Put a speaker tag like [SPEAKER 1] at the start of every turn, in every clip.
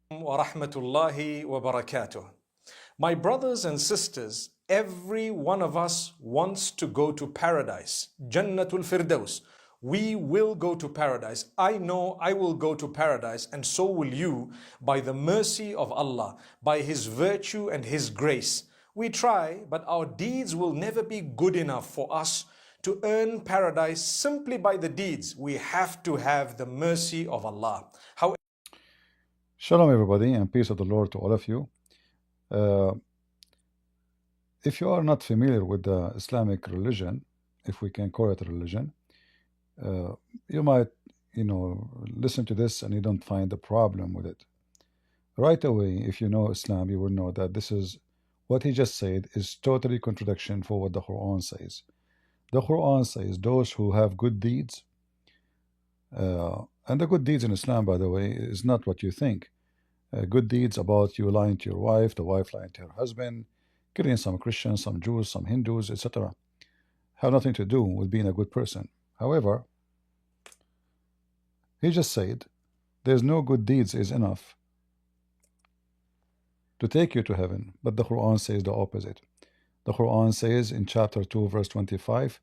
[SPEAKER 1] Wa rahmatullahi wa barakatuh. My brothers and sisters, every one of us wants to go to paradise, Jannatul Firdaus. We will go to paradise. I know I will go to paradise, and so will you, by the mercy of Allah, by His virtue and His grace. We try, but our deeds will never be good enough for us to earn paradise simply by the deeds. We have to have the mercy of Allah. However,
[SPEAKER 2] Shalom, everybody, and peace of the Lord to all of you. Uh, if you are not familiar with the Islamic religion, if we can call it a religion, you might, listen to this and you don't find a problem with it. Right away, if you know Islam, you will know that this is what he just said is totally contradiction for what the Quran says. The Quran says those who have good deeds, and the good deeds in Islam, by the way, is not what you think. Good deeds about you lying to your wife, the wife lying to her husband, killing some Christians, some Jews, some Hindus, etc., have nothing to do with being a good person. However, he just said there's no good deeds is enough to take you to heaven, but the Quran says the opposite. The Quran says in chapter 2, verse 25,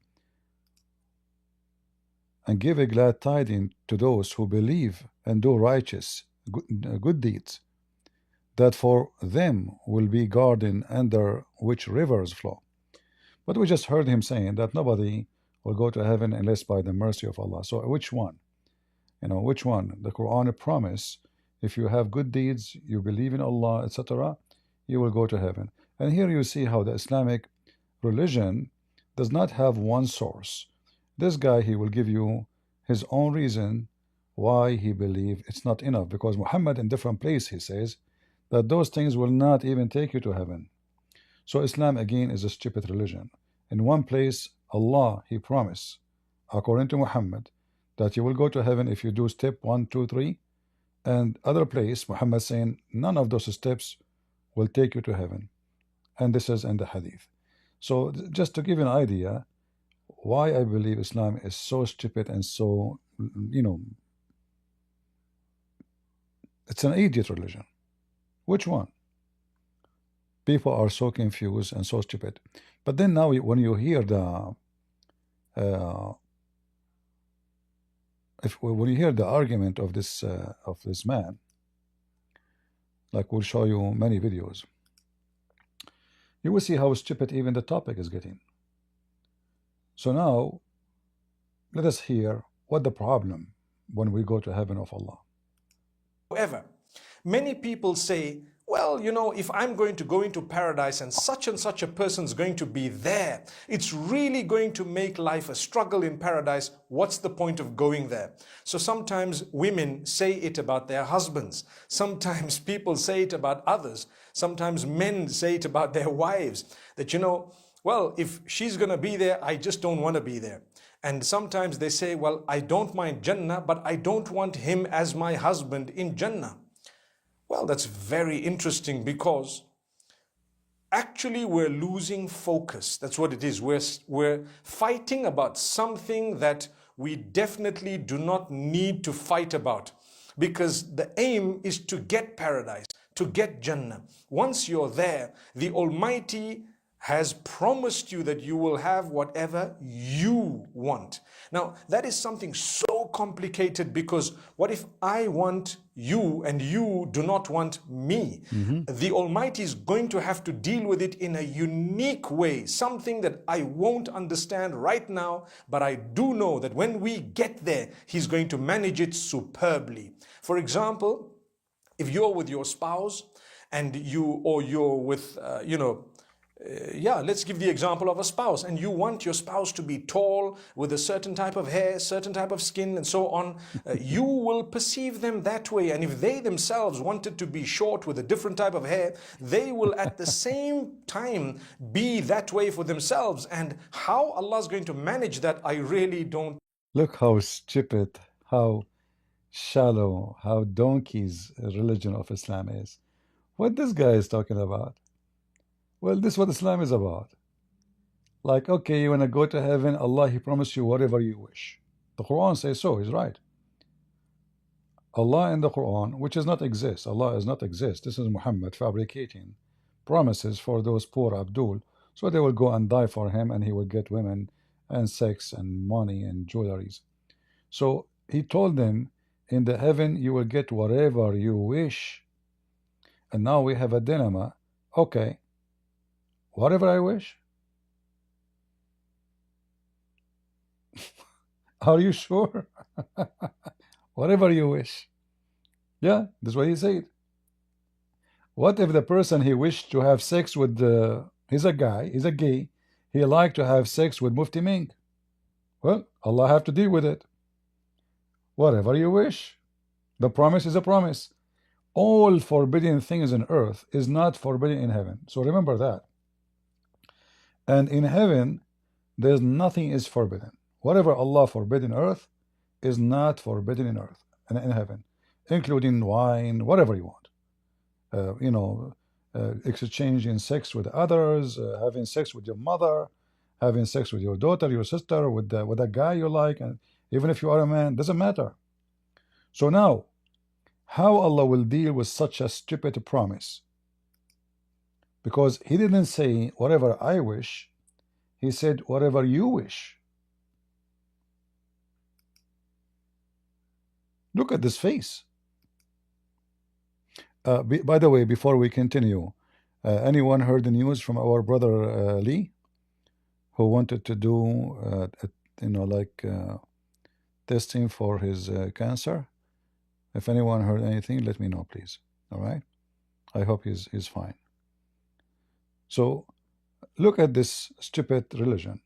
[SPEAKER 2] and give a glad tidings to those who believe and do righteous good deeds, that for them will be garden under which rivers flow. But we just heard him saying that nobody will go to heaven unless by the mercy of Allah. So which one? Which one? The Quran promise, if you have good deeds, you believe in Allah, etc., you will go to heaven. And here you see how the Islamic religion does not have one source. This guy, he will give you his own reason why he believes it's not enough, because Muhammad in different place he says that those things will not even take you to heaven. So Islam again is a stupid religion. In one place Allah he promised according to Muhammad that you will go to heaven if you do step 1, 2, 3, and other place Muhammad saying none of those steps will take you to heaven, and this is in the hadith. So just to give you an idea why I believe Islam is so stupid and so, it's an idiot religion. Which one? People are so confused and so stupid. But then now when you hear the when you hear the argument of this man, like we'll show you many videos, you will see how stupid even the topic is getting. So now let us hear what the problem when we go to heaven of Allah.
[SPEAKER 1] however, many people say, well, if I'm going to go into paradise and such a person's going to be there, it's really going to make life a struggle in paradise. What's the point of going there? So sometimes women say it about their husbands. Sometimes people say it about others. Sometimes men say it about their wives. That, well, if she's going to be there, I just don't want to be there. And sometimes they say, well, I don't mind Jannah, but I don't want him as my husband in Jannah. Well, that's very interesting, because actually we're losing focus. That's what it is. We're fighting about something that we definitely do not need to fight about, because the aim is to get paradise, to get Jannah. Once you're there, the Almighty has promised you that you will have whatever you want. Now, that is something so complicated, because what if I want you and you do not want me? The Almighty is going to have to deal with it in a unique way, something that I won't understand right now, but I do know that when we get there, He's going to manage it superbly. For example, if you're with your spouse and you're with, let's give the example of a spouse, and you want your spouse to be tall, with a certain type of hair, certain type of skin, and so on. You will perceive them that way. And if they themselves wanted to be short with a different type of hair, they will at the same time be that way for themselves. And how Allah is going to manage that, I really don't.
[SPEAKER 2] Look how stupid, how shallow, how donkey's religion of Islam is. What this guy is talking about? Well, this is what Islam is about. Like, okay, you want to go to heaven, Allah, He promised you whatever you wish. The Quran says so, He's right. Allah in the Quran, which does not exist. Allah does not exist. This is Muhammad fabricating promises for those poor Abdul, so they will go and die for him, and he will get women and sex and money and jewelries. So he told them, in the heaven you will get whatever you wish. And now we have a dilemma. Okay, whatever I wish? Are you sure? Whatever you wish. Yeah, that's what he said. What if the person he wished to have sex with, he's a guy, he's a gay, he liked to have sex with Mufti Menk? Well, Allah have to deal with it. Whatever you wish. The promise is a promise. All forbidden things in earth is not forbidden in heaven. So remember that. And in heaven, there's nothing is forbidden. Whatever Allah forbid in earth is not forbidden in earth and in heaven, including wine, whatever you want. Exchanging sex with others, having sex with your mother, having sex with your daughter, your sister, with a guy you like, and even if you are a man, doesn't matter. So now, how Allah will deal with such a stupid promise? Because He didn't say whatever I wish, He said whatever you wish. Look at this face. By the way, before we continue, anyone heard the news from our brother Lee, who wanted to do, testing for his cancer? If anyone heard anything, let me know, please. All right? I hope he's fine. So, look at this stupid religion.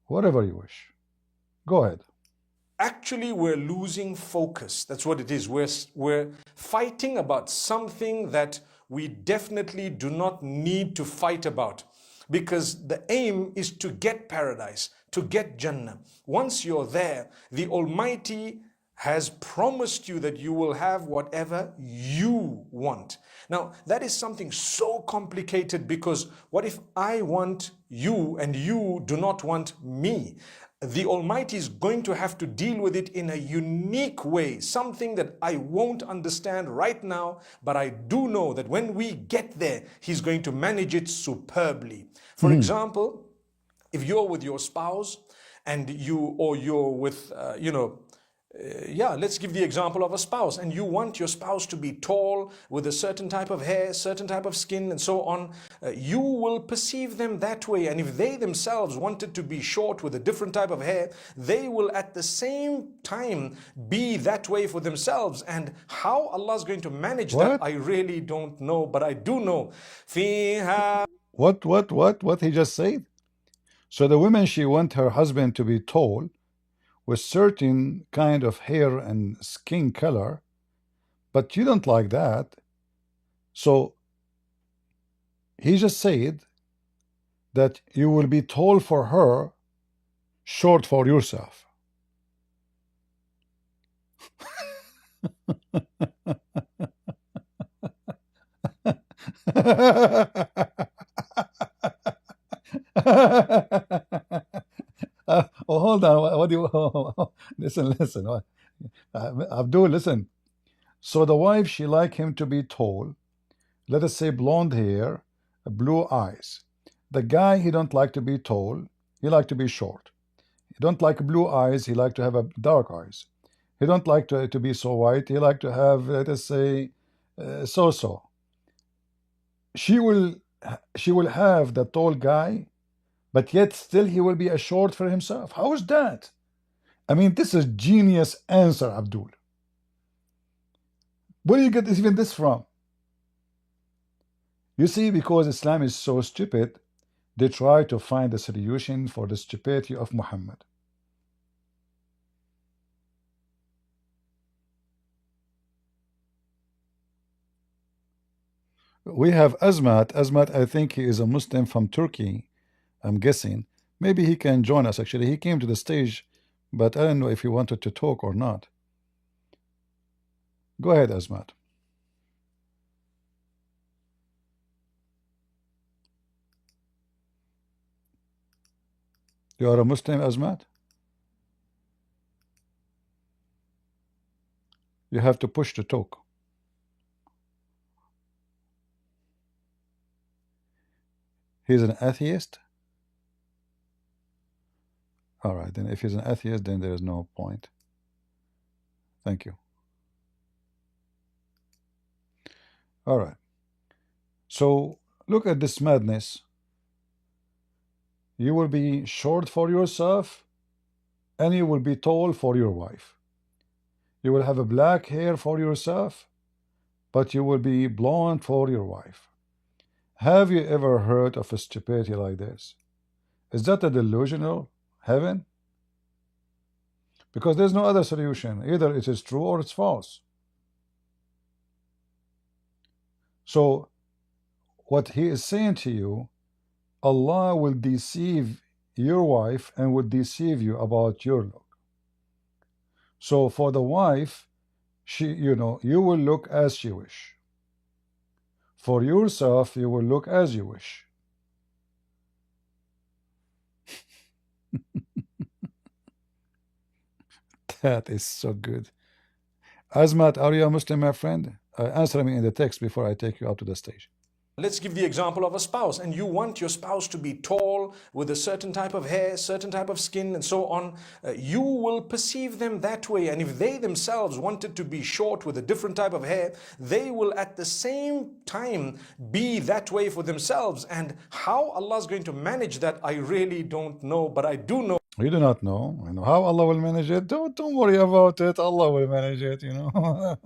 [SPEAKER 2] Whatever you wish. Go ahead.
[SPEAKER 1] Actually, we're losing focus. That's what it is. We're fighting about something that we definitely do not need to fight about, because the aim is to get paradise, to get Jannah. Once you're there, the Almighty has promised you that you will have whatever you want. Now, that is something so complicated, because what if I want you and you do not want me? The Almighty is going to have to deal with it in a unique way, something that I won't understand right now, but I do know that when we get there, He's going to manage it superbly. For example, if you're with your spouse and you're with, let's give the example of a spouse, and you want your spouse to be tall, with a certain type of hair, certain type of skin, and so on, you will perceive them that way. And if they themselves wanted to be short with a different type of hair, they will at the same time be that way for themselves. And how Allah is going to manage that, I really don't know, but I do know.
[SPEAKER 2] What he just said? So the woman, she want her husband to be tall, with certain kind of hair and skin color, but you don't like that. So he just said that you will be tall for her, short for yourself. Hold on. What do you listen? Abdul, listen. So the wife, she like him to be tall, let us say blonde hair, blue eyes. The guy, he don't like to be tall, he like to be short. He don't like blue eyes, he like to have dark eyes. He don't like to be so white, he like to have, let us say, so. She will have the tall guy, but yet still he will be a short for himself. How is that? I mean, this is genius answer, Abdul. Where do you get even this from? You see, because Islam is so stupid, they try to find a solution for the stupidity of Muhammad. We have Azmat. Azmat, I think he is a Muslim from Turkey, I'm guessing. Maybe he can join us, actually. He came to the stage, but I don't know if he wanted to talk or not. Go ahead, Azmat. You are a Muslim, Azmat? You have to push to talk. He's an atheist? Alright, then if he's an atheist, then there is no point. Thank you. Alright. So look at this madness. You will be short for yourself, and you will be tall for your wife. You will have a black hair for yourself, but you will be blonde for your wife. Have you ever heard of a stupidity like this? Is that a delusional heaven? Because there's no other solution. Either it is true or it's false. So what he is saying to you, Allah will deceive your wife and will deceive you about your look. So for the wife, you will look as she wish. For yourself, you will look as you wish. That is so good. Azmat, are you a Muslim, my friend? Answer me in the text before I take you up to the stage.
[SPEAKER 1] Let's give the example of a spouse, and you want your spouse to be tall with a certain type of hair, certain type of skin, and so on. You will perceive them that way, and if they themselves wanted to be short with a different type of hair, they will at the same time be that way for themselves. And how Allah is going to manage that, I really don't know, but I do know.
[SPEAKER 2] We do not know. I know how Allah will manage it. Don't worry about it. Allah will manage it, you know.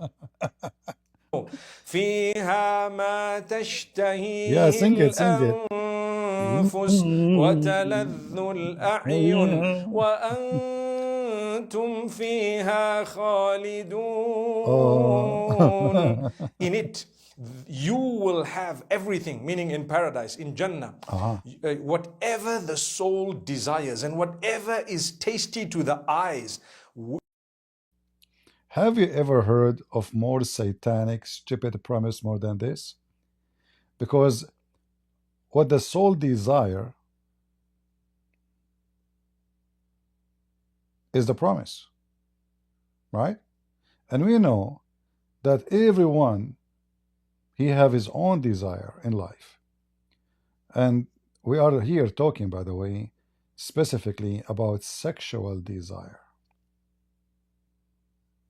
[SPEAKER 1] فيها ما تشتهيه
[SPEAKER 2] Yeah, sing it.
[SPEAKER 1] الأنفس وتلذ الأعين وأنتم فيها خالدون. In it, you will have everything, meaning in paradise, in Jannah, whatever the soul desires and whatever is tasty to the eyes.
[SPEAKER 2] Have you ever heard of more satanic, stupid promise more than this? Because what the soul desire is the promise, right? And we know that everyone, he have his own desire in life. And we are here talking, by the way, specifically about sexual desire.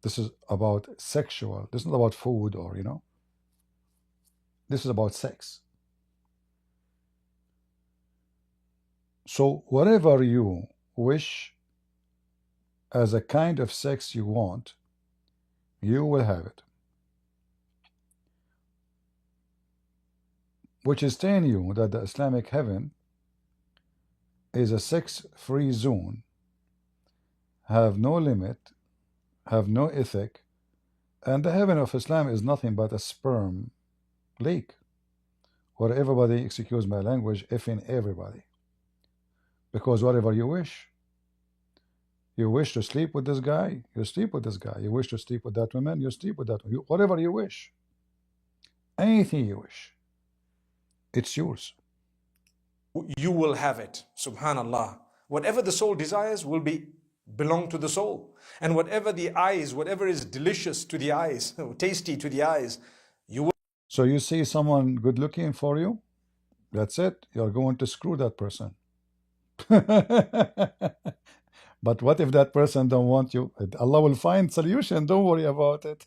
[SPEAKER 2] This is about sexual. This is not about food or, this is about sex. So whatever you wish as a kind of sex you want, you will have it. Which is telling you that the Islamic heaven is a sex-free zone, have no limit, have no ethic, and the heaven of Islam is nothing but a sperm lake where everybody, excuse my language, effing everybody. Because whatever you wish to sleep with this guy, you sleep with this guy. You wish to sleep with that woman, you sleep with that woman. Whatever you wish, anything you wish, it's yours.
[SPEAKER 1] You will have it, subhanallah. Whatever the soul desires will belong to the soul, and whatever the eyes, whatever is delicious to the eyes, tasty to the eyes, you will.
[SPEAKER 2] So you see someone good looking for you, that's it, you're going to screw that person. But what if that person don't want you? Allah will find solution, don't worry about it.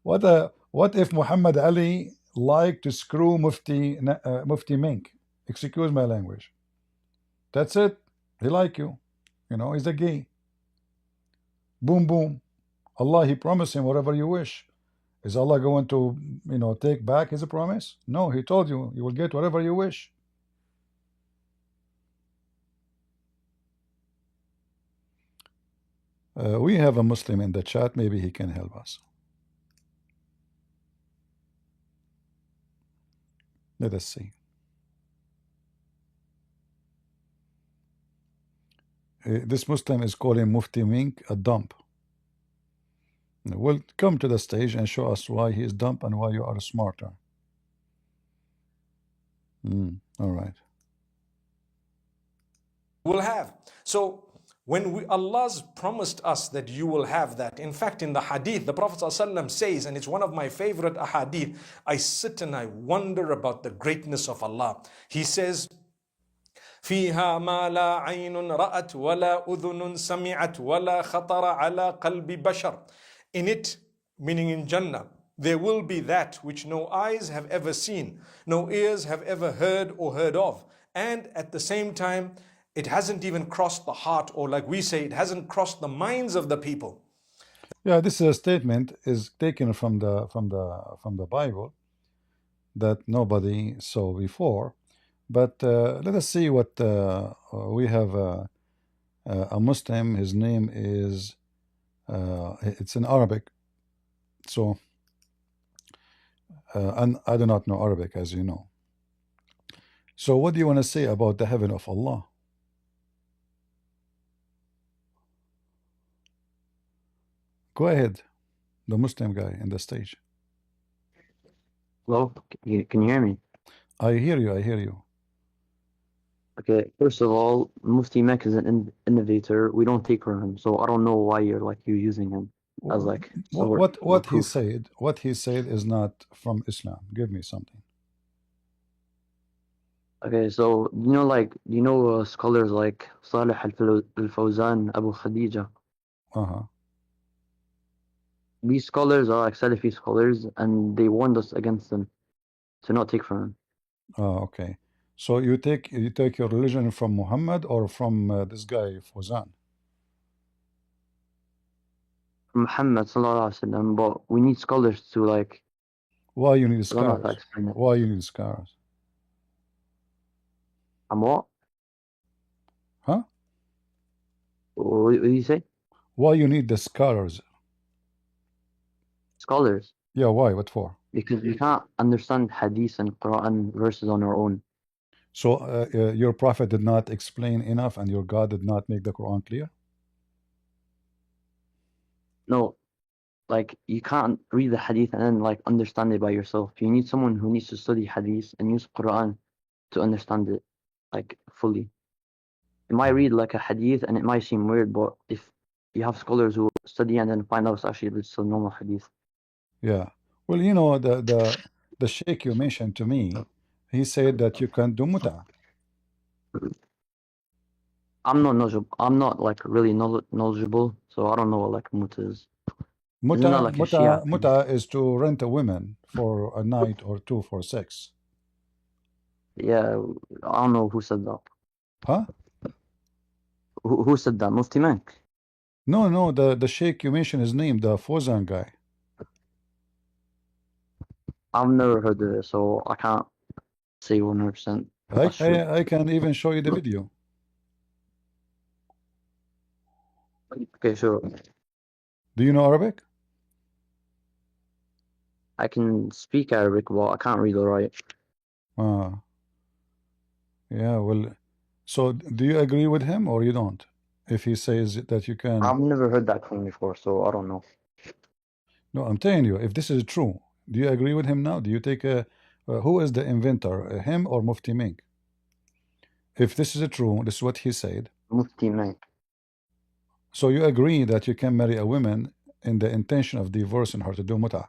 [SPEAKER 2] What if Muhammad Ali liked to screw Mufti Menk? Excuse my language. That's it. He like you. He's a gay. Boom, boom. Allah, he promised him whatever you wish. Is Allah going to, take back his promise? No, he told you, you will get whatever you wish. We have a Muslim in the chat. Maybe he can help us. Let us see. This Muslim is calling Mufti Menk a dump. Well, come to the stage and show us why he is dumb and why you are smarter. All right.
[SPEAKER 1] Will have. So Allah's promised us that you will have that. In fact, in the hadith, the Prophet ﷺ says, and it's one of my favorite ahadith, I sit and I wonder about the greatness of Allah. He says, فيها ما لا عين رأت ولا أذن سمعت ولا خطر على قلب بشر. In it, meaning in Jannah, there will be that which no eyes have ever seen, no ears have ever heard or heard of, and at the same time, it hasn't even crossed the heart, or like we say, it hasn't crossed the minds of the people.
[SPEAKER 2] Yeah, this statement is taken from the Bible that nobody saw before. But let us see what we have. A Muslim. His name is. It's in Arabic. So, and I do not know Arabic, as you know. So, what do you want to say about the heaven of Allah? Go ahead, the Muslim guy in the stage.
[SPEAKER 3] Hello, can you hear me?
[SPEAKER 2] I hear you. I hear you.
[SPEAKER 3] Okay, first of all, Mufti Menk is an innovator. We don't take from him, so I don't know why you're using him as
[SPEAKER 2] What he
[SPEAKER 3] proof.
[SPEAKER 2] said? What he said is not from Islam. Give me something.
[SPEAKER 3] Okay, so scholars like Salih al-Fawzan, Abu Khadija. These scholars are like Salafi scholars, and they warned us against them to not take from him.
[SPEAKER 2] Oh, okay. So you take your religion from Muhammad or from this guy Fawzan?
[SPEAKER 3] Muhammad sallallahu alaihi wasallam, but we need scholars to like.
[SPEAKER 2] Why you need
[SPEAKER 3] I don't know how to
[SPEAKER 2] scholars?
[SPEAKER 3] explain it.
[SPEAKER 2] Why you need scholars?
[SPEAKER 3] And what?
[SPEAKER 2] Huh?
[SPEAKER 3] What did you say?
[SPEAKER 2] Why you need the scholars?
[SPEAKER 3] Scholars.
[SPEAKER 2] Yeah, why? What for?
[SPEAKER 3] Because we can't understand hadith and Quran verses on our own.
[SPEAKER 2] So your prophet did not explain enough, and your God did not make the Quran clear?
[SPEAKER 3] No, like you can't read the hadith and then like understand it by yourself. You need someone who needs to study hadith and use Quran to understand it like fully. You might read like a hadith and it might seem weird, but if you have scholars who study and then find out it's actually still normal hadith.
[SPEAKER 2] Yeah. Well, you know, the sheikh you mentioned to me, he said that you can do muta.
[SPEAKER 3] I'm not knowledgeable. I'm not like really knowledgeable, so I don't know what like muta is. Isn't that like a Shia thing?
[SPEAKER 2] Muta is to rent a woman for a night or two for sex.
[SPEAKER 3] Yeah, I don't know who said that.
[SPEAKER 2] Huh?
[SPEAKER 3] Who said that? Mufti Menk?
[SPEAKER 2] No, the sheikh you mentioned his name, the Fawzan guy.
[SPEAKER 3] I've never heard of it, so I can't say 100%.
[SPEAKER 2] I can even show you the video.
[SPEAKER 3] Okay, sure.
[SPEAKER 2] Do you know Arabic?
[SPEAKER 3] I can speak Arabic, but I can't read or write.
[SPEAKER 2] Yeah, well, so do you agree with him or you don't? If he says that you can...
[SPEAKER 3] I've never heard that claim before, so I don't know.
[SPEAKER 2] No, I'm telling you, if this is true, do you agree with him now? Do you take a... who is the inventor, him or Mufti Menk? If this is true, this is what he said.
[SPEAKER 3] Mufti Menk.
[SPEAKER 2] So you agree that you can marry a woman in the intention of divorcing her to do muta?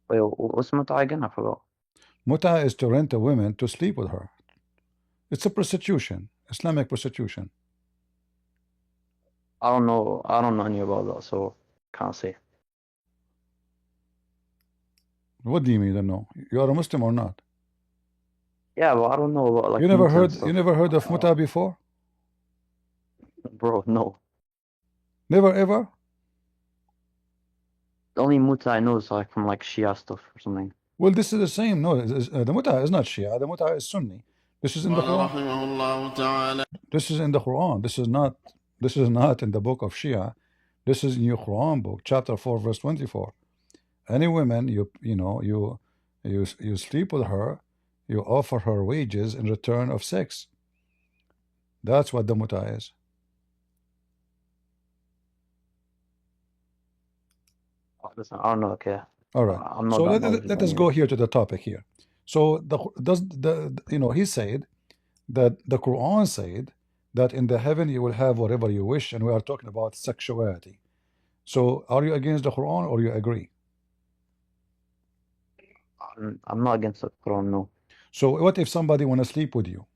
[SPEAKER 3] Wait, what's muta again? I forgot.
[SPEAKER 2] Muta is to rent a woman to sleep with her. It's a prostitution, Islamic prostitution.
[SPEAKER 3] I don't know any about that, so can't say.
[SPEAKER 2] What do you mean you don't know? You are a Muslim or not?
[SPEAKER 3] Yeah, but I don't know about like
[SPEAKER 2] you never heard of muta before?
[SPEAKER 3] Bro, no.
[SPEAKER 2] Never ever?
[SPEAKER 3] The only muta I know is like from like Shia stuff or something.
[SPEAKER 2] Well, this is the same. No, the muta is not Shia. The muta is Sunni. This is in the Quran. This is in the Quran. This is not in the book of Shia. This is in your Quran book, chapter 4, verse 24. Any woman you sleep with her, you offer her wages in return of sex. That's what the muta is.
[SPEAKER 3] Listen, I don't know, okay.
[SPEAKER 2] All right. So let us go here to the topic here. So he said that the Quran said that in the heaven you will have whatever you wish, and we are talking about sexuality. So are you against the Quran or you agree?
[SPEAKER 3] I'm not against the Quran, no.
[SPEAKER 2] So what if somebody want to sleep with you?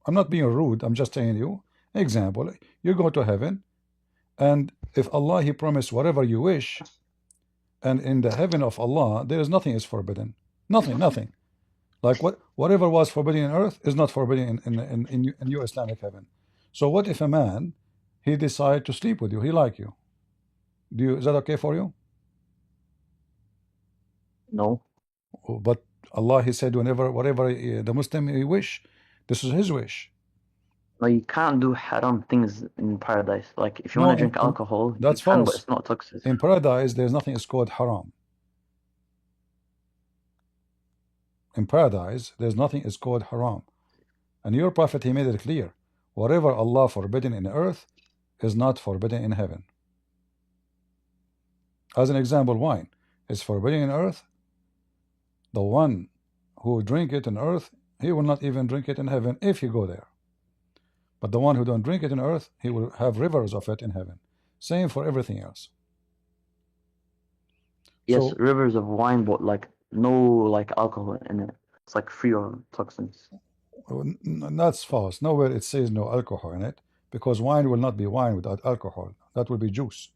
[SPEAKER 2] I'm not being rude, I'm just telling you example. You go to heaven, and if Allah he promised whatever you wish, and in the heaven of Allah there is nothing is forbidden, nothing. Like whatever was forbidden in earth is not forbidden in your Islamic heaven. So what if a man he decide to sleep with you, he like you, is that okay for you?
[SPEAKER 3] No.
[SPEAKER 2] But Allah he said whatever the Muslim he wish, this is his wish.
[SPEAKER 3] No, you can't do haram things in paradise. Like if you
[SPEAKER 2] No,
[SPEAKER 3] want to drink alcohol, you
[SPEAKER 2] that's
[SPEAKER 3] can, but
[SPEAKER 2] false.
[SPEAKER 3] it's not toxic.
[SPEAKER 2] In paradise there's nothing is called haram. In paradise there's nothing is called haram, and your prophet he made it clear, whatever Allah forbidden in earth is not forbidden in heaven. As an example, wine is forbidden in earth. The one who drink it in earth, he will not even drink it in heaven if he go there. But the one who don't drink it in earth, he will have rivers of it in heaven. Same for everything else.
[SPEAKER 3] Yes,
[SPEAKER 2] So
[SPEAKER 3] rivers of wine, but like no like alcohol in it. It's like free of toxins.
[SPEAKER 2] that's false. Nowhere it says no alcohol in it, because wine will not be wine without alcohol. That will be juice.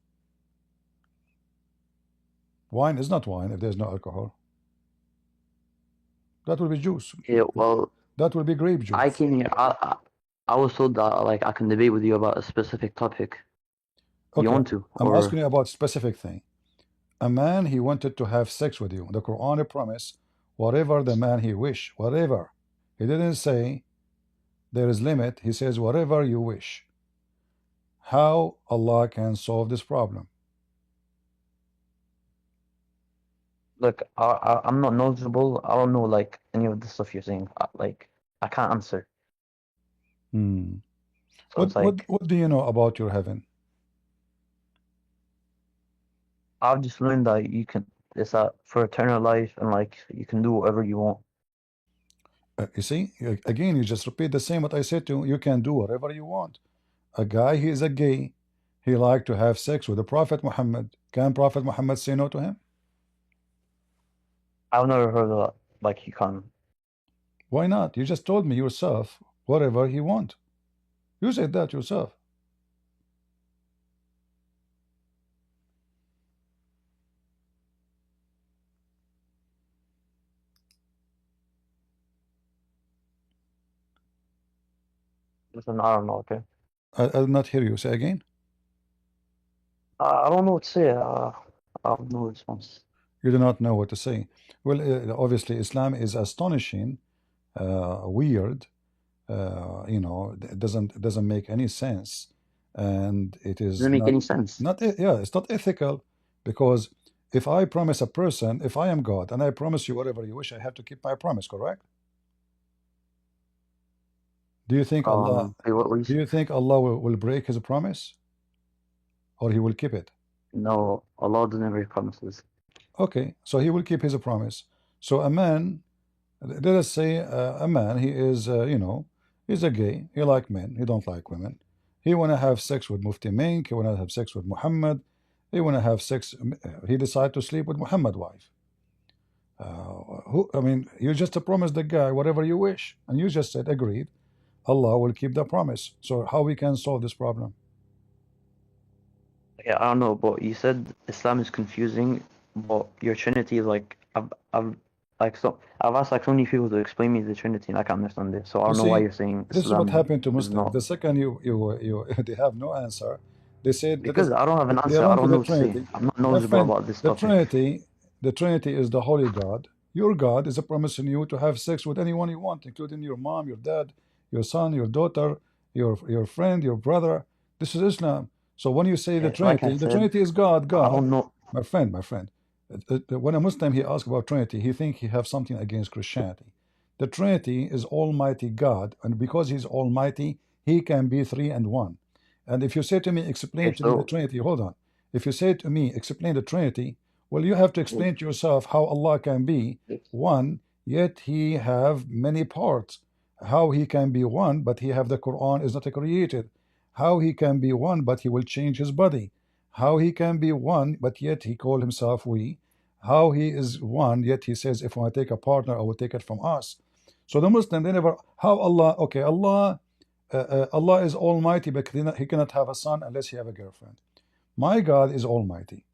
[SPEAKER 2] Wine is not wine if there's no alcohol. That will be juice.
[SPEAKER 3] Yeah, well,
[SPEAKER 2] That will be grape juice.
[SPEAKER 3] I came here. I was told that like I can debate with you about a specific topic.
[SPEAKER 2] Okay,
[SPEAKER 3] You want to?
[SPEAKER 2] I'm asking you about specific thing. A man he wanted to have sex with you. The Quran promised whatever the man he wish, whatever. He didn't say there is limit. He says whatever you wish. How Allah can solve this problem?
[SPEAKER 3] Look, I'm not knowledgeable. I don't know like any of the stuff you're saying. Like I can't answer. So it's like
[SPEAKER 2] What do you know about your heaven?
[SPEAKER 3] I've just learned that you can. It's that for eternal life, and like you can do whatever you want.
[SPEAKER 2] You see, again, you just repeat the same what I said to you. You can do whatever you want. A guy, he is a gay. He like to have sex with the Prophet Muhammad. Can Prophet Muhammad say no to him?
[SPEAKER 3] I've never heard of that. Like you can.
[SPEAKER 2] Why not? You just told me yourself whatever he want. You said that yourself.
[SPEAKER 3] Listen, I don't know. Okay.
[SPEAKER 2] I did not hear you. Say again.
[SPEAKER 3] I don't know what to say. I have no response.
[SPEAKER 2] You do not know what to say. Well, obviously, Islam is astonishing, weird. It doesn't make any sense, and it is
[SPEAKER 3] Doesn't make any sense.
[SPEAKER 2] yeah, it's not ethical, because if I promise a person, if I am God and I promise you whatever you wish, I have to keep my promise, correct? Do you think Allah? Do you think Allah will break His promise, or He will keep it?
[SPEAKER 3] No, Allah doesn't break promises.
[SPEAKER 2] Okay, so He will keep His promise. So a man, let us say a man, he is he's a gay, he like men, he don't like women. He want to have sex with Mufti Menk, he want to have sex with Muhammad, he want to have sex, he decide to sleep with Muhammad's wife. You just promised the guy whatever you wish, and you just said agreed, Allah will keep the promise. So how we can solve this problem?
[SPEAKER 3] Yeah, I don't know, but you said Islam is confusing, but your Trinity is like I've asked like so many people to explain me the Trinity, and I can't understand it. So I don't know why you're saying
[SPEAKER 2] this
[SPEAKER 3] Islam
[SPEAKER 2] is what happened to
[SPEAKER 3] is
[SPEAKER 2] Muslims.
[SPEAKER 3] not.
[SPEAKER 2] The second they have no answer, they said
[SPEAKER 3] Because I don't have an
[SPEAKER 2] they
[SPEAKER 3] answer. I
[SPEAKER 2] run to
[SPEAKER 3] don't know
[SPEAKER 2] the
[SPEAKER 3] what to say.
[SPEAKER 2] Trinity.
[SPEAKER 3] I'm not
[SPEAKER 2] My
[SPEAKER 3] knowledgeable
[SPEAKER 2] friend,
[SPEAKER 3] about this
[SPEAKER 2] the
[SPEAKER 3] topic.
[SPEAKER 2] Trinity is the holy God. Your God is promising you to have sex with anyone you want, including your mom, your dad, your son, your daughter, your friend, your brother. This is Islam. So when you say the
[SPEAKER 3] Like I
[SPEAKER 2] Trinity, the
[SPEAKER 3] said,
[SPEAKER 2] Trinity is God.
[SPEAKER 3] I don't know.
[SPEAKER 2] My friend. When a Muslim he asks about Trinity, he think he have something against Christianity. The Trinity is Almighty God, and because He's Almighty, He can be three and one. And if you say to me, explain to me the Trinity, hold on. If you say to me, explain the Trinity, well, you have to explain to yourself how Allah can be one yet he have many parts. How he can be one, but he have the Quran is not created? How he can be one, but he will change his body? How he can be one, but yet he call himself we? How he is one, yet he says, if I take a partner, I will take it from us. So the Muslim, they never, how Allah, okay, Allah is almighty, but he cannot have a son unless he have a girlfriend. My God is almighty.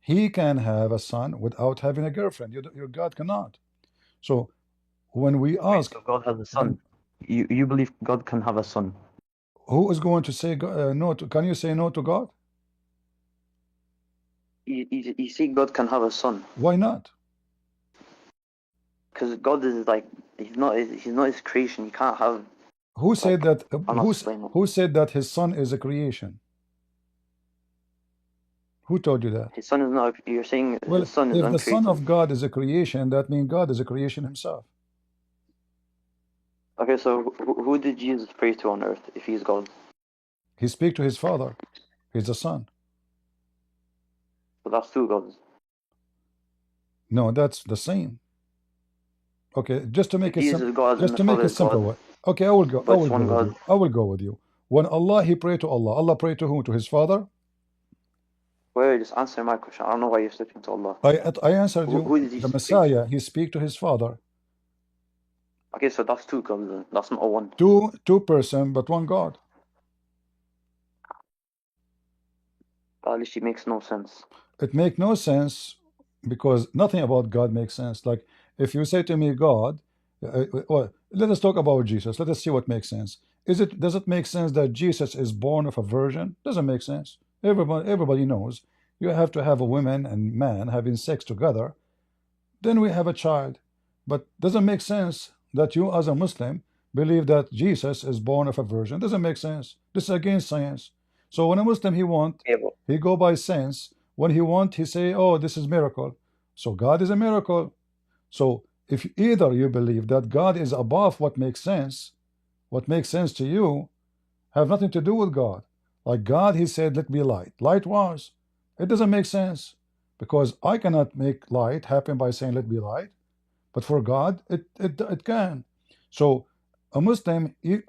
[SPEAKER 2] He can have a son without having a girlfriend. Your God cannot. So when we ask,
[SPEAKER 3] So God has a son. You believe God can have a son?
[SPEAKER 2] who is going to say no to, can you say no to God?
[SPEAKER 3] You see, God can have a son
[SPEAKER 2] Why not?
[SPEAKER 3] because God is like he's not his creation. He can't have.
[SPEAKER 2] Who said that?
[SPEAKER 3] I'm not explaining it.
[SPEAKER 2] Who said that his son is a creation? Who told you that?
[SPEAKER 3] His son is not. You're saying
[SPEAKER 2] Well,
[SPEAKER 3] his son is
[SPEAKER 2] if the Son
[SPEAKER 3] uncreated.
[SPEAKER 2] of God is a creation, that means God is a creation himself.
[SPEAKER 3] Okay, so who did Jesus pray to on earth if he's God?
[SPEAKER 2] He speak to his Father. He's the Son.
[SPEAKER 3] So that's two gods.
[SPEAKER 2] No, that's the same. Okay, just to make it
[SPEAKER 3] Jesus is God and
[SPEAKER 2] just
[SPEAKER 3] the
[SPEAKER 2] to make
[SPEAKER 3] Father
[SPEAKER 2] it
[SPEAKER 3] is God,
[SPEAKER 2] simple. Okay, I will go. I
[SPEAKER 3] but
[SPEAKER 2] will
[SPEAKER 3] it's
[SPEAKER 2] go
[SPEAKER 3] one
[SPEAKER 2] with
[SPEAKER 3] God.
[SPEAKER 2] you. I will go with you. When Allah, he prayed to Allah. Allah prayed to whom? To his Father.
[SPEAKER 3] Wait, just answer my question. I don't know why you're sticking to Allah.
[SPEAKER 2] I answered you.
[SPEAKER 3] Who did
[SPEAKER 2] The
[SPEAKER 3] Jesus pray to?
[SPEAKER 2] Messiah, he speak to his Father.
[SPEAKER 3] Okay, so that's two gods then. That's not a one.
[SPEAKER 2] Two person, but one God.
[SPEAKER 3] That literally makes no sense.
[SPEAKER 2] It make no sense because nothing about God makes sense. Like if you say to me, God, well, let us talk about Jesus. Let us see what makes sense. Does it make sense that Jesus is born of a virgin? Doesn't make sense. Everybody knows you have to have a woman and man having sex together, then we have a child. But doesn't make sense that you as a Muslim believe that Jesus is born of a virgin. Doesn't make sense. This is against science. So when a Muslim
[SPEAKER 3] Yeah, but
[SPEAKER 2] he go by sense. When he want, he say, oh, this is miracle. So God is a miracle. So if either you believe that God is above what makes sense to you, have nothing to do with God. Like God, he said, let be light. Light was. It doesn't make sense because I cannot make light happen by saying let be light. But for God, it can. So a Muslim, he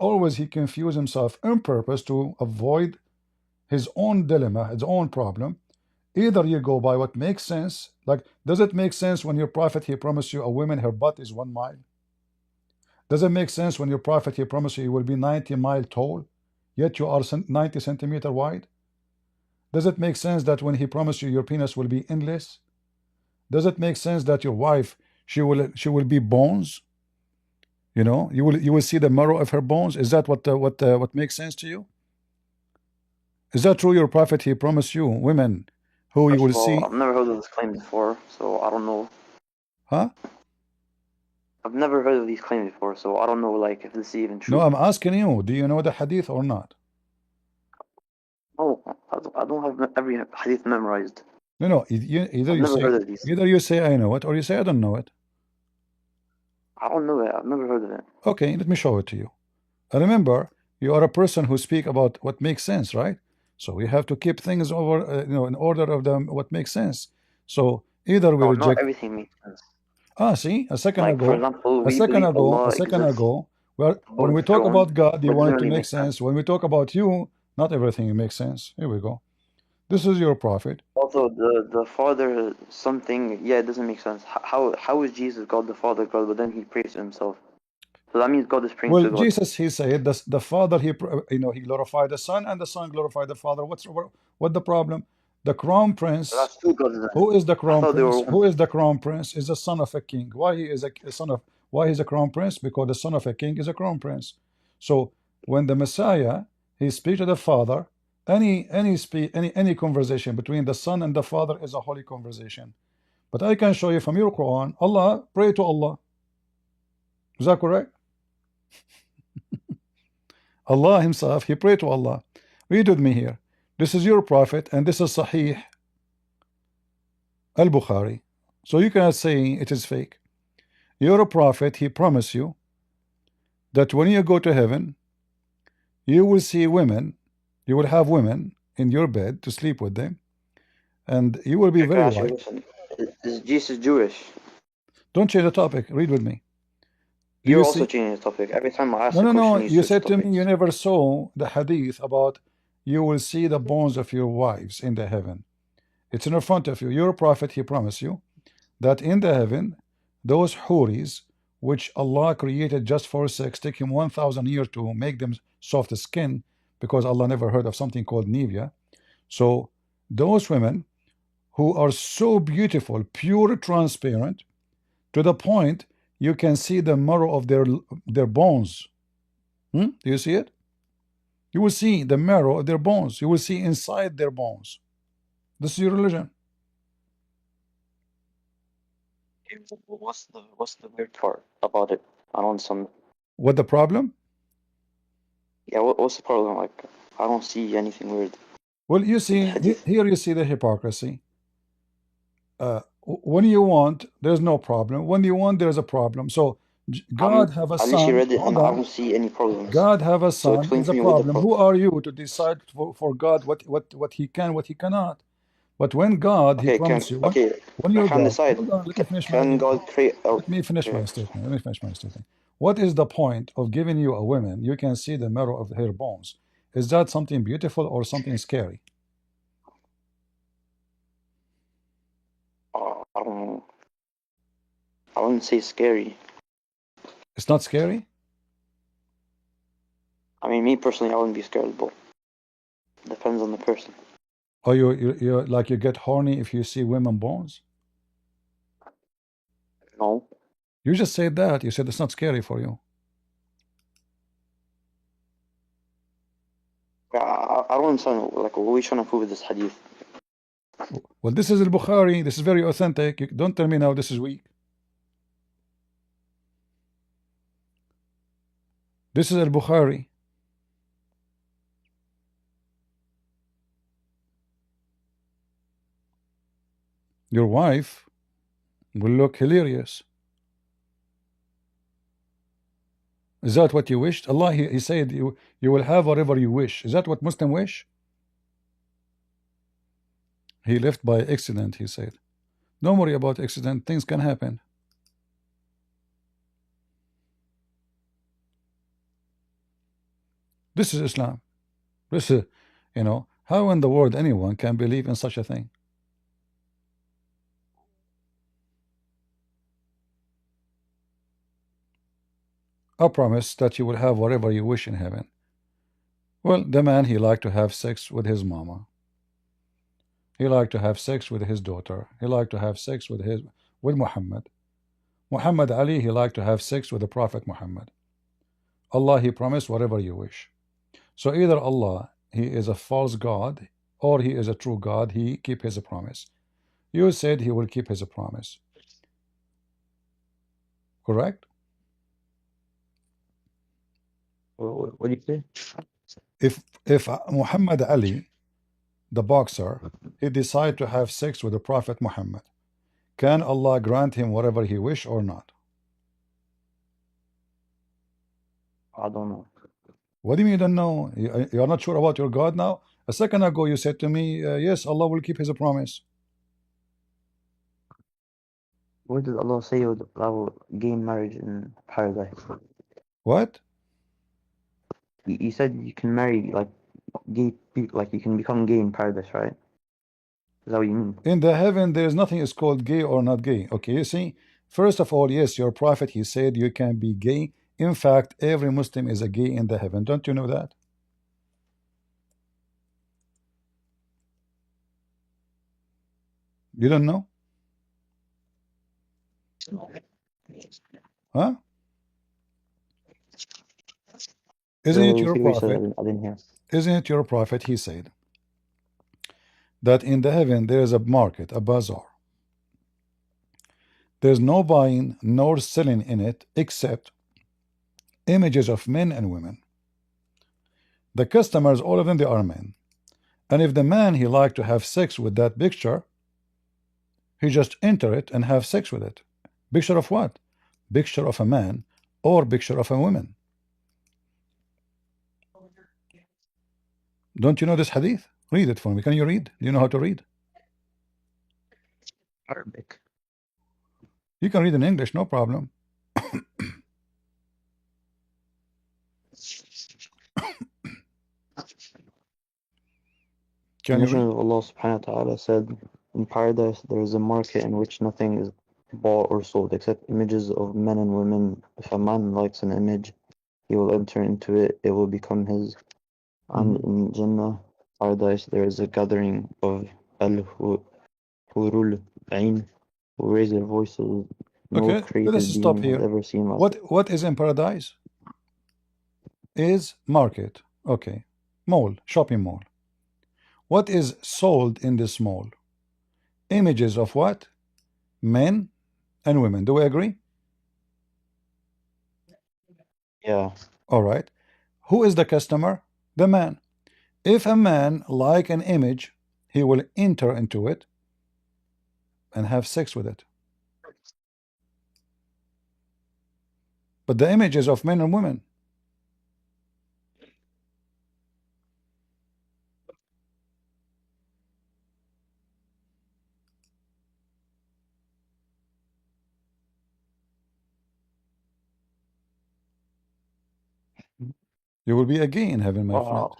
[SPEAKER 2] confuse himself on purpose to avoid his own dilemma, his own problem. Either you go by what makes sense, like does it make sense when your prophet he promised you a woman her butt is 1 mile? Does it make sense when your prophet he promised you will be 90 mile tall, yet you are 90 centimeter wide? Does it make sense that when he promised you your penis will be endless? Does it make sense that your wife she will be bones? You know, you will see the marrow of her bones. Is that what makes sense to you? Is that true? Your prophet he promised you women who you
[SPEAKER 3] first
[SPEAKER 2] will
[SPEAKER 3] of all,
[SPEAKER 2] see,
[SPEAKER 3] I've never heard of this claim before, so I don't know.
[SPEAKER 2] huh?
[SPEAKER 3] I've never heard of these claims before, so I don't know like if this is even true.
[SPEAKER 2] No, I'm asking you, do you know the hadith or not?
[SPEAKER 3] No, I don't have every hadith memorized.
[SPEAKER 2] No,
[SPEAKER 3] I've never heard of these.
[SPEAKER 2] either you say I know it or you say I don't know it.
[SPEAKER 3] I don't know it. I've never heard of it.
[SPEAKER 2] Okay, let me show it to you. Remember, you are a person who speak about what makes sense, right? So we have to keep things over, in order of them what makes sense. So either we
[SPEAKER 3] No, not
[SPEAKER 2] reject.
[SPEAKER 3] everything makes sense.
[SPEAKER 2] See, a second
[SPEAKER 3] Like for
[SPEAKER 2] ago,
[SPEAKER 3] example, we believe Allah exists,
[SPEAKER 2] well,
[SPEAKER 3] but
[SPEAKER 2] when we
[SPEAKER 3] the
[SPEAKER 2] talk
[SPEAKER 3] throne,
[SPEAKER 2] about God, you
[SPEAKER 3] but it
[SPEAKER 2] want
[SPEAKER 3] doesn't
[SPEAKER 2] it to
[SPEAKER 3] really
[SPEAKER 2] make
[SPEAKER 3] make sense.
[SPEAKER 2] sense. When we talk about you, not everything makes sense. Here we go. This is your prophet.
[SPEAKER 3] Also, the Father something, yeah, it doesn't make sense. How is Jesus God the Father God, but then he prays to himself? So that means God is praying
[SPEAKER 2] Well,
[SPEAKER 3] to God.
[SPEAKER 2] Jesus, he said, the Father, he glorified the Son, and the Son glorified the Father. What the problem? The crown
[SPEAKER 3] So
[SPEAKER 2] prince.
[SPEAKER 3] that's two gods then.
[SPEAKER 2] Who is the
[SPEAKER 3] I
[SPEAKER 2] crown
[SPEAKER 3] thought they were
[SPEAKER 2] prince?
[SPEAKER 3] one.
[SPEAKER 2] Who is the crown prince? Is the son of a king. Why he is a son of? Why he's a crown prince? Because the son of a king is a crown prince. So when the Messiah he speaks to the Father, any conversation between the Son and the Father is a holy conversation. But I can show you from your Quran, Allah pray to Allah. Is that correct? Allah himself, he prayed to Allah. Read with me here. This is your prophet, and this is Sahih al-Bukhari. So you cannot say it is fake. You're a prophet, he promised you that when you go to heaven, you will see women, you will have women in your bed to sleep with them, and you will be
[SPEAKER 3] I can
[SPEAKER 2] very
[SPEAKER 3] ask you a
[SPEAKER 2] white.
[SPEAKER 3] question. Is Jesus Jewish?
[SPEAKER 2] Don't change the topic. Read with me. Do
[SPEAKER 3] You're
[SPEAKER 2] you
[SPEAKER 3] also
[SPEAKER 2] see?
[SPEAKER 3] changing the topic. Every time I ask
[SPEAKER 2] No,
[SPEAKER 3] a
[SPEAKER 2] no, no.
[SPEAKER 3] question, you
[SPEAKER 2] You
[SPEAKER 3] switch
[SPEAKER 2] said to me
[SPEAKER 3] topics.
[SPEAKER 2] you never saw the hadith about you will see the bones of your wives in the heaven. It's in front of you. Your prophet, he promised you that in the heaven, those huris, which Allah created just for sex, take him 1,000 years to make them soft skin, because Allah never heard of something called Nivea. So those women who are so beautiful, pure, transparent, to the point you can see the marrow of their bones. Do you see it? You will see the marrow of their bones. You will see inside their bones. This is your religion.
[SPEAKER 3] What's the weird part about it? I don't understand.
[SPEAKER 2] What the problem?
[SPEAKER 3] Yeah, what's the problem? Like, I don't see anything weird
[SPEAKER 2] Well, you
[SPEAKER 3] with the
[SPEAKER 2] see,
[SPEAKER 3] hadith.
[SPEAKER 2] here you see the hypocrisy. When you want, there's no problem. When you want, there's a problem. So God have a
[SPEAKER 3] I literally
[SPEAKER 2] son.
[SPEAKER 3] read it
[SPEAKER 2] Hold
[SPEAKER 3] and I
[SPEAKER 2] on.
[SPEAKER 3] don't see any problems.
[SPEAKER 2] God have a
[SPEAKER 3] So
[SPEAKER 2] son
[SPEAKER 3] explain
[SPEAKER 2] is
[SPEAKER 3] to
[SPEAKER 2] a
[SPEAKER 3] me what the
[SPEAKER 2] problem. Who
[SPEAKER 3] problem.
[SPEAKER 2] are you to decide for God what he can, what he cannot? But when God, he
[SPEAKER 3] Okay,
[SPEAKER 2] promised you,
[SPEAKER 3] okay,
[SPEAKER 2] when
[SPEAKER 3] I
[SPEAKER 2] you're
[SPEAKER 3] can't
[SPEAKER 2] God,
[SPEAKER 3] decide.
[SPEAKER 2] hold on, let me finish my
[SPEAKER 3] Can God create? Oh,
[SPEAKER 2] let me finish
[SPEAKER 3] okay.
[SPEAKER 2] my statement. Let me finish my statement. What is the point of giving you a woman? You can see the marrow of her bones. Is that something beautiful or something scary?
[SPEAKER 3] I don't know. I wouldn't say scary.
[SPEAKER 2] It's not scary?
[SPEAKER 3] I mean, me personally, I wouldn't be scared, but depends on the person.
[SPEAKER 2] Or you like you get horny if you see women bones?
[SPEAKER 3] No.
[SPEAKER 2] You just said that. You said it's not scary for you.
[SPEAKER 3] I don't understand. Like, what are we trying to prove with this hadith?
[SPEAKER 2] Well, this is al-Bukhari. This is very authentic. Don't tell me now this is weak. This is al-Bukhari. Your wife will look hilarious. Is that what you wished? Allah, he said you will have whatever you wish. Is that what Muslim wish? He left by accident, he said. Don't worry about accident. Things can happen. This is Islam. This is, how in the world anyone can believe in such a thing? I promise that you will have whatever you wish in heaven. Well, the man, he liked to have sex with his mama. He liked to have sex with his daughter. He liked to have sex with Muhammad. Muhammad Ali, he liked to have sex with the Prophet Muhammad. Allah, he promised whatever you wish. So either Allah, he is a false God, or he is a true God, he keep his promise. You said he will keep his promise. Correct?
[SPEAKER 3] What do you say?
[SPEAKER 2] If Muhammad Ali, the boxer, he decide to have sex with the Prophet Muhammad, can Allah grant him whatever he wish or not?
[SPEAKER 3] I don't know.
[SPEAKER 2] What do you mean you don't know? You are not sure about your God now? A second ago you said to me, yes, Allah will keep his promise.
[SPEAKER 3] Where does Allah say that I will gain marriage in paradise?
[SPEAKER 2] What?
[SPEAKER 3] He said you can marry like gay people, like you can become gay in paradise, right? Is that what you mean?
[SPEAKER 2] In the heaven, there is nothing is called gay or not gay. Okay, you see, first of all, yes, your prophet, he said you can be gay. In fact, every Muslim is a gay in the heaven. Don't you know that? You don't know? Huh? Isn't it your
[SPEAKER 3] Repeat what you said,
[SPEAKER 2] prophet?
[SPEAKER 3] I didn't hear.
[SPEAKER 2] Isn't it your prophet? He said that in the heaven there is a market, a bazaar. There's no buying nor selling in it except images of men and women. The customers, all of them, they are men. And if the man, he like to have sex with that picture, he just enter it and have sex with it. Picture of what? Picture of a man or picture of a woman. Don't you know this hadith? Read it for me. Can you read? Do you know how to read?
[SPEAKER 3] Arabic.
[SPEAKER 2] You can read in English, no problem.
[SPEAKER 3] The
[SPEAKER 2] Can you read?
[SPEAKER 3] Messenger of Allah subhanahu wa ta'ala said, in paradise there is a market in which nothing is bought or sold except images of men and women. If a man likes an image, he will enter into it, it will become his. And in Jannah, paradise, there is a gathering of Al-Hurul Ain who raise their voices. No
[SPEAKER 2] Okay, let us
[SPEAKER 3] created
[SPEAKER 2] stop
[SPEAKER 3] being has
[SPEAKER 2] here.
[SPEAKER 3] ever seen like it.
[SPEAKER 2] What is in paradise? Is market. Okay. Mall, shopping mall. What is sold in this mall? Images of what? Men and women. Do we agree?
[SPEAKER 3] Yeah.
[SPEAKER 2] All right. Who is the customer? The man. If a man like an image, he will enter into it and have sex with it. But the images of men and women. You will be again in heaven, my friend.
[SPEAKER 3] Wow.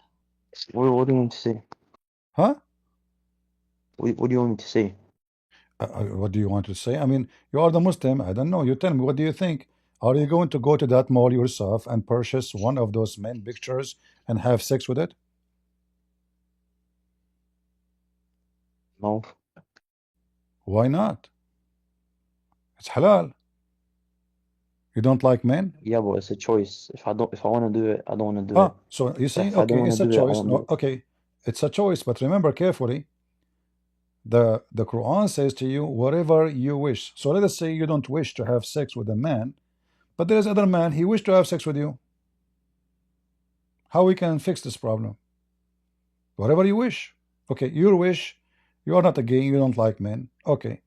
[SPEAKER 3] What do you want me to say?
[SPEAKER 2] Huh?
[SPEAKER 3] What do you want me to say?
[SPEAKER 2] What do you want to say? I mean, you are the Muslim. I don't know. You tell me, what do you think? Are you going to go to that mall yourself and purchase one of those men pictures and have sex with it?
[SPEAKER 3] No.
[SPEAKER 2] Why not? It's halal. You don't like men?
[SPEAKER 3] Yeah, but it's a choice. If I want to do it, I don't want to do it.
[SPEAKER 2] So you see,
[SPEAKER 3] If I don't
[SPEAKER 2] okay,
[SPEAKER 3] want
[SPEAKER 2] it's
[SPEAKER 3] to
[SPEAKER 2] a
[SPEAKER 3] do it, I
[SPEAKER 2] choice.
[SPEAKER 3] won't do
[SPEAKER 2] No,
[SPEAKER 3] it.
[SPEAKER 2] okay, it's a choice, but remember carefully, the Quran says to you, whatever you wish. So let us say you don't wish to have sex with a man, but there is other man, he wish to have sex with you. How we can fix this problem? Whatever you wish. Okay, your wish, you are not a gay, you don't like men. Okay.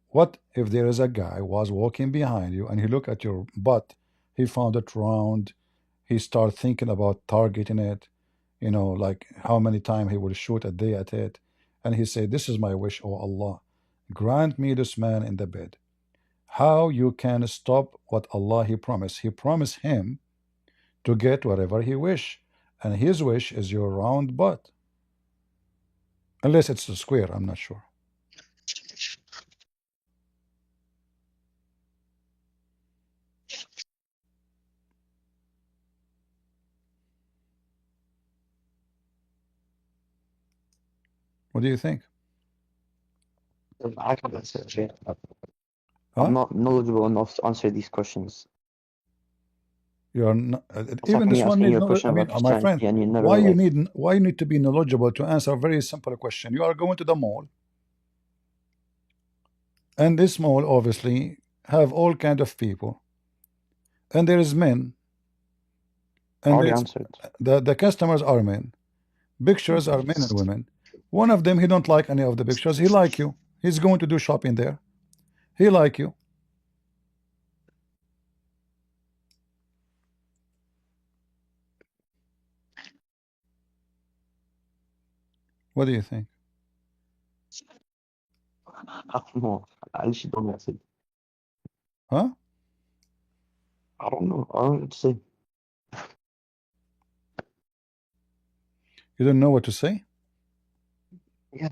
[SPEAKER 2] What if there is a guy was walking behind you and he look at your butt, he found it round, he start thinking about targeting it, you know, like how many times he will shoot a day at it, and he said, this is my wish, oh Allah, grant me this man in the bed. How you can stop what Allah he promised? He promised him to get whatever he wish, and his wish is your round butt, unless it's a square, I'm not sure. What do you think?
[SPEAKER 3] I can answer it. Yeah.
[SPEAKER 2] Huh?
[SPEAKER 3] I'm not knowledgeable enough to answer these questions.
[SPEAKER 2] You are not,
[SPEAKER 3] It's like
[SPEAKER 2] even
[SPEAKER 3] me
[SPEAKER 2] this one
[SPEAKER 3] asking
[SPEAKER 2] needs
[SPEAKER 3] you a
[SPEAKER 2] knowledge.
[SPEAKER 3] question
[SPEAKER 2] I mean,
[SPEAKER 3] about
[SPEAKER 2] my friend,
[SPEAKER 3] Christianity and you never like.
[SPEAKER 2] why you need to be knowledgeable to answer a very simple question? You are going to the mall, and this mall obviously have all kind of people, and there is men,
[SPEAKER 3] I
[SPEAKER 2] and
[SPEAKER 3] already
[SPEAKER 2] there's
[SPEAKER 3] answered.
[SPEAKER 2] the customers are men, pictures are men and women. One of them, he don't like any of the pictures, he like you, he's going to do shopping there, he like you. What do you think?
[SPEAKER 3] I don't know. I actually don't know what to say.
[SPEAKER 2] Huh?
[SPEAKER 3] I don't know. I don't know what to say.
[SPEAKER 2] You don't know what to say?
[SPEAKER 3] Yeah.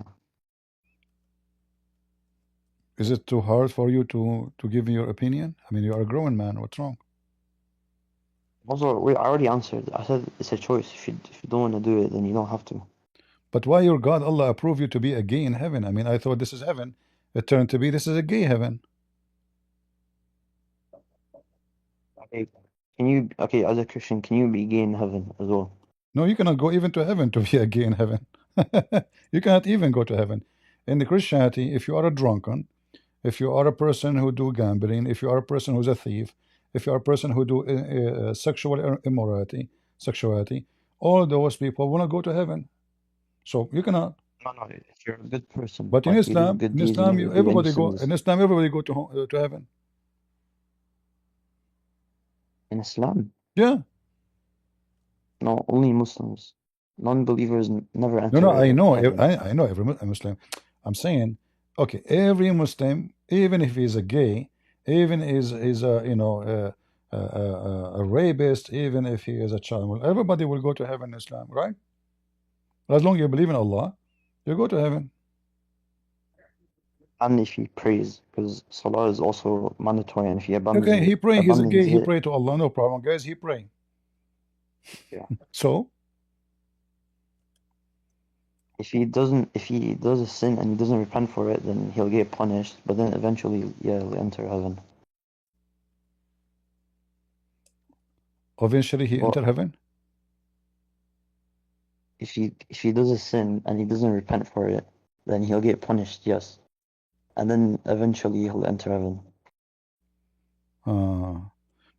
[SPEAKER 2] Is it too hard for you to give me your opinion? I mean, you are a grown man, what's wrong?
[SPEAKER 3] Also, wait, I already answered. I said it's a choice. If you don't want to do it, then you don't have to.
[SPEAKER 2] But why your God, Allah, approve you to be a gay in heaven? I mean, I thought this is heaven. It turned to be this is a gay heaven.
[SPEAKER 3] Okay. Okay, as a Christian, can you be gay in heaven as well?
[SPEAKER 2] No, you cannot go even to heaven to be a gay in heaven. You cannot even go to heaven. In the Christianity, if you are a drunken, if you are a person who do gambling, if you are a person who's a thief, if you are a person who do sexual immorality, sexuality, all those people will not go to heaven. So you cannot.
[SPEAKER 3] No, if you're a good person,
[SPEAKER 2] But
[SPEAKER 3] like you do good
[SPEAKER 2] In
[SPEAKER 3] deeds, you
[SPEAKER 2] Islam,
[SPEAKER 3] never do any sins.
[SPEAKER 2] In Islam, everybody go to heaven.
[SPEAKER 3] In Islam?
[SPEAKER 2] Yeah.
[SPEAKER 3] No, only Muslims. Non-believers never
[SPEAKER 2] No,
[SPEAKER 3] enter
[SPEAKER 2] I know.
[SPEAKER 3] heaven.
[SPEAKER 2] I know every Muslim. I'm saying, okay, every Muslim even if he's a gay, even is a a rapist, even if he is a child, well, everybody will go to heaven in Islam, right? As long as you believe in Allah, you go to heaven.
[SPEAKER 3] And if he prays, because Salah is also mandatory, and if he
[SPEAKER 2] Okay, he praying, he's a gay,
[SPEAKER 3] abandons
[SPEAKER 2] he
[SPEAKER 3] it,
[SPEAKER 2] pray to Allah, no problem, guys, he praying.
[SPEAKER 3] yeah.
[SPEAKER 2] So
[SPEAKER 3] If he does a sin and he doesn't repent for it, then he'll get punished. But then eventually, yeah, he'll enter heaven.
[SPEAKER 2] eventually he
[SPEAKER 3] But
[SPEAKER 2] enter heaven.
[SPEAKER 3] if he does a sin and he doesn't repent for it, then he'll get punished, yes. And then eventually he'll enter heaven.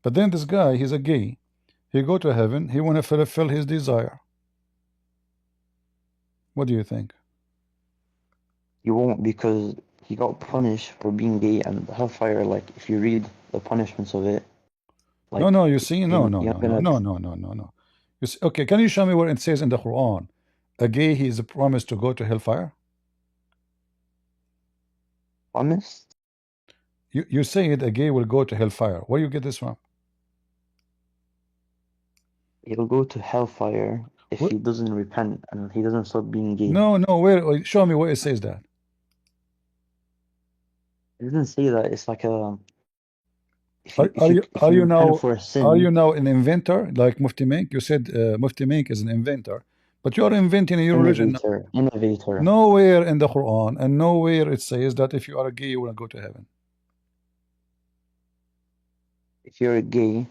[SPEAKER 2] But then this guy, he's a gay, he go to heaven, he want to fulfill his desire. What do you think?
[SPEAKER 3] He won't, because he got punished for being gay, and the hellfire, like, if you read the punishments of it, like,
[SPEAKER 2] No, you see, no.
[SPEAKER 3] you're gonna...
[SPEAKER 2] You see, okay, can you show me where it says in the Quran a gay he is promised to go to hellfire?
[SPEAKER 3] Promised?
[SPEAKER 2] You say it, a gay will go to hellfire. Where you get this from?
[SPEAKER 3] He'll go to hellfire if
[SPEAKER 2] What?
[SPEAKER 3] he doesn't repent and he doesn't stop being gay.
[SPEAKER 2] No, where? Show me where it says that.
[SPEAKER 3] It doesn't say that. It's like a...
[SPEAKER 2] Are you now
[SPEAKER 3] for a sin,
[SPEAKER 2] are you now an inventor like Mufti Menk? You said Mufti Menk is an inventor, but you're inventing a new religion.
[SPEAKER 3] Innovator.
[SPEAKER 2] Nowhere in the Quran and nowhere it says that if you are a gay you will go to heaven.
[SPEAKER 3] If you're a gay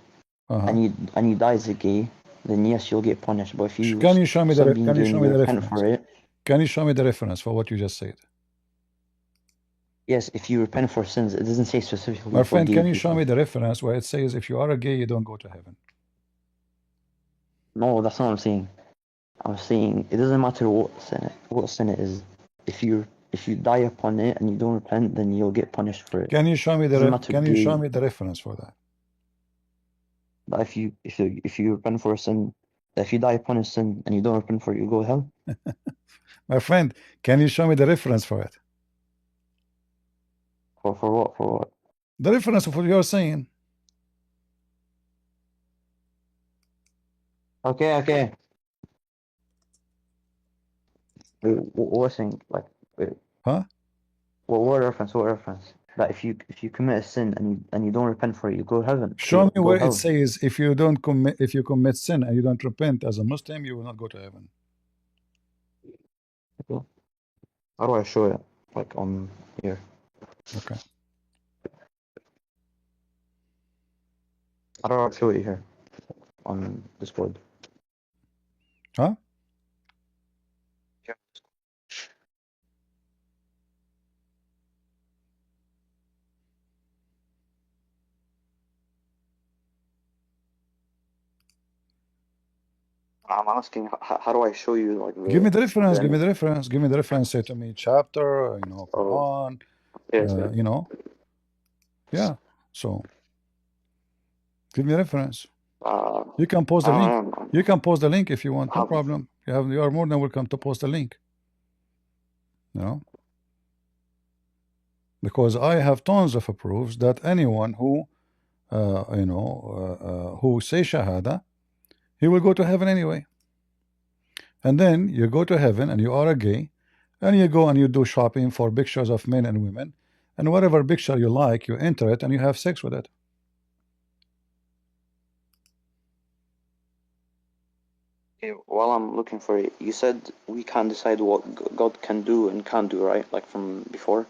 [SPEAKER 3] and you die as a gay, then yes, you'll get punished. But if you
[SPEAKER 2] can you show me the
[SPEAKER 3] reference for it?
[SPEAKER 2] Can you show me the reference for what you just said?
[SPEAKER 3] Yes, if you repent for sins, it doesn't say specifically.
[SPEAKER 2] My friend, can you show me the reference where it says if you are a gay you don't go to heaven?
[SPEAKER 3] No, that's not what I'm saying. I'm saying it doesn't matter what sin it is. If you die upon it and you don't repent, then you'll get punished for it.
[SPEAKER 2] Can you show me the reference for that?
[SPEAKER 3] But if you repent for a sin, if you die upon a sin and you don't repent for it, you go to hell.
[SPEAKER 2] My friend, can you show me the reference for it?
[SPEAKER 3] For what? For what?
[SPEAKER 2] The reference of what you're saying.
[SPEAKER 3] Okay. Wait, what thing? Like, wait.
[SPEAKER 2] Huh?
[SPEAKER 3] What reference? What reference? That if you commit a sin and you don't repent for it, you go to heaven.
[SPEAKER 2] Show me where it says if you commit sin and you don't repent as a Muslim, you will not go to heaven.
[SPEAKER 3] Okay. How do I show it? Like on here.
[SPEAKER 2] Okay.
[SPEAKER 3] How do I show it here? On Discord.
[SPEAKER 2] Huh?
[SPEAKER 3] I'm asking, how do I show you? Like,
[SPEAKER 2] Give me the reference. Give me the reference. Give me the reference. Say to me chapter. Quran.
[SPEAKER 3] Yes.
[SPEAKER 2] Yeah. So give me a reference.
[SPEAKER 3] You
[SPEAKER 2] You can post the link. You can post the link if you want. No problem. You are more than welcome to post the link. Because I have tons of proofs that anyone who who say shahada, he will go to heaven anyway. And then you go to heaven and you are a gay, and you go and you do shopping for pictures of men and women, and whatever picture you like, you enter it and you have sex with it.
[SPEAKER 3] Okay, while I'm looking for it, you said we can't decide what God can do and can't do, right? Like from before.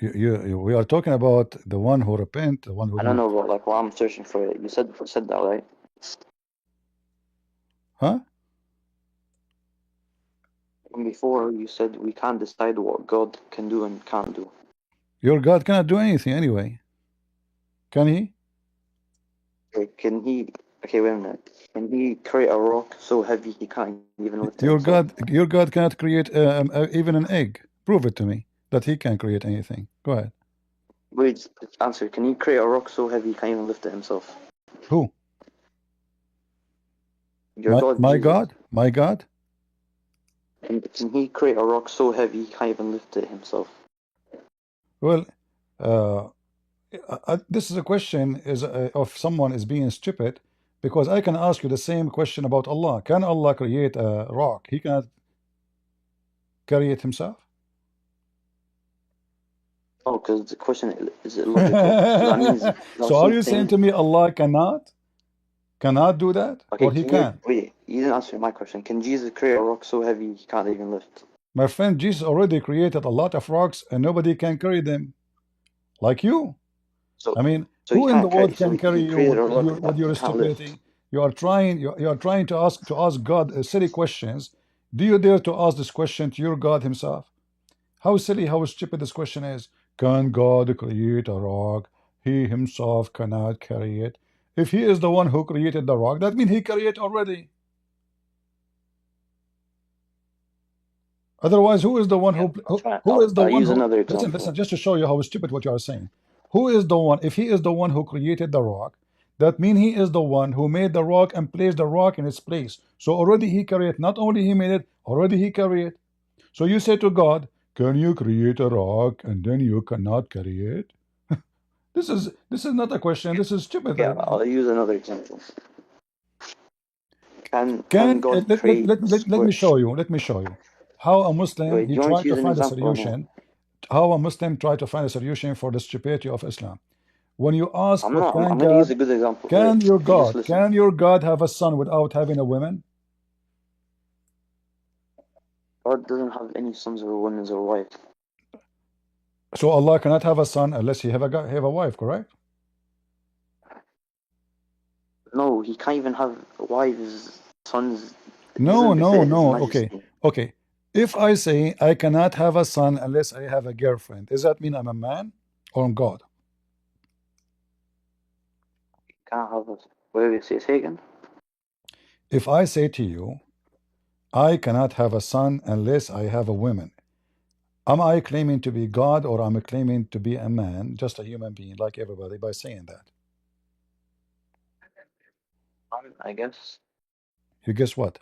[SPEAKER 2] We are talking about the one who repent, the one who
[SPEAKER 3] I don't know, but like while I'm searching for it, you said that, right?
[SPEAKER 2] Huh?
[SPEAKER 3] Before you said we can't decide what God can do and can't do.
[SPEAKER 2] Your God cannot do anything anyway. Can he?
[SPEAKER 3] Okay, can he? Okay, wait a minute. Can he create a rock so heavy he can't even lift it?
[SPEAKER 2] Your God cannot create even an egg. Prove it to me that he can create anything. Go ahead.
[SPEAKER 3] Wait, answer. Can he create a rock so heavy he can't even lift it himself?
[SPEAKER 2] Who?
[SPEAKER 3] Your God.
[SPEAKER 2] My
[SPEAKER 3] Jesus.
[SPEAKER 2] God? My God?
[SPEAKER 3] Can he create a rock so heavy he can't even lift it himself?
[SPEAKER 2] Well, Uh, this is a question is of someone is being stupid, because I can ask you the same question about Allah. Can Allah create a rock? He cannot carry it himself.
[SPEAKER 3] Oh, because the question is illogical. So that means
[SPEAKER 2] So are you saying to me Allah cannot do that,
[SPEAKER 3] okay,
[SPEAKER 2] or he can?
[SPEAKER 3] wait, you didn't answer my question. Can Jesus create a rock so heavy he can't even lift?
[SPEAKER 2] My friend, Jesus already created a lot of rocks and nobody can carry them, like you.
[SPEAKER 3] So
[SPEAKER 2] I mean,
[SPEAKER 3] so he
[SPEAKER 2] who in the
[SPEAKER 3] can't carry.
[SPEAKER 2] world
[SPEAKER 3] So
[SPEAKER 2] can carry
[SPEAKER 3] he
[SPEAKER 2] you
[SPEAKER 3] created a rock
[SPEAKER 2] with
[SPEAKER 3] that
[SPEAKER 2] your
[SPEAKER 3] he can't lift.
[SPEAKER 2] stupidity? You are trying to ask God silly questions. Do you dare to ask this question to your God himself? How silly, how stupid this question is. Can God create a rock? He himself cannot carry it. If he is the one who created the rock, that means he created already. Otherwise, who is the one
[SPEAKER 3] Yeah,
[SPEAKER 2] who is the
[SPEAKER 3] I'll
[SPEAKER 2] one
[SPEAKER 3] use
[SPEAKER 2] who
[SPEAKER 3] another
[SPEAKER 2] listen,
[SPEAKER 3] example.
[SPEAKER 2] listen, just to show you how stupid what you are saying. Who is the one? If he is the one who created the rock, that means he is the one who made the rock and placed the rock in its place. So already he carried it. Not only he made it, already he carried it. So you say to God, can you create a rock and then you cannot carry it? This is not a question. This is stupid.
[SPEAKER 3] Yeah, I'll use another example. Can
[SPEAKER 2] Can
[SPEAKER 3] God create a
[SPEAKER 2] let me
[SPEAKER 3] square?
[SPEAKER 2] show you. Let me show you how a Muslim
[SPEAKER 3] Wait, do
[SPEAKER 2] he
[SPEAKER 3] you want me
[SPEAKER 2] tried
[SPEAKER 3] to
[SPEAKER 2] to
[SPEAKER 3] use an
[SPEAKER 2] find a
[SPEAKER 3] example or no?
[SPEAKER 2] solution. How a Muslim tried to find a solution for the stupidity of Islam. When you ask,
[SPEAKER 3] I'm
[SPEAKER 2] but
[SPEAKER 3] not. I'm going to use a good example. Wait, you just listen.
[SPEAKER 2] Can your God have a son without having a woman?
[SPEAKER 3] God doesn't have any sons or women or wives.
[SPEAKER 2] So Allah cannot have a son unless he have a wife, correct?
[SPEAKER 3] No, he can't even have wives, sons. It
[SPEAKER 2] No,
[SPEAKER 3] doesn't
[SPEAKER 2] no,
[SPEAKER 3] befit His
[SPEAKER 2] no. Okay,
[SPEAKER 3] Majesty.
[SPEAKER 2] okay. If I say I cannot have a son unless I have a girlfriend, does that mean I'm a man or I'm God?
[SPEAKER 3] He can't have us. Wait, say again.
[SPEAKER 2] If I say to you, I cannot have a son unless I have a woman, am I claiming to be God or am I claiming to be a man, just a human being like everybody by saying that?
[SPEAKER 3] I guess.
[SPEAKER 2] You guess what?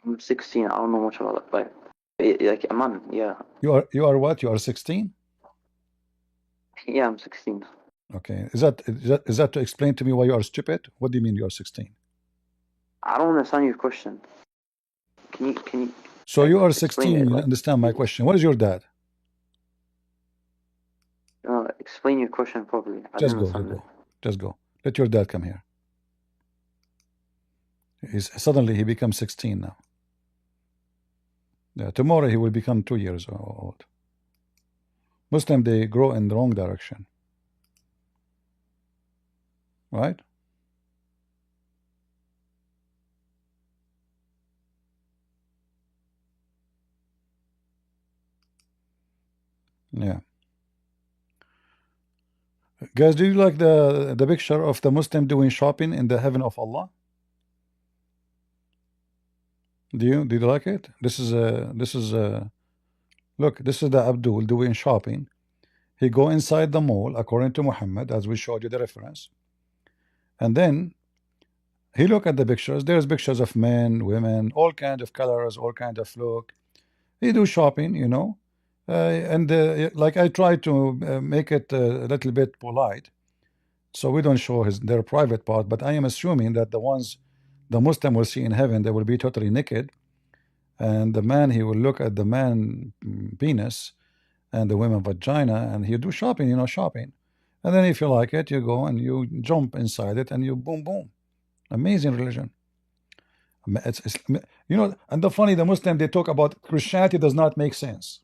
[SPEAKER 3] I'm 16. I don't know much about it, like a man. Yeah,
[SPEAKER 2] You are what? You are 16?
[SPEAKER 3] yeah. I'm 16.
[SPEAKER 2] Okay. Is that to explain to me why you are stupid? What do you mean you are 16?
[SPEAKER 3] I don't understand your question. Can you
[SPEAKER 2] So
[SPEAKER 3] like
[SPEAKER 2] you are
[SPEAKER 3] explain
[SPEAKER 2] 16,
[SPEAKER 3] it?
[SPEAKER 2] you
[SPEAKER 3] Like,
[SPEAKER 2] understand my question. What is your dad?
[SPEAKER 3] explain your question properly. I
[SPEAKER 2] Just
[SPEAKER 3] didn't
[SPEAKER 2] go, just
[SPEAKER 3] understand it.
[SPEAKER 2] go. Just go. Let your dad come here. Suddenly he becomes 16 now. Yeah, tomorrow he will become 2 years old. Muslim, they grow in the wrong direction. Right? Yeah. Guys, do you like the picture of the Muslim doing shopping in the heaven of Allah? Do you like it? Look, this is the Abdul doing shopping. He go inside the mall according to Muhammad, as we showed you the reference, and then he look at the pictures. There's pictures of men, women, all kind of colors, all kind of look. He do shopping, and like I try to make it a little bit polite, so we don't show their private part. But I am assuming that the Muslim will see in heaven, they will be totally naked, and the man, he will look at the man penis and the women vagina, and he do shopping, shopping. And then if you like it, you go and you jump inside it and you boom boom. Amazing religion. It's and the funny, the Muslim, they talk about Christianity does not make sense.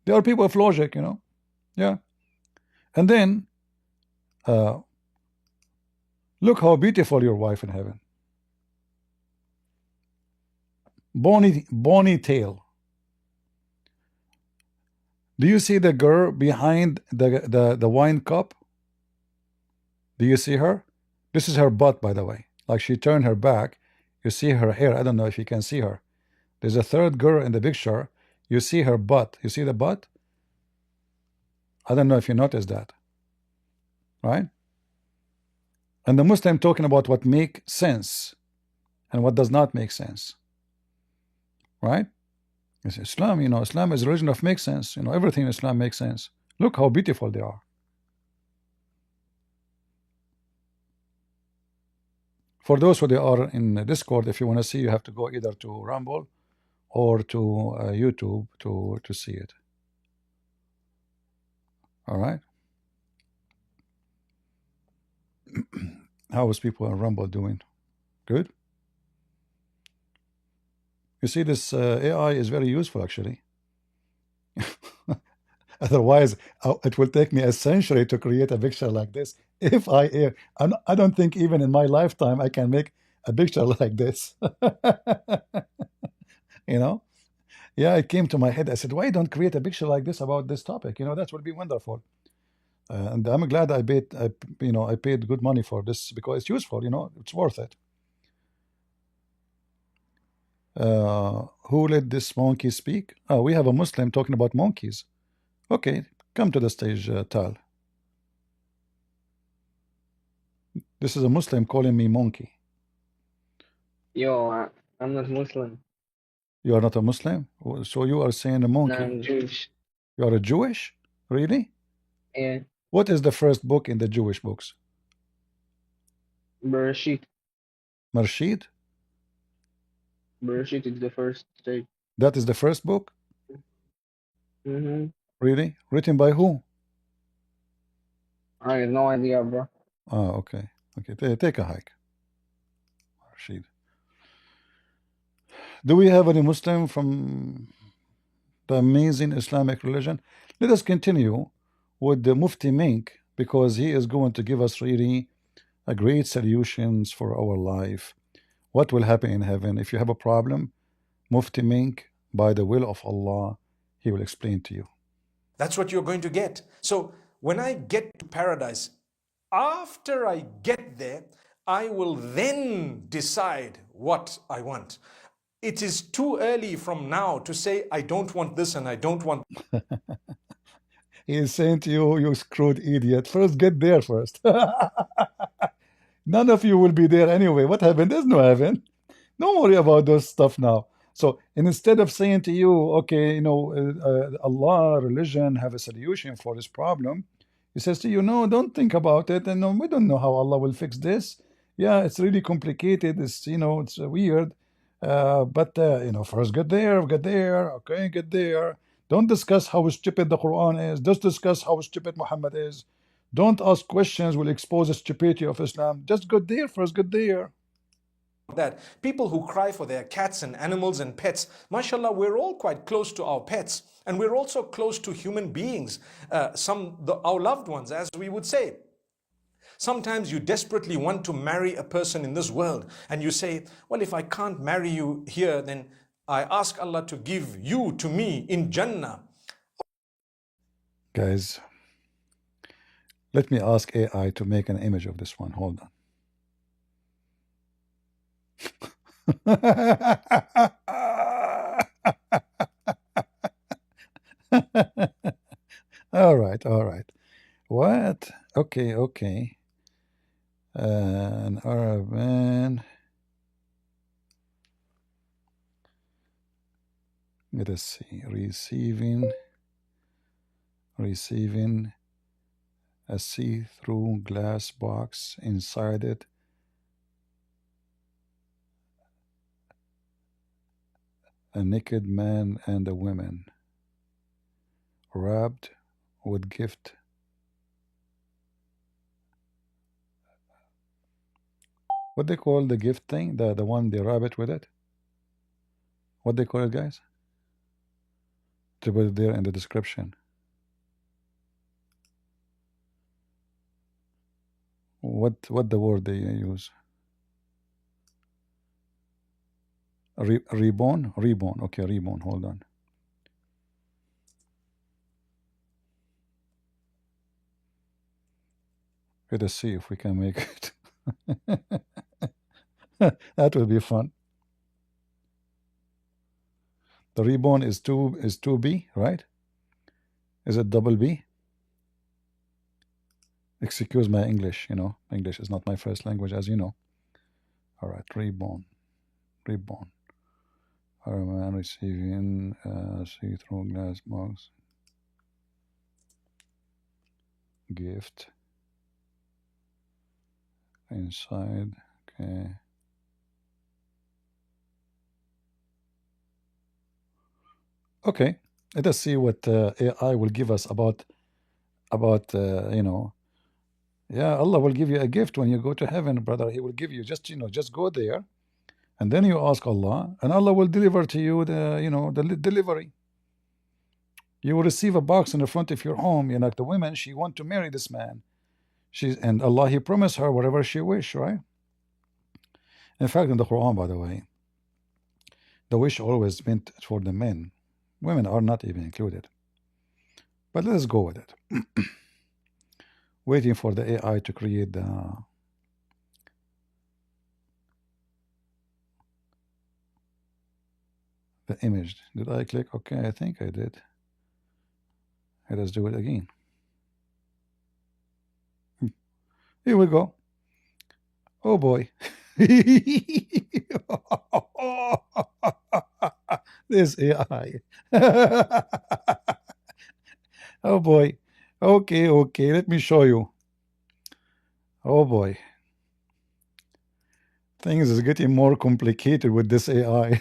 [SPEAKER 2] There are people of logic, yeah. And then look how beautiful your wife in heaven. Bony tail. Do you see the girl behind the wine cup? Do you see her? This is her butt, by the way. Like she turned her back. You see her hair. I don't know if you can see her. There's a third girl in the picture. You see her butt. You see the butt? I don't know if you noticed that. Right? And the Muslim talking about what makes sense and what does not make sense. Right? It's Islam, Islam is a religion of makes sense. Everything in Islam makes sense. Look how beautiful they are. For those who they are in Discord, if you want to see, you have to go either to Rumble or to YouTube to see it. All right. How is people on Rumble doing? Good. You see, this AI is very useful, actually. Otherwise, it will take me a century to create a picture like this. If I don't think even in my lifetime I can make a picture like this. Yeah, it came to my head. I said, why don't create a picture like this about this topic? That would be wonderful. And I'm glad I paid good money for this because it's useful. It's worth it. Who let this monkey speak? Oh, we have a Muslim talking about monkeys. Okay, come to the stage, Tal. This is a Muslim calling me monkey.
[SPEAKER 4] Yo, I'm not Muslim.
[SPEAKER 2] You are not a Muslim? So you are saying a
[SPEAKER 4] No,
[SPEAKER 2] monkey.
[SPEAKER 4] I'm Jewish.
[SPEAKER 2] You are a Jewish? Really?
[SPEAKER 4] Yeah,
[SPEAKER 2] What is the first book in the Jewish books?
[SPEAKER 4] Bereshit.
[SPEAKER 2] Marshid?
[SPEAKER 4] Bereshit is the first stage.
[SPEAKER 2] That is the first book?
[SPEAKER 4] Mm-hmm.
[SPEAKER 2] Really? Written by who?
[SPEAKER 4] I have no idea, bro.
[SPEAKER 2] Oh, okay. Okay, take a hike. Marshid. Do we have any Muslim from the amazing Islamic religion? Let us continue with the Mufti Menk because he is going to give us really a great solutions for our life. What will happen in heaven? If you have a problem, Mufti Menk, by the will of Allah, he will explain to you.
[SPEAKER 1] That's what you're going to get. So when I get to paradise, after I get there, I will then decide what I want. It is too early from now to say, I don't want this and I don't want.
[SPEAKER 2] He is saying to you, you screwed idiot. First, get there first. None of you will be there anyway. What happened? There's no heaven. Don't worry about those stuff now. So instead of saying to you, okay, Allah, religion have a solution for this problem, he says to you, no, don't think about it. And no, we don't know how Allah will fix this. Yeah, it's really complicated. It's weird. But first get there. Okay, get there. Don't discuss how stupid the Quran is. Just discuss how stupid Muhammad is. Don't ask questions will expose the stupidity of Islam. Just get there first. Get there.
[SPEAKER 1] That people who cry for their cats and animals and pets, mashallah, we're all quite close to our pets, and we're also close to human beings, our loved ones, as we would say. Sometimes you desperately want to marry a person in this world, and you say, well, if I can't marry you here, then I ask Allah to give you to me in Jannah.
[SPEAKER 2] Guys, let me ask AI to make an image of this one. Hold on. All right. What? Okay. An Arab man. Let us see. Receiving a see-through glass box, inside it a naked man and a woman wrapped with gift. What they call the gift thing? The one they wrap it with it? What they call it, guys? To put it there in the description. What the word they use? Reborn? Okay, reborn. Hold on. Let us see if we can make it. That will be fun. The reborn is 2B, right? Is it double B? Excuse my English, English is not my first language, as you know. All right, reborn. A man receiving see-through glass box gift inside. Okay. Okay. Let us see what AI will give us about you know. Yeah, Allah will give you a gift when you go to heaven, brother. He will give you just just go there, and then you ask Allah, and Allah will deliver to you the delivery. You will receive a box in the front of your home. Like the woman, she want to marry this man. And Allah, He promised her whatever she wish, right? In fact, in the Quran, by the way, the wish always meant for the men. Women are not even included. But let us go with it. Waiting for the AI to create the image. Did I click? Okay, I think I did. Let us do it again. Here we go. Oh boy. This AI. Oh boy. Okay, let me show you. Oh boy. Things is getting more complicated with this AI.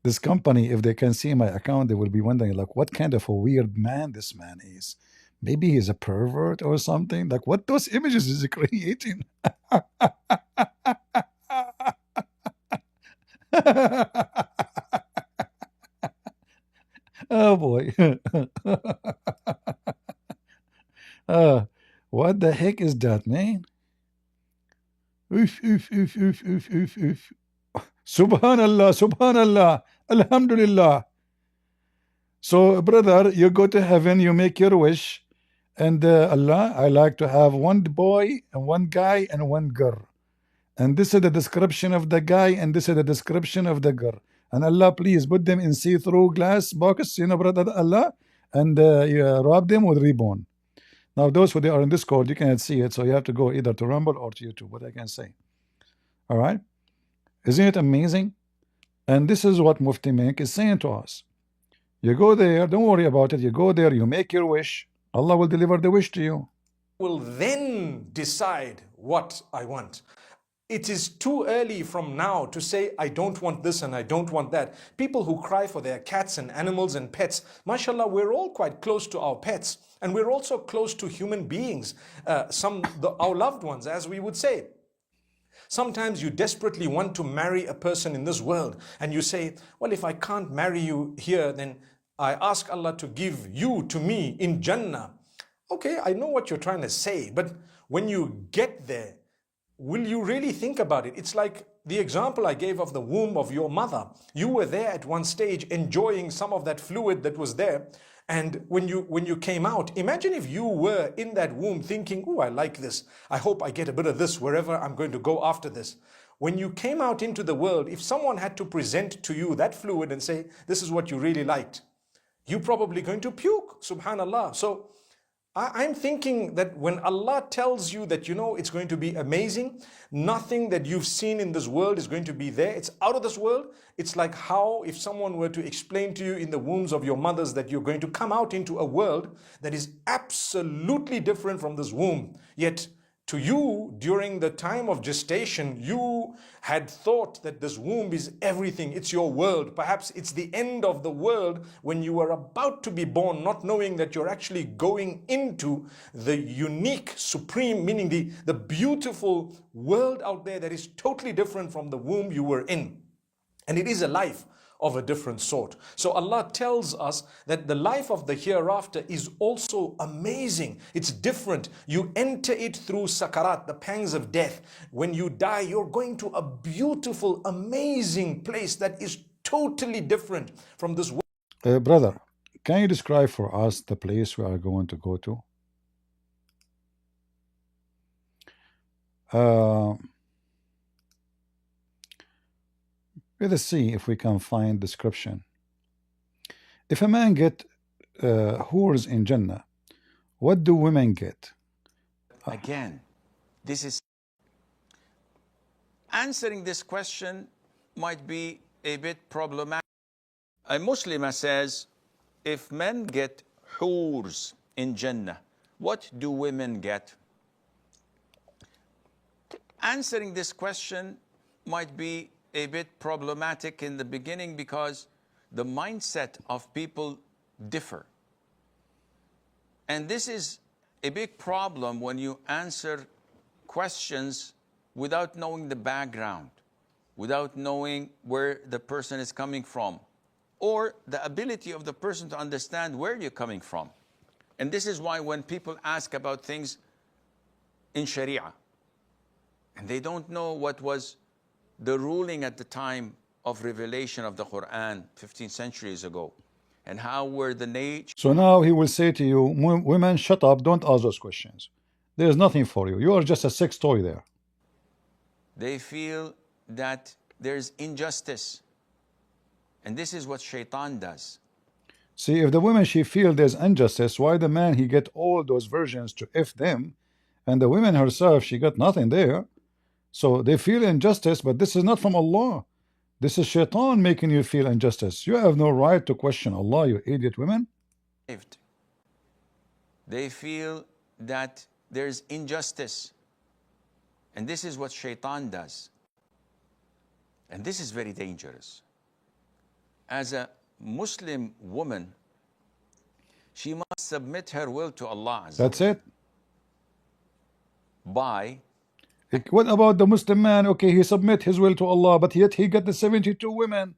[SPEAKER 2] This company, if they can see my account, they will be wondering, like, what kind of a weird man this man is. Maybe he's a pervert or something. Like, what those images is he creating? Oh boy. What the heck is that, man? Oof, oof, oof, oof, oof, oof, oof. Subhanallah, Subhanallah, Alhamdulillah. So, brother, you go to heaven, you make your wish, and Allah, I like to have one boy and one guy and one girl. And this is the description of the guy, and this is the description of the girl. And Allah, please put them in see-through glass box, brother Allah, and wrap them with ribbon. Now, those who are in Discord, you cannot see it, so you have to go either to Rumble or to YouTube, what I can say. All right? Isn't it amazing? And this is what Mufti Menk is saying to us. You go there, don't worry about it. You go there, you make your wish. Allah will deliver the wish to you.
[SPEAKER 1] Will then decide what I want. It is too early from now to say, I don't want this and I don't want that. People who cry for their cats and animals and pets, mashallah, we're all quite close to our pets. And we're also close to human beings, our loved ones, as we would say. Sometimes you desperately want to marry a person in this world, and you say, well, if I can't marry you here, then I ask Allah to give you to me in Jannah. Okay, I know what you're trying to say, but when you get there, will you really think about it? It's like the example I gave of the womb of your mother. You were there at one stage enjoying some of that fluid that was there. And when you came out, imagine if you were in that womb thinking, oh, I like this. I hope I get a bit of this wherever I'm going to go after this. When you came out into the world, if someone had to present to you that fluid and say, this is what you really liked, you're probably going to puke, subhanallah. So I'm thinking that when Allah tells you that, it's going to be amazing, nothing that you've seen in this world is going to be there. It's out of this world. It's like how if someone were to explain to you in the wombs of your mothers that you're going to come out into a world that is absolutely different from this womb. Yet to you, during the time of gestation, you had thought that this womb is everything. It's your world. Perhaps it's the end of the world when you are about to be born, not knowing that you're actually going into the unique, supreme, meaning the beautiful world out there that is totally different from the womb you were in. And it is a life of a different sort. So Allah tells us that the life of the hereafter is also amazing. It's different. You enter it through sakarat, the pangs of death. When you die, you're going to a beautiful, amazing place that is totally different from this world.
[SPEAKER 2] Brother, can you describe for us the place we are going to go to? Let us see if we can find description. If a man get whores in Jannah, what do women get?
[SPEAKER 5] Again, this is answering this question. might be a bit problematic. A Muslimah says, if men get hurs in Jannah, what do women get? Answering this question might be a bit problematic in the beginning because the mindset of people differ. And this is a big problem when you answer questions without knowing the background, without knowing where the person is coming from, or the ability of the person to understand where you're coming from. And this is why when people ask about things in Sharia, and they don't know what was the ruling at the time of revelation of the Quran 15 centuries ago, and how were the nature.
[SPEAKER 2] So now he will say to you, women, shut up, don't ask those questions. There's nothing for you. You are just a sex toy there.
[SPEAKER 5] They feel that there's injustice. And this is what shaitan does.
[SPEAKER 2] See, if the women, she feel there's injustice, why the man, he get all those versions to F them, and the women herself, she got nothing there. So they feel injustice, but this is not from Allah. This is shaitan making you feel injustice. You have no right to question Allah, you idiot women.
[SPEAKER 5] They feel that there's injustice. And this is what shaitan does. And this is very dangerous. As a Muslim woman, she must submit her will to Allah.
[SPEAKER 2] That's it.
[SPEAKER 5] By
[SPEAKER 2] What about the Muslim man? Okay, he submit his will to Allah, but yet he got the 72 women.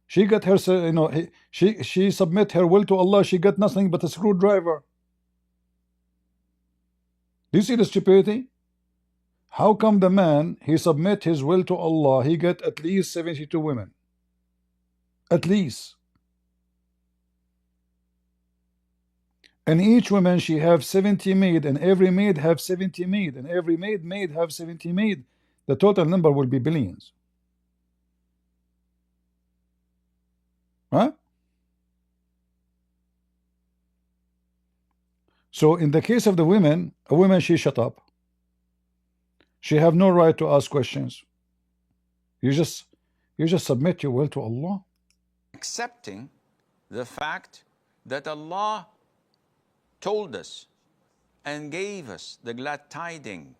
[SPEAKER 2] She got her, you know, she submit her will to Allah. She got nothing but a screwdriver. Do you see the stupidity? How come the man, he submit his will to Allah, he get at least 72 women? At least. And each woman, she have 70 maid, and every maid have 70 maid, and every maid have 70 maid. The total number will be billions. Huh? So in the case of the women, a woman, she shut up. She have no right to ask questions. You just submit your will to Allah.
[SPEAKER 5] accepting the fact that Allah told us and gave us the glad tidings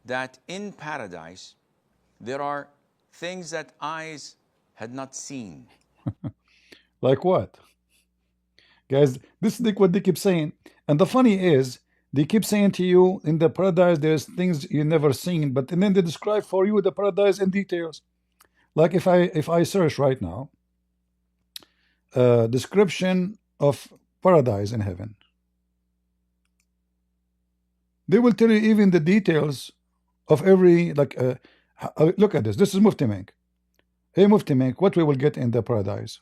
[SPEAKER 5] that in paradise there are things that eyes had not seen.
[SPEAKER 2] Like what? Guys, this is what they keep saying. And the funny is, they keep saying to you, in the paradise there's things you never seen, but and then they describe for you the paradise in details. Like if I search right now, description of paradise in heaven, they will tell you even the details of every, like, look at this. This is Mufti Menk. Hey Mufti Menk, what we will get in the paradise?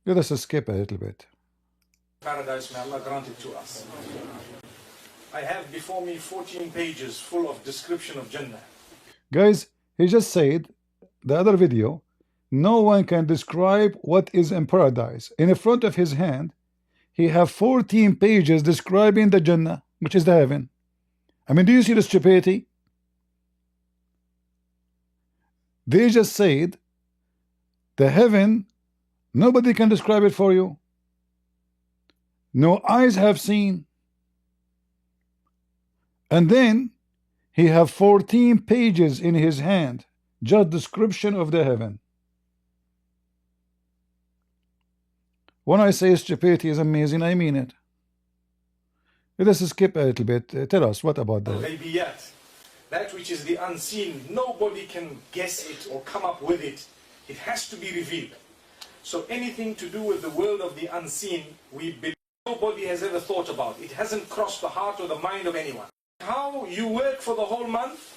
[SPEAKER 2] Let us skip a little bit.
[SPEAKER 1] Paradise, may Allah grant it to us. I have before me 14 pages full of description of Jannah.
[SPEAKER 2] Guys, he just said, the other video, no one can describe what is in paradise. In front of his hand, he have 14 pages describing the Jannah, which is the heaven. I mean, do you see the stupidity? They just said, the heaven, nobody can describe it for you. No eyes have seen. And then he have 14 pages in his hand, just description of the heaven. When I say stupidity is amazing, I mean it. Let us skip a little bit. Tell us, what about that?
[SPEAKER 1] Al-Ghaybiyat, that which is the unseen, nobody can guess it or come up with it. It has to be revealed. So anything to do with the world of the unseen, we believe nobody has ever thought about. It hasn't crossed the heart or the mind of anyone. How you work for the whole month,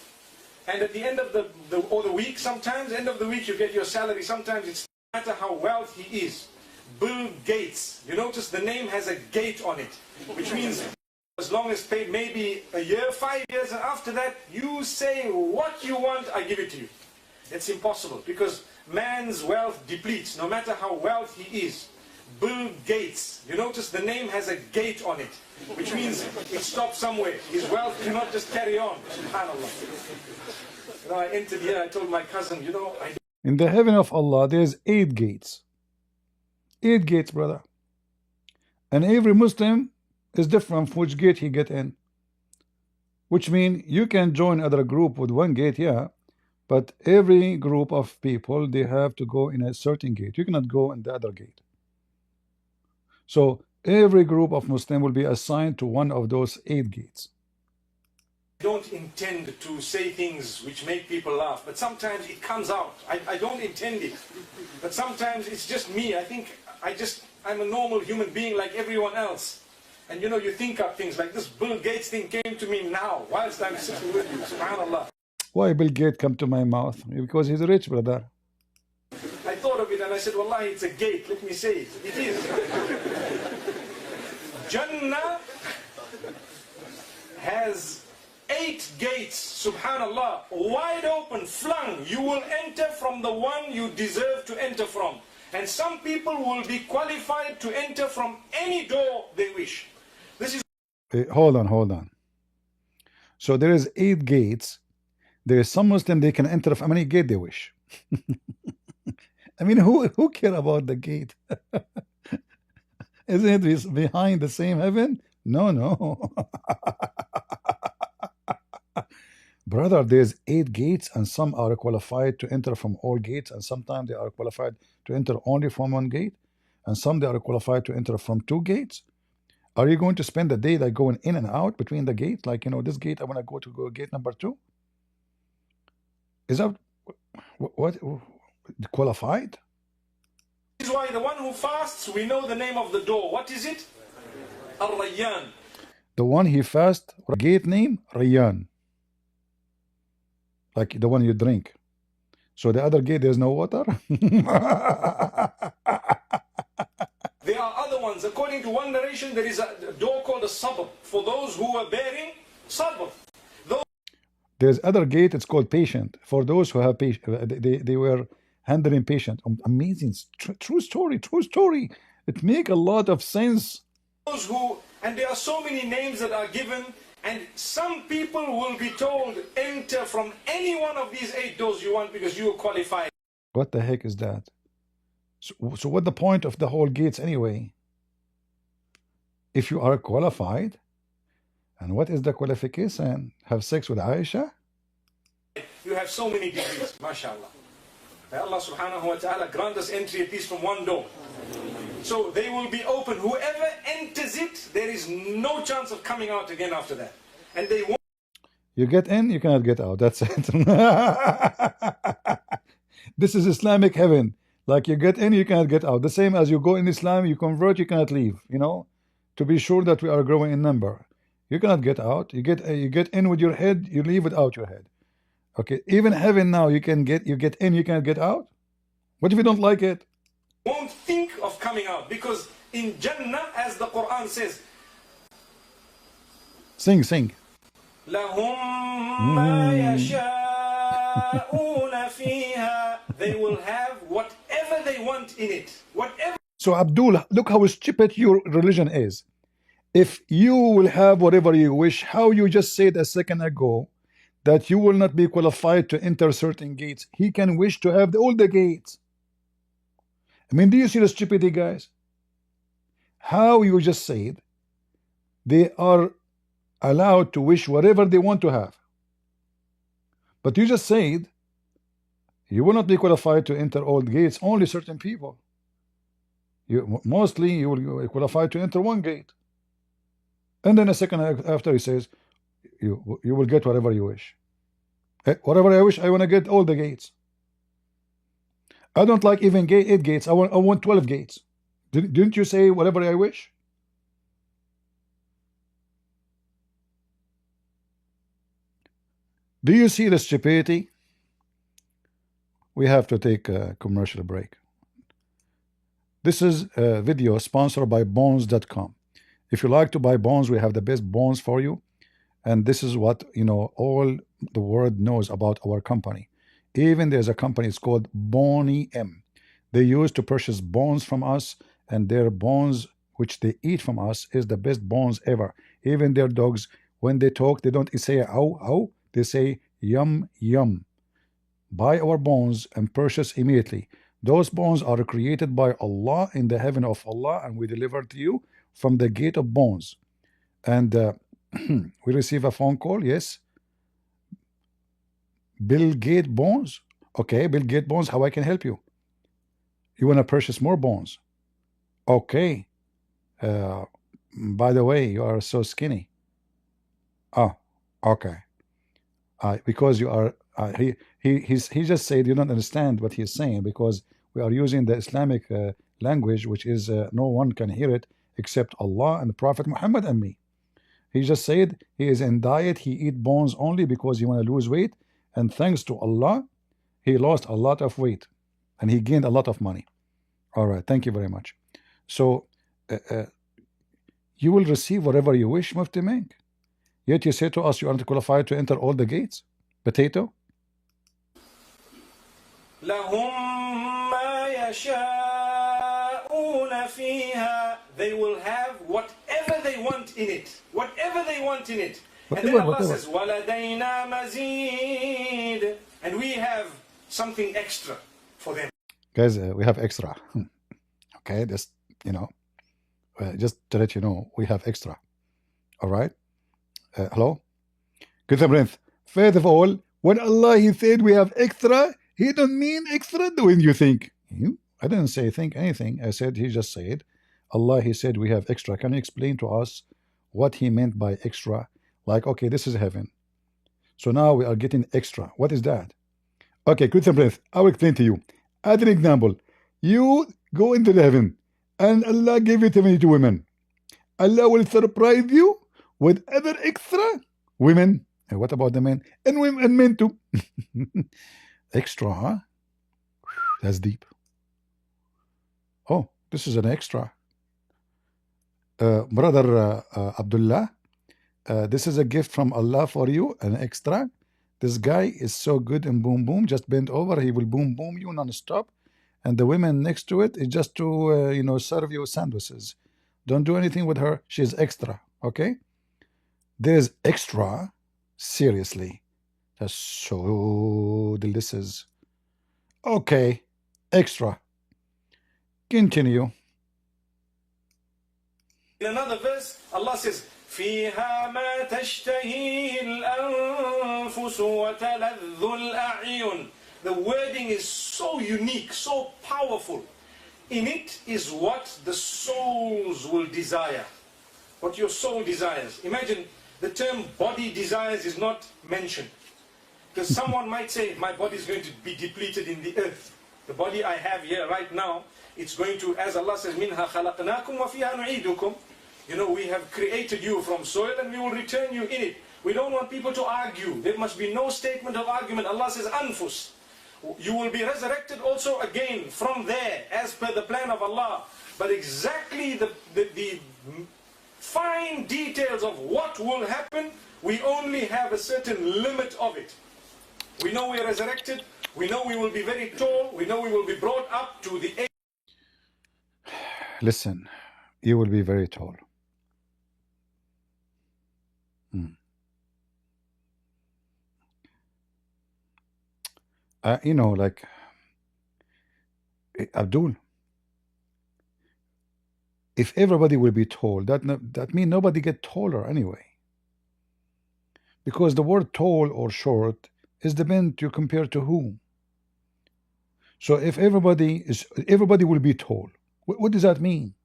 [SPEAKER 1] and at the end of the week, sometimes end of the week you get your salary. Sometimes it's no matter how wealthy he is. Bill Gates, you notice the name has a gate on it, which means as long as paid, maybe a year, 5 years, and after that you say what you want, I give it to you. It's impossible, because man's wealth depletes no matter how wealthy he is. Bill Gates. You notice the name has a gate on it, which means it stops somewhere. His wealth cannot just carry on. SubhanAllah. You know, I entered here, I told my cousin, you know,
[SPEAKER 2] In the heaven of Allah, there's 8 gates. 8 gates, brother. And every Muslim is different from which gate he get in. Which means you can join other group with 1 gate, yeah. But every group of people, they have to go in a certain gate. You cannot go in the other gate. So every group of Muslim will be assigned to one of those 8 gates.
[SPEAKER 1] don't intend to say things which make people laugh, but sometimes it comes out. I don't intend it, but sometimes it's just me. I think I'm a normal human being like everyone else. And you know, you think of things like this Bill Gates thing came to me now, whilst I'm sitting with you, subhanAllah.
[SPEAKER 2] Why Bill Gates come to my mouth? Because he's rich, brother.
[SPEAKER 1] I thought of it and I said, Wallahi, it's a gate, let me say it. It is. Jannah has 8 gates, subhanallah, wide open, flung. You will enter from the one you deserve to enter from. And some people will be qualified to enter from any door they wish. This is...
[SPEAKER 2] Hold on. So there is 8 gates. There is some Muslim, they can enter from any gate they wish. I mean, who care about the gate? Isn't it behind the same heaven? No. Brother, there's 8 gates, and some are qualified to enter from all gates, and sometimes they are qualified to enter only from 1 gate, and some they are qualified to enter from 2 gates. Are you going to spend the day like going in and out between the gates? Like, you know, this gate, I want to go gate number 2. Is that what qualified?
[SPEAKER 1] This is why the one who fasts, we know the name of the door. What is it? Ar-Rayyan.
[SPEAKER 2] The one he fasts, gate name, Rayyan. Like the one you drink. So the other gate, there's no water?
[SPEAKER 1] There are other ones. According to one narration, there is a door called a sabr. For those who are bearing sabr.
[SPEAKER 2] There's other gate, it's called patient. For those who have patient, they were handling patient. Amazing. True story. It make a lot of sense.
[SPEAKER 1] Those who, and there are so many names that are given, and some people will be told, enter from any one of these 8 doors you want because you are qualified.
[SPEAKER 2] What the heck is that? So what the point of the whole gates anyway? If you are qualified, and what is the qualification? Have sex with Aisha?
[SPEAKER 1] You have so many degrees, mashallah. May Allah subhanahu wa ta'ala grant us entry at least from 1 door. So they will be open. Whoever enters it, there is no chance of coming out again after that. And they won't.
[SPEAKER 2] You get in, you cannot get out. That's it. This is Islamic heaven. Like you get in, you cannot get out. The same as you go in Islam, you convert, you cannot leave. You know, to be sure that we are growing in number. You cannot get out. You get in with your head, you leave without your head. Okay, even heaven now, you get in, you cannot get out. What if you don't like it?
[SPEAKER 1] Won't think of coming out, because in Jannah, as the Quran says,
[SPEAKER 2] Sing.
[SPEAKER 1] لَهُمْ مَا يَشَاءُونَ فِيهَا. They will have whatever they want in it. Whatever.
[SPEAKER 2] So Abdul, look how stupid your religion is. If you will have whatever you wish, how you just said a second ago that you will not be qualified to enter certain gates. He can wish to have all the gates. I mean, do you see the stupidity, guys? How you just said they are allowed to wish whatever they want to have. But you just said you will not be qualified to enter all the gates, only certain people. Mostly you will be qualified to enter 1 gate. And then a second after he says, you will get whatever you wish. Whatever I wish, I want to get all the gates. I don't like even 8 gates. I want 12 gates. Didn't you say whatever I wish? Do you see the stupidity? We have to take a commercial break. This is a video sponsored by bones.com. If you like to buy bones, we have the best bones for you. And this is what, you know, all the world knows about our company. Even there's a company, it's called Boney M. They used to purchase bones from us, and their bones, which they eat from us, is the best bones ever. Even their dogs, when they talk, they don't say ow, ow, they say yum, yum. Buy our bones and purchase immediately. Those bones are created by Allah in the heaven of Allah, and we deliver to you from the gate of bones. And we receive a phone call. Yes, Bill Gate bones. Okay, Bill Gate bones, how I can help you? You want to purchase more bones? Okay. By the way, you are so skinny. Oh, okay. Because you are he just said you don't understand what he's saying, because we are using the Islamic language, which is no one can hear it except Allah and the Prophet Muhammad and me. He just said he is in diet, he eat bones only because he want to lose weight, and thanks to Allah he lost a lot of weight and he gained a lot of money. All right, thank you very much. So you will receive whatever you wish, Mufti Menk. Yet you say to us you aren't qualified to enter all the gates. Potato.
[SPEAKER 1] لهم ما يشاءون فيها. They will have whatever they want in it. Whatever they want in it. And then Allah says, وَلَدَيْنَا مَزِيدٌ. And we have something extra for them.
[SPEAKER 2] Guys, we have extra. Okay, just, just to let you know, we have extra. All right? Hello? Good breath. First of all, when Allah he said we have extra, he don't mean extra when you think. I didn't say think anything. I said he just said, Allah he said we have extra. Can you explain to us what he meant by extra? Like, okay, this is heaven. So now we are getting extra. What is that? Okay, good breath. I will explain to you. As an example, you go into the heaven and Allah gave you 72 women. Allah will surprise you with other extra women. And what about the men? And women and men too. Extra, huh? That's deep. Oh, this is an extra. Brother Abdullah, this is a gift from Allah for you, an extra. This guy is so good in boom boom. Just bend over, he will boom boom you non-stop. And the women next to it is just to serve you sandwiches. Don't do anything with her. She's extra. Okay? There's extra. Seriously. That's so delicious. Okay. Extra. Continue.
[SPEAKER 1] In another verse, Allah says, فِيهَا مَا تَشْتَهِي الْأَنفُسُ وَتَلَذُّ الْأَعْيُنُ. The wording is so unique, so powerful. In it is what the souls will desire. What your soul desires. Imagine the term body desires is not mentioned. Because someone might say, my body is going to be depleted in the earth. The body I have here right now, it's going to, as Allah says, مِنْهَا خَلَقْنَاكُمْ وَفِيهَا نُعِيدُكُمْ. We have created you from soil and we will return you in it. We don't want people to argue. There must be no statement of argument. Allah says, anfus. You will be resurrected also again from there, as per the plan of Allah. But exactly the fine details of what will happen, we only have a certain limit of it. We know we are resurrected. We know we will be very tall. We know we will be brought up to the age.
[SPEAKER 2] Listen, you will be very tall. Like Abdul, if everybody will be tall, that means nobody get taller anyway. Because the word tall or short is depend to compare to whom. So if everybody will be tall, what does that mean?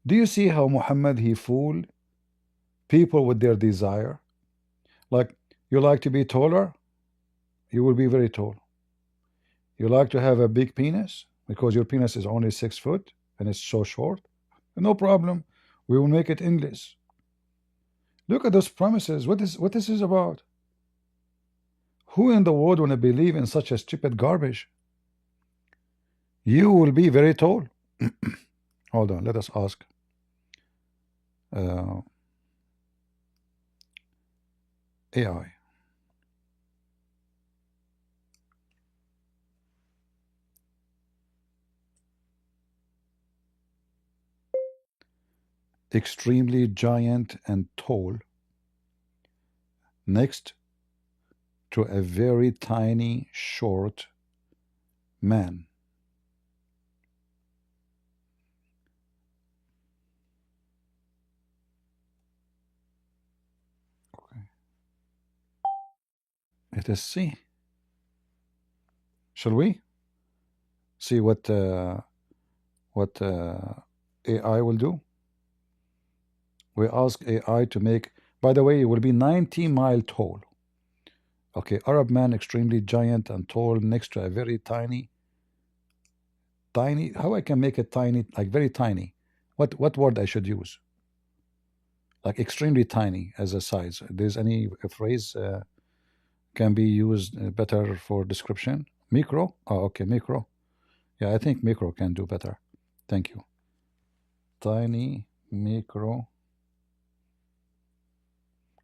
[SPEAKER 2] Do you see how Muhammad he fooled people with their desire? Like, you like to be taller, you will be very tall. You like to have a big penis because your penis is only 6 foot and it's so short, no problem, we will make it endless. Look at those promises. What this is about? Who in the world want to believe in such a stupid garbage? You will be very tall. Hold on, let us ask. AI. extremely giant and tall next to a very tiny, short man. Okay. Let us see. Shall we see what AI will do? We ask AI to make. By the way, it will be 90 mile tall. Okay, Arab man extremely giant and tall next to a very tiny. How I can make it tiny, like very tiny? What word I should use? Like extremely tiny as a size. There's any phrase can be used better for description? Micro? Oh, okay, micro. Yeah, I think micro can do better. Thank you. Tiny, micro.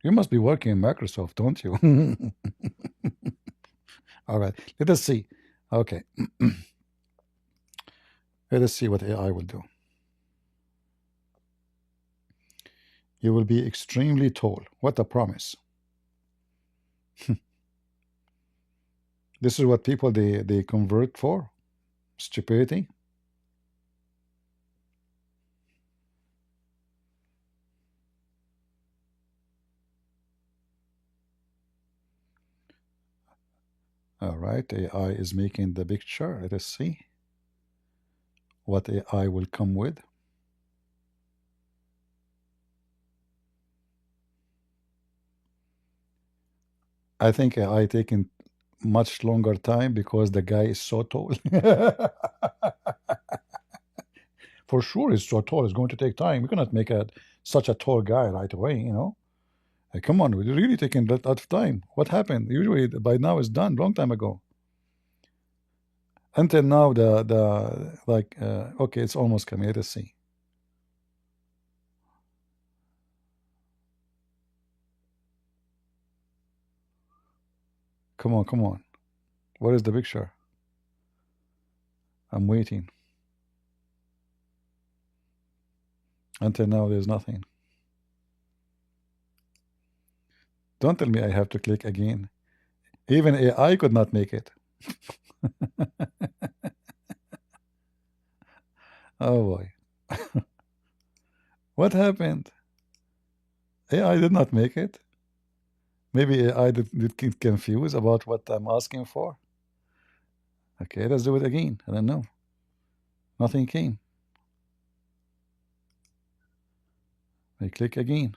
[SPEAKER 2] You must be working in Microsoft, don't you? All right, let us see. Okay. Let us see what AI will do. You will be extremely tall. What a promise. This is what people they convert for. Stupidity. All right, AI is making the picture. Let us see what AI will come with. I think AI taking much longer time because the guy is so tall. For sure, he's so tall. It's going to take time. We cannot make such a tall guy right away, you know. Like, come on, we're really taking that out of time. What happened? Usually by now it's done long time ago. Until now, okay, it's almost coming. Let us see. Come on, come on. What is the picture? I'm waiting. Until now, there's nothing. Don't tell me I have to click again. Even AI could not make it. Oh boy. What happened? AI did not make it. Maybe AI did get confused about what I'm asking for. Okay, let's do it again. I don't know. Nothing came. I click again.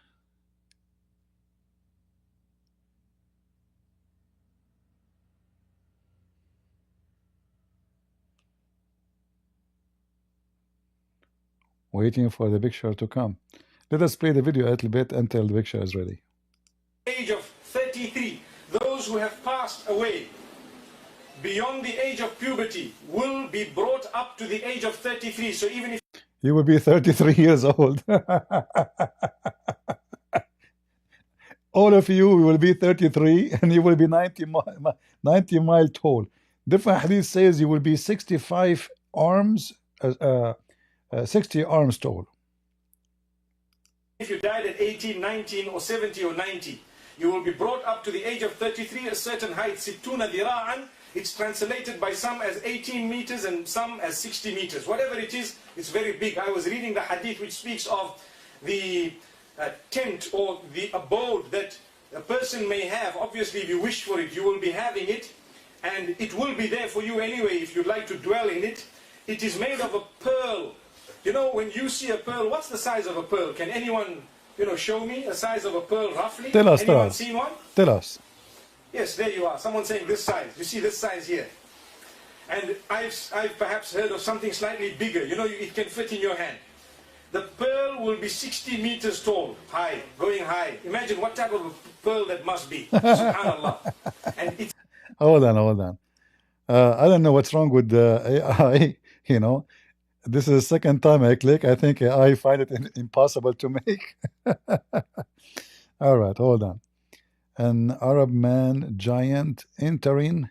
[SPEAKER 2] Waiting for the picture to come. Let us play the video a little bit until the picture is ready.
[SPEAKER 1] Age of 33, those who have passed away beyond the age of puberty will be brought up to the age of 33. So even if
[SPEAKER 2] You will be 33 years old. All of you will be 33 and you will be 90 mile tall. Different hadith says you will be 65 arms, 60 arms tall.
[SPEAKER 1] if you died at 18, 19 or 70 or 90, you will be brought up to the age of 33, a certain height, sittuna dhira'an. It's translated by some as 18 meters and some as 60 meters. Whatever it is, it's very big. I was reading the hadith which speaks of the tent or the abode that a person may have. Obviously, if you wish for it, you will be having it. And it will be there for you anyway if you'd like to dwell in it. It is made of a pearl. You know, when you see a pearl, what's the size of a pearl? Can anyone, show me a size of a pearl roughly?
[SPEAKER 2] Tell us,
[SPEAKER 1] anyone seen one?
[SPEAKER 2] Tell us.
[SPEAKER 1] Yes, there you are. Someone saying this size. You see this size here. And I've perhaps heard of something slightly bigger. It can fit in your hand. The pearl will be 60 meters tall, high, going high. Imagine what type of a pearl that must be. Subhanallah. And it's
[SPEAKER 2] Hold on. I don't know what's wrong with the AI. This is the second time I click. I think I find it impossible to make. All right, hold on. An Arab man giant entering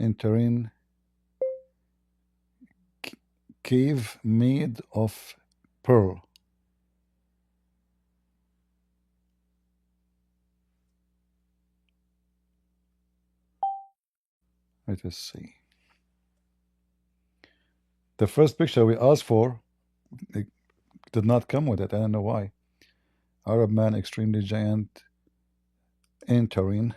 [SPEAKER 2] entering cave made of pearl. Let us see. The first picture we asked for, it did not come with it. I don't know why. Arab man, extremely giant, entering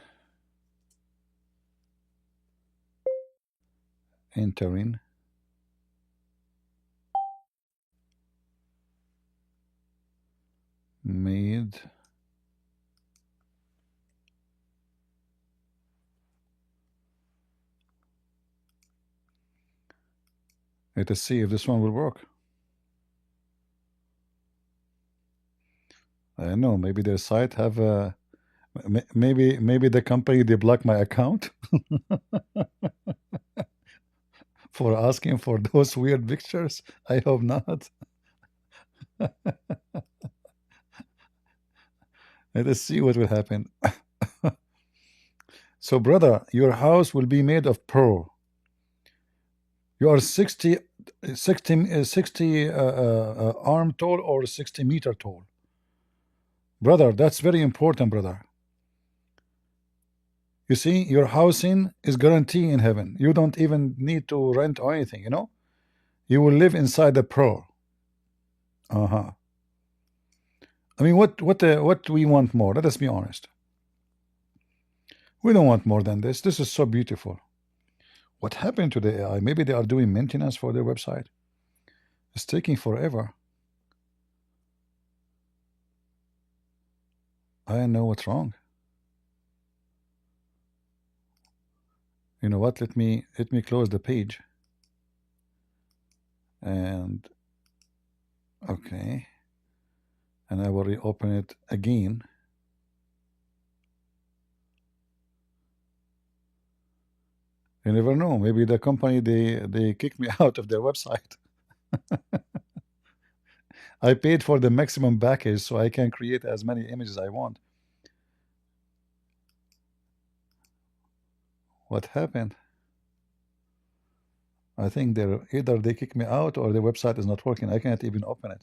[SPEAKER 2] made let us see if this one will work. I don't know, maybe their site have a maybe the company, they block my account for asking for those weird pictures. I hope not. Let us see what will happen. So brother, your house will be made of pearl. You are 60 arm tall or 60 meter tall. Brother, that's very important, brother. You see, your housing is guaranteed in heaven. You don't even need to rent or anything, you know. You will live inside the pearl. I mean, what we want more? Let us be honest. We don't want more than this. This is so beautiful. What happened to the AI? Maybe they are doing maintenance for their website. It's taking forever. I don't know what's wrong. You know what? Let me close the page. And okay. And I will reopen it again. You never know. Maybe the company, they kicked me out of their website. I paid for the maximum package so I can create as many images I want. What happened? I think they're either they kick me out or the website is not working. I can't even open it.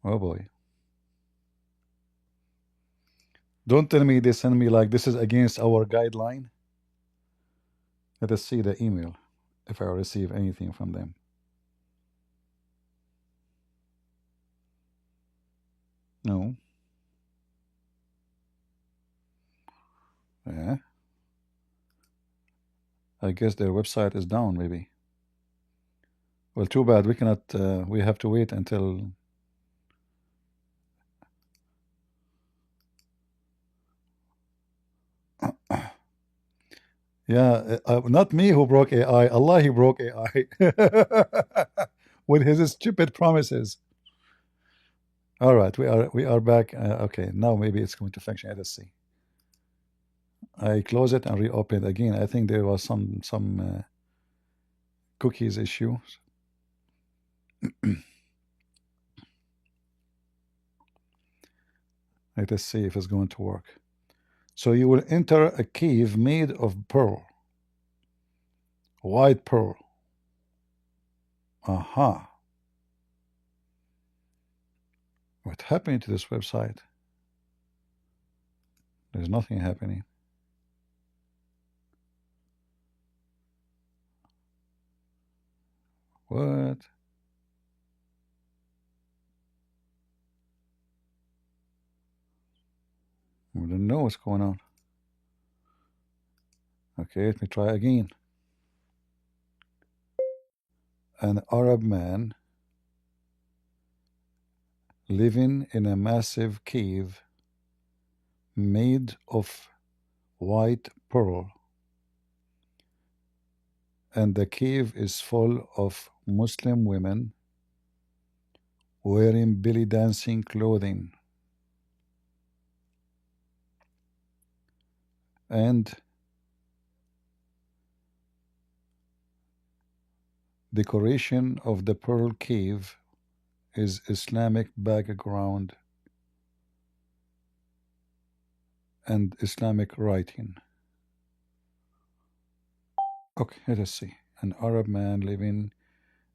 [SPEAKER 2] Oh boy. Don't tell me they send me like this is against our guideline. Let us see the email if I receive anything from them. No. Yeah. I guess their website is down, maybe. Well, too bad. We cannot, we have to wait until. Yeah, not me who broke AI. Allah, he broke AI with his stupid promises. All right, we are back. Okay, now maybe it's going to function. Let us see. I close it and reopen it again. I think there was some cookies issue. Let us see if it's going to work. So you will enter a cave made of pearl, white pearl. Aha. What happened to this website? There's nothing happening. What? We don't know what's going on. Okay, let me try again. An Arab man living in a massive cave made of white pearl, and the cave is full of Muslim women wearing belly dancing clothing and decoration of the pearl cave is Islamic background and Islamic writing. Okay, let us see. An Arab man living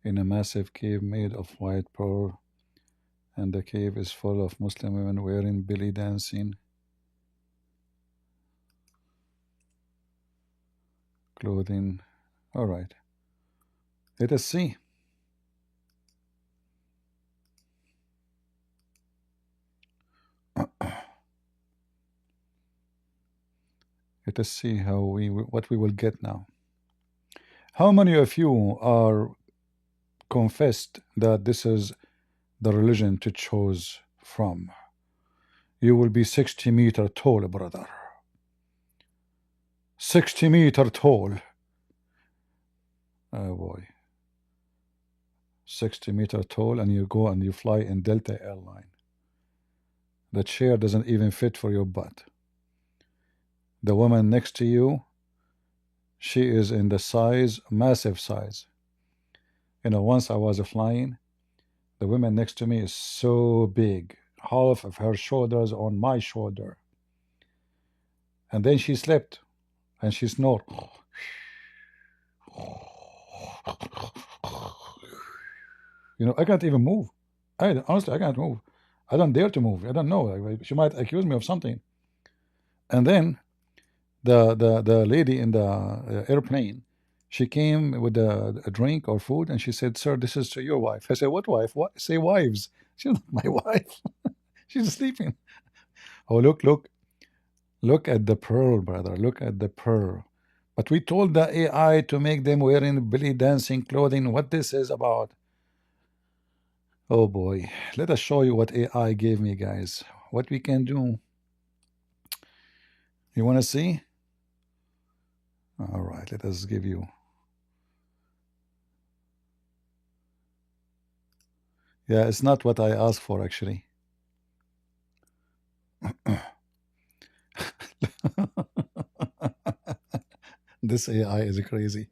[SPEAKER 2] in a massive cave made of white pearl, and the cave is full of Muslim women wearing belly dancing clothing. All right, let us see. Let us see how what we will get now. How many of you are confessed that this is the religion to choose from? You will be 60-meter tall, brother. 60-meter tall. Oh boy. 60-meter tall, and you go and you fly in Delta Airline. The chair doesn't even fit for your butt. The woman next to you, she is in the size, massive size. You know, once I was flying, the woman next to me is so big, half of her shoulders on my shoulder. And then she slept and she snored. You know, I can't even move. Honestly, I can't move. I don't dare to move. I don't know. She might accuse me of something. And then the lady in the airplane, she came with a drink or food, and she said, "Sir, this is to your wife." I said, "What wife? What? Say wives." She's not my wife. She's sleeping. Oh, look at the pearl, brother. Look at the pearl. But we told the AI to make them wearing belly dancing clothing. What this is about? Oh boy, let us show you what AI gave me, guys. What we can do. You want to see? All right, let us give you. Yeah, it's not what I asked for, actually. This AI is crazy.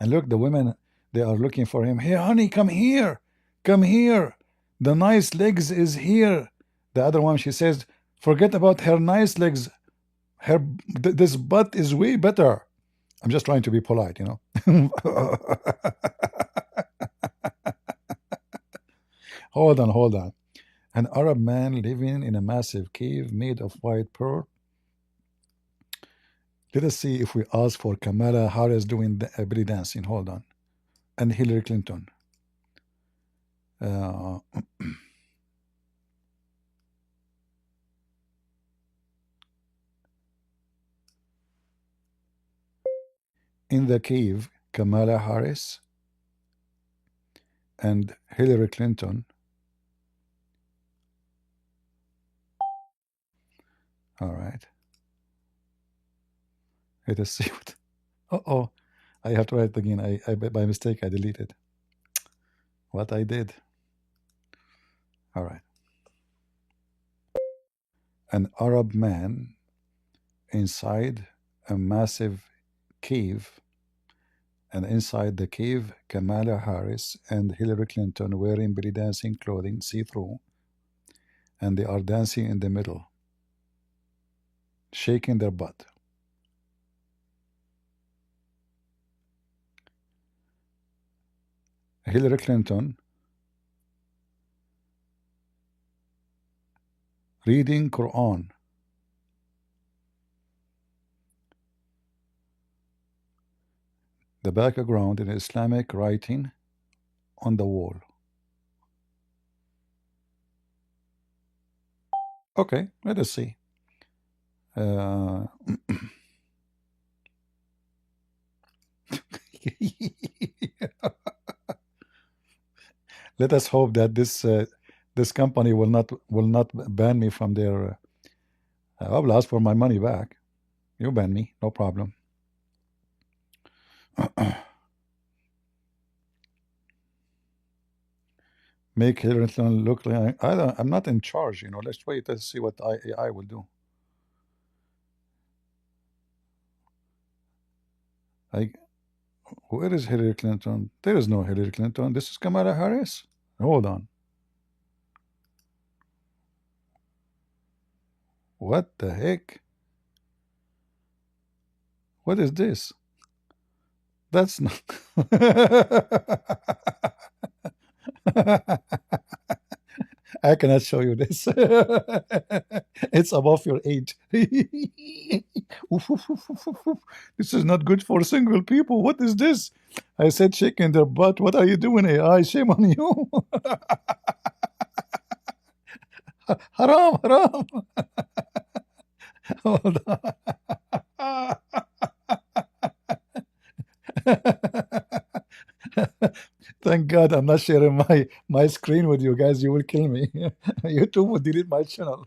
[SPEAKER 2] And look, the women, they are looking for him. Hey, honey, come here. Come here. The nice legs is here. The other one, she says, forget about her nice legs. This butt is way better. I'm just trying to be polite, you know. Hold on. An Arab man living in a massive cave made of white pearl. Let us see if we ask for Kamala Harris doing the belly dancing. Hold on. And Hillary Clinton. In the cave, Kamala Harris and Hillary Clinton. All right. Let us see what. Uh-oh. I have to write it again. I by mistake I deleted what I did. All right. An Arab man inside a massive cave, and inside the cave, Kamala Harris and Hillary Clinton wearing belly dancing clothing, see-through, and they are dancing in the middle, shaking their butt. Hillary Clinton reading Quran. The background in Islamic writing on the wall. Okay, let us see. Let us hope that this company will not ban me from their. I will ask for my money back. You ban me, no problem. Make Hillary Clinton look like I'm not in charge. You know, let's wait and see what AI will do. Where is Hillary Clinton? There is no Hillary Clinton. This is Kamala Harris. Hold on. What the heck? What is this? That's not. I cannot show you this. It's above your age. This is not good for single people. What is this? I said shaking their butt. What are you doing, AI? Shame on you. Haram, haram. Hold on. Thank God I'm not sharing my screen with you guys. You will kill me. YouTube will delete my channel.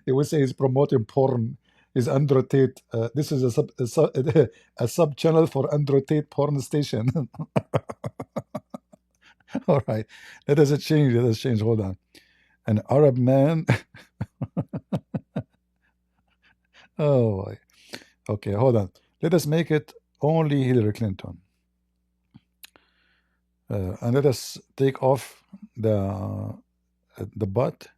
[SPEAKER 2] They will say he's promoting porn. Is Andrew Tate. This is a sub channel for Andrew Tate porn station. All right. Let us change. Let us change. Hold on. An Arab man. Oh boy. Okay, hold on. Let us make it only Hillary Clinton. And let us take off the butt.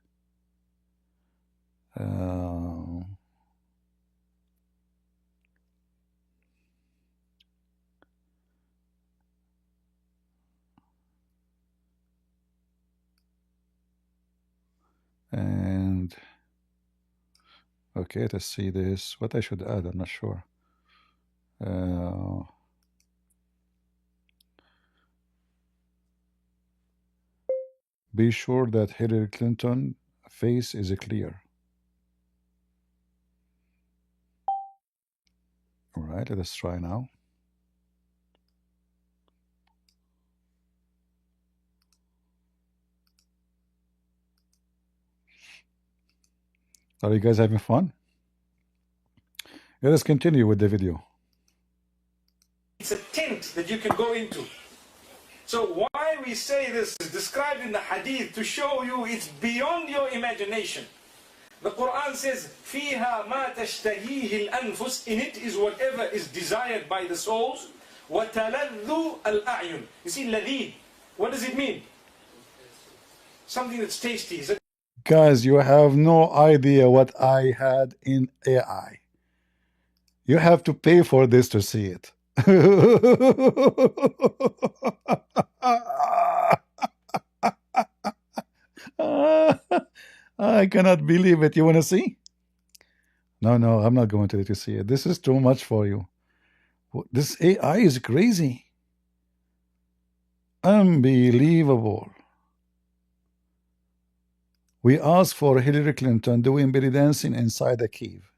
[SPEAKER 2] And okay, let's see this. What I should add, I'm not sure. Be sure that Hillary Clinton face is clear. All right, let us try now. Are you guys having fun? Let us continue with the video.
[SPEAKER 1] It's a tent that you can go into. So why we say this is described in the hadith to show you it's beyond your imagination. The Quran says, فِيهَا مَا تَشْتَهِيهِ الْأَنفُسِ. In it is whatever is desired by the souls. وَتَلَذُّ الْأَعْيُنِ. You see, ladhi, what does it mean? Something that's tasty. Is it?
[SPEAKER 2] Guys, you have no idea what I had in AI. You have to pay for this to see it. I cannot believe it. You want to see? No, I'm not going to let you see it. This is too much for you. This AI is crazy. Unbelievable. We asked for Hillary Clinton doing belly dancing inside a cave.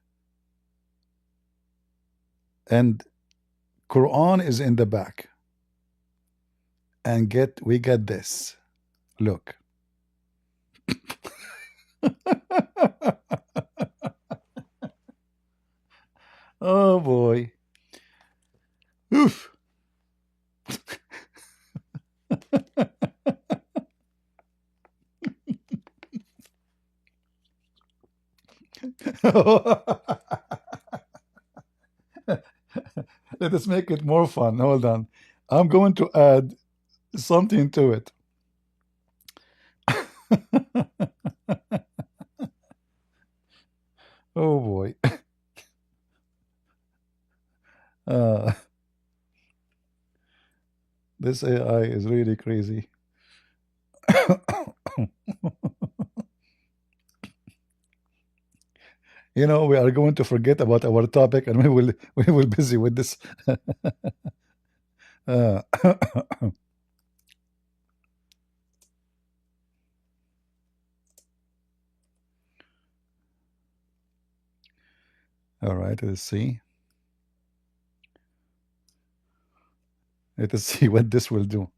[SPEAKER 2] And Quran is in the back. And we get this. Look. Oh boy. Oof. Let us make it more fun. Hold on. I'm going to add something to it. Oh boy. This AI is really crazy. You know, we are going to forget about our topic and we will busy with this. All right, let's see. Let us see what this will do.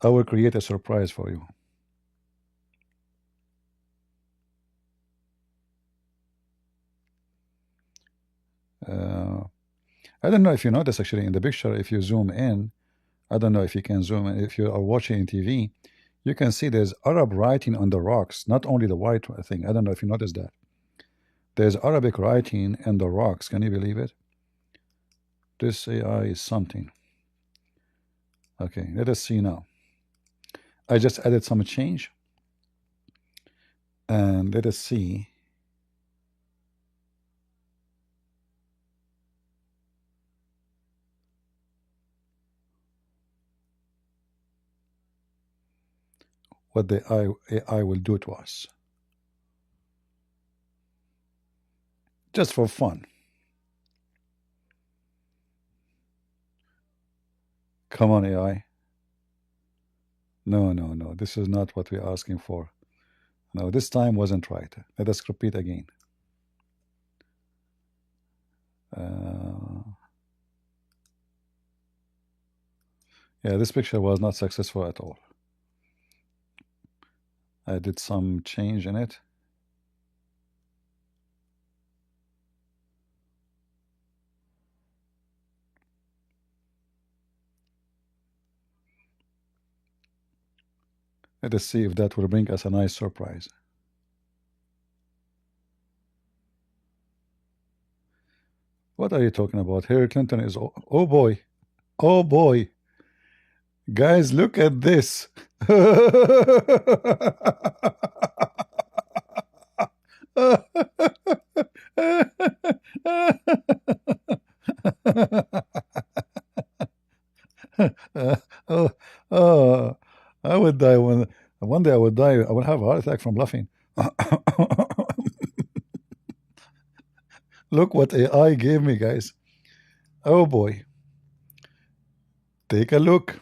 [SPEAKER 2] I will create a surprise for you. I don't know if you notice actually in the picture, if you zoom in, I don't know if you can zoom in, if you are watching in TV, you can see there's Arab writing on the rocks, not only the white thing. I don't know if you noticed that. There's Arabic writing in the rocks. Can you believe it? This AI is something. Okay, let us see now. I just added some change. And let us see. what the AI will do to us. Just for fun. Come on, AI. No, no, no. This is not what we're asking for. No, this time wasn't right. Let us repeat again. Yeah, this picture was not successful at all. I did some change in it. Let us see if that will bring us a nice surprise. What are you talking about? Hillary Clinton is... Oh boy. Oh boy. Guys, look at this. Oh, I would die one day I would die. I would have a heart attack from laughing. Look what AI gave me, guys. Oh boy. Take a look.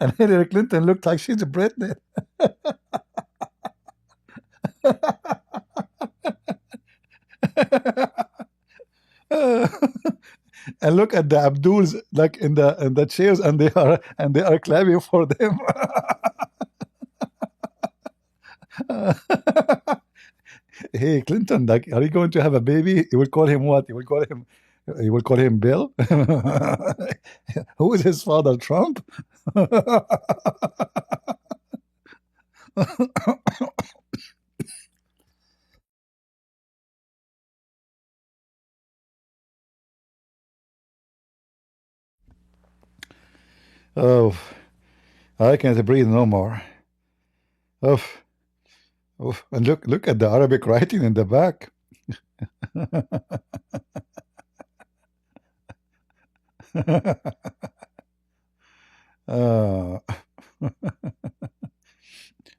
[SPEAKER 2] And Hillary Clinton looked like she's a Britney. And look at the Abduls like in the chairs, and they are clapping for them. Hey Clinton, like, are you going to have a baby? You will call him what? You will call him Bill? Who is his father? Trump? Oh, I can't breathe no more. Oh, oh, and look at the Arabic writing in the back.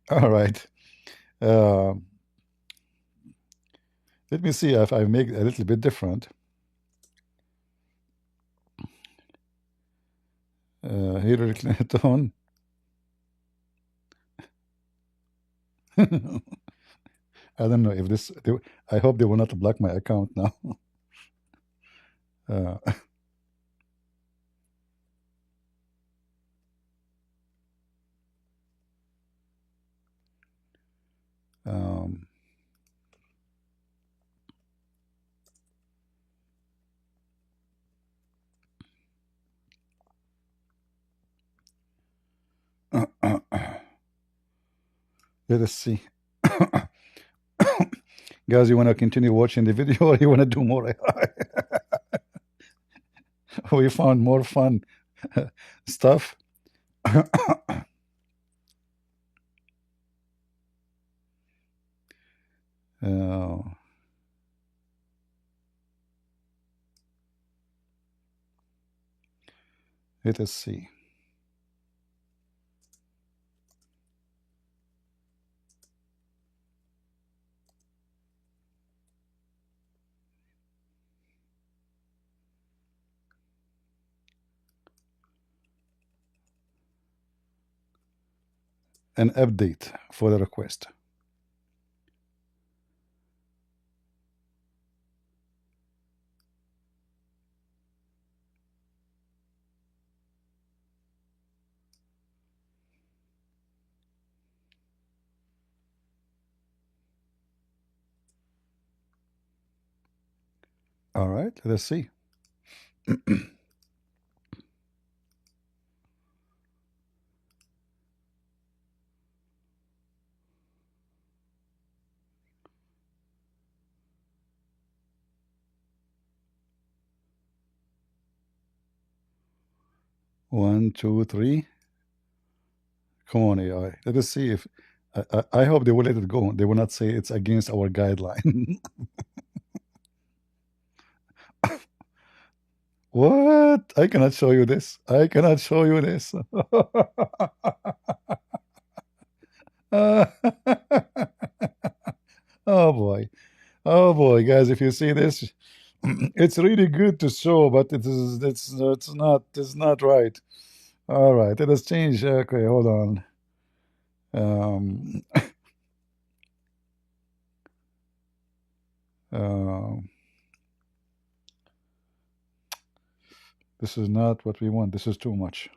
[SPEAKER 2] All right. Let me see if I make it a little bit different. Hillary Clinton. I don't know if this. I hope they will not block my account now. Let us see. Guys, you want to continue watching the video, or you want to do more AI? We found more fun stuff. Let us see. An update for the request. All right, let's see. One, two, three. Come on, AI. Let us see if I hope they will let it go. They will not say it's against our guideline. What? I cannot show you this. I cannot show you this. Oh boy. Oh boy, guys, if you see this, it's really good to show, but it's not right. All right, let us change. Okay, hold on. Um, um, this is not what we want. This is too much.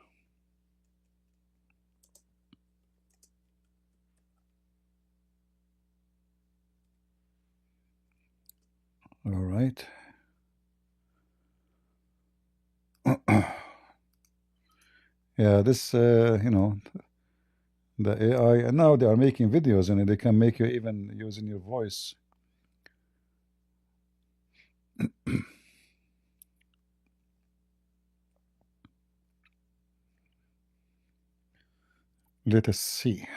[SPEAKER 2] All right. Yeah, this, you know, the AI, and now they are making videos and they can make you even using your voice. Let us see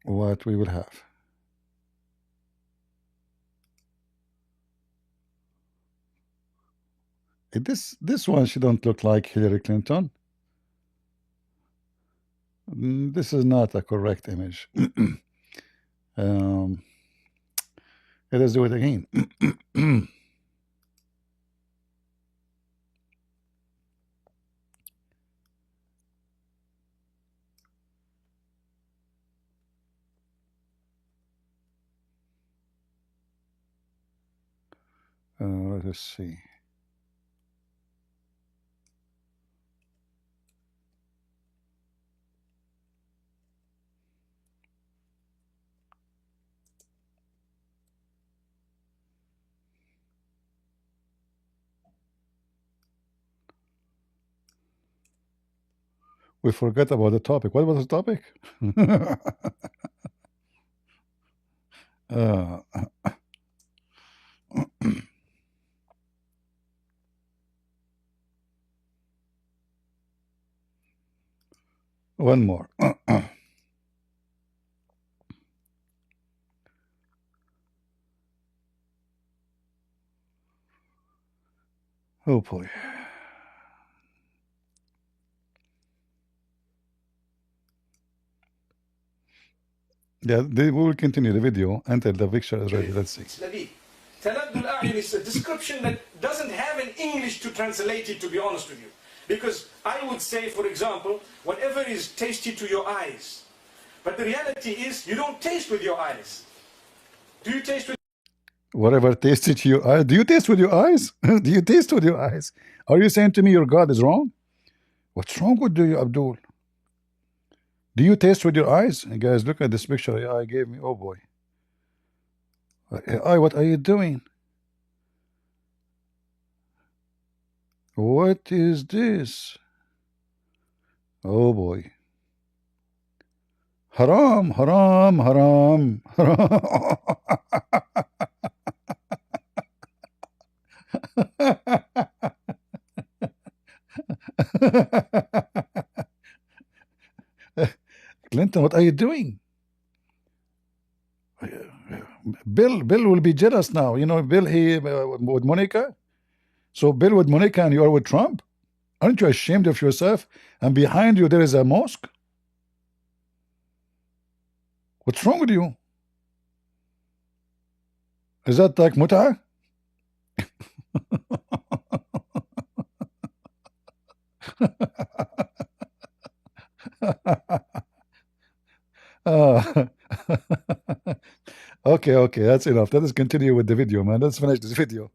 [SPEAKER 2] what we will have. This one, she don't look like Hillary Clinton. This is not a correct image. Let us do it again. Let us see. We forgot about the topic. What was the topic? uh, one more. Oh boy. Yeah, we will continue the video until the picture is ready. Let's see.
[SPEAKER 1] Taladdul a'yun is a description that doesn't have an English to translate it, to be honest with you. Because I would say, for example, whatever is tasty to your eyes. But the reality is, you don't taste with your eyes. Do you taste with
[SPEAKER 2] Whatever tasted to your eyes. Do you taste with your eyes? Do you taste with your eyes? Are you saying to me your God is wrong? What's wrong with you, Abdul? Do you taste with your eyes? And guys, look at this picture AI gave me. Oh boy. AI, what are you doing? What is this? Oh boy. Haram, haram, haram, haram. Clinton, what are you doing? Bill will be jealous now. You know, Bill, he with Monica. So Bill with Monica and you are with Trump? Aren't you ashamed of yourself? And behind you there is a mosque? What's wrong with you? Is that like mut'ah? Okay, that's enough. Let us continue with the video, man. Let's finish this video.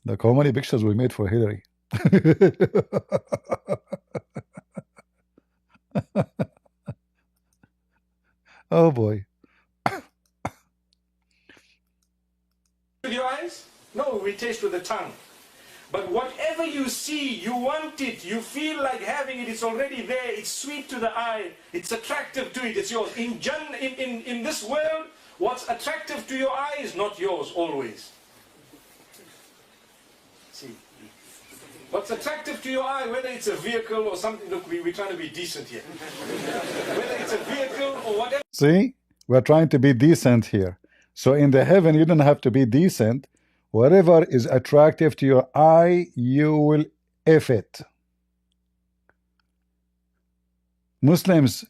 [SPEAKER 2] Look how many pictures we made for Hillary. Oh boy.
[SPEAKER 1] with your eyes? No, we taste with the tongue. But whatever you see, you want it, you feel like having it, it's already there, it's sweet to the eye, it's attractive to it, it's yours. In this world, what's attractive to your eye is not yours always. See, what's attractive to your eye, whether it's a vehicle or something, look, we're trying to be decent here. Whether it's a vehicle or whatever.
[SPEAKER 2] See? We're trying to be decent here. So in the heaven, you don't have to be decent. Whatever is attractive to your eye, you will F it. Muslims,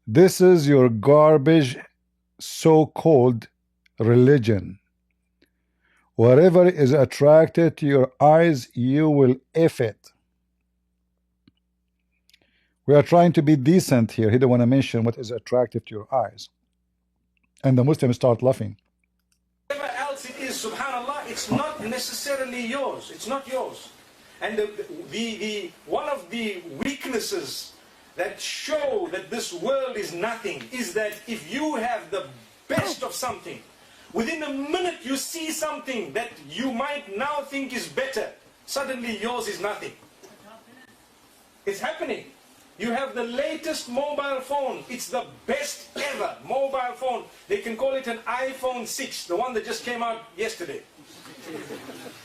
[SPEAKER 2] this is your garbage so-called religion. Whatever is attracted to your eyes, you will F it. We are trying to be decent here. He don't want to mention what is attractive to your eyes. And the Muslims start laughing.
[SPEAKER 1] Whatever else it is, subhanallah, it's not necessarily yours. It's not yours. And one of the weaknesses that show that this world is nothing is that if you have the best of something, within a minute you see something that you might now think is better, suddenly yours is nothing. It's happening. You have the latest mobile phone. It's the best ever mobile phone. They can call it an iPhone 6, the one that just came out yesterday.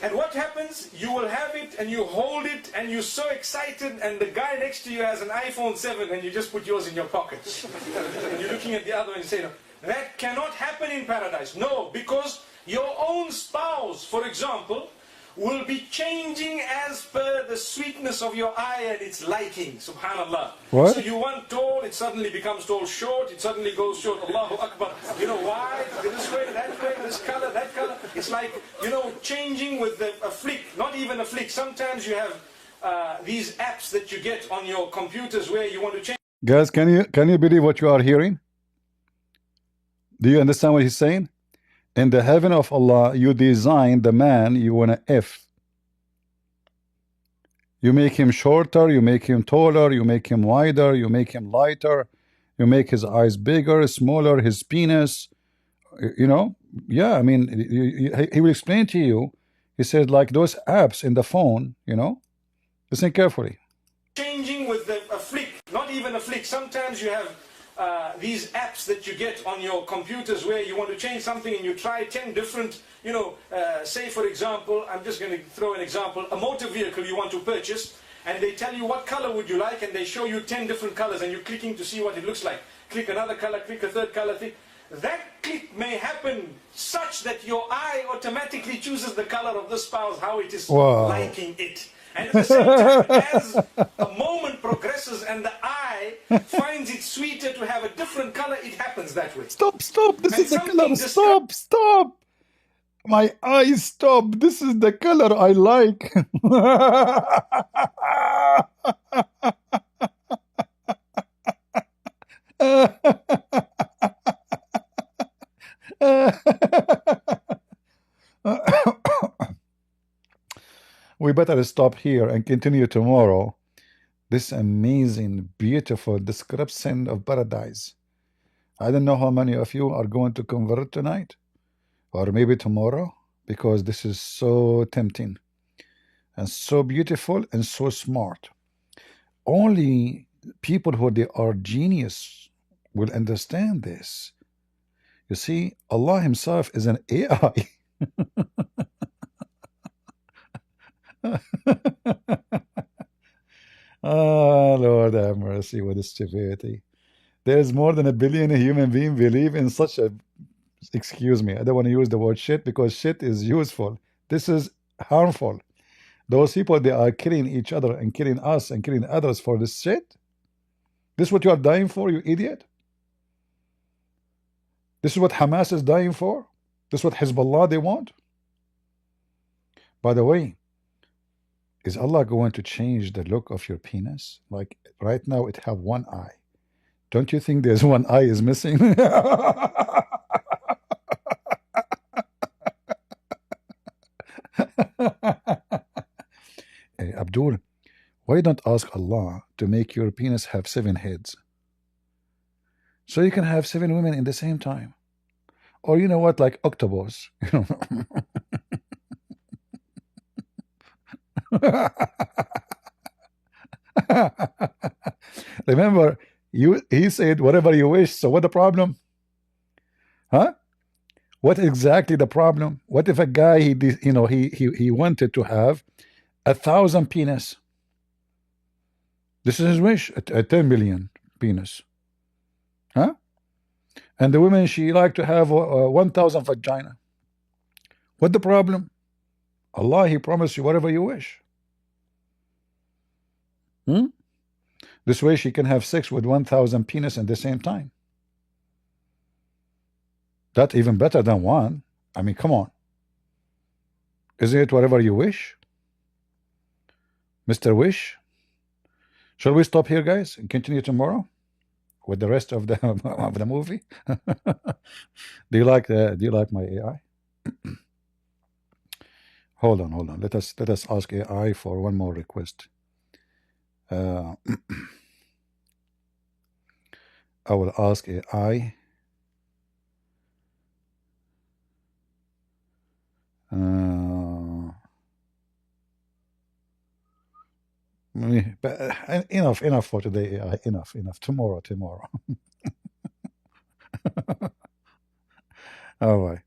[SPEAKER 1] And what happens? You will have it and you hold it and you're so excited, and the guy next to you has an iPhone 7 and you just put yours in your pocket. And you're looking at the other one and you say, no, that cannot happen in paradise. No, because your own spouse, for example, will be changing as per the sweetness of your eye and its liking, subhanallah.
[SPEAKER 2] What?
[SPEAKER 1] So you want tall, it suddenly becomes tall. Short, it suddenly goes short. Allahu Akbar. You know, why? This way, this color, that color. It's like, you know, changing with a flick, not even a flick. Sometimes you have these apps that you get on your computers where you want to change.
[SPEAKER 2] Guys, can you believe what you are hearing? Do you understand what he's saying? In the heaven of Allah, you design the man you want to F. You make him shorter, you make him taller, you make him wider, you make him lighter, you make his eyes bigger, smaller, his penis. You know, yeah, I mean, he will explain to you. He said, like those apps in the phone, you know, listen carefully.
[SPEAKER 1] Changing with a flick, not even a flick. Sometimes you have these apps that you get on your computers where you want to change something and you try 10 different, you know, say for example, I'm just going to throw an example, a motor vehicle you want to purchase, and they tell you what color would you like, and they show you 10 different colors and you're clicking to see what it looks like. Click another color, click a third color, that click may happen such that your eye automatically chooses the color of the spouse, how it is liking it. And at the same time, as a moment progresses and the eye finds it sweeter to have a different color, it happens that way.
[SPEAKER 2] Stop, this is the color. Stop. My eyes stop. This is the color I like. We better stop here and continue tomorrow. This amazing, beautiful description of paradise. I don't know how many of you are going to convert tonight, or maybe tomorrow, because this is so tempting and so beautiful and so smart. Only people who they are genius will understand this. You see, Allah himself is an AI. Oh, Lord have mercy, what a stupidity. There's more than 1 billion human beings believe in such a, excuse me, I don't want to use the word shit because shit is useful. This is harmful. Those people, they are killing each other and killing us and killing others for this shit. This is what you are dying for, you idiot? This is what Hamas is dying for? This is what Hezbollah they want? By the way, is Allah going to change the look of your penis? Like right now it have one eye. Don't you think there's one eye is missing? Hey, Abdul, why don't ask Allah to make your penis have 7 heads? So you can have 7 women in the same time. Or you know what, like octopus. Remember, he said whatever you wish. So what the problem? Huh? What exactly the problem? What if a guy he wanted to have 1,000 penis? This is his wish, a 10 billion penis. Huh? And the women, she like to have 1,000 vagina. What the problem? Allah, He promised you whatever you wish. This way she can have sex with 1,000 penis at the same time. That's even better than one. I mean, come on. Isn't it whatever you wish? Mr. Wish? Shall we stop here, guys, and continue tomorrow with the rest of the of the movie? Do you like my AI? Hold on. Let us ask AI for one more request. I will ask AI. Enough for today, AI. Enough. Tomorrow. All right.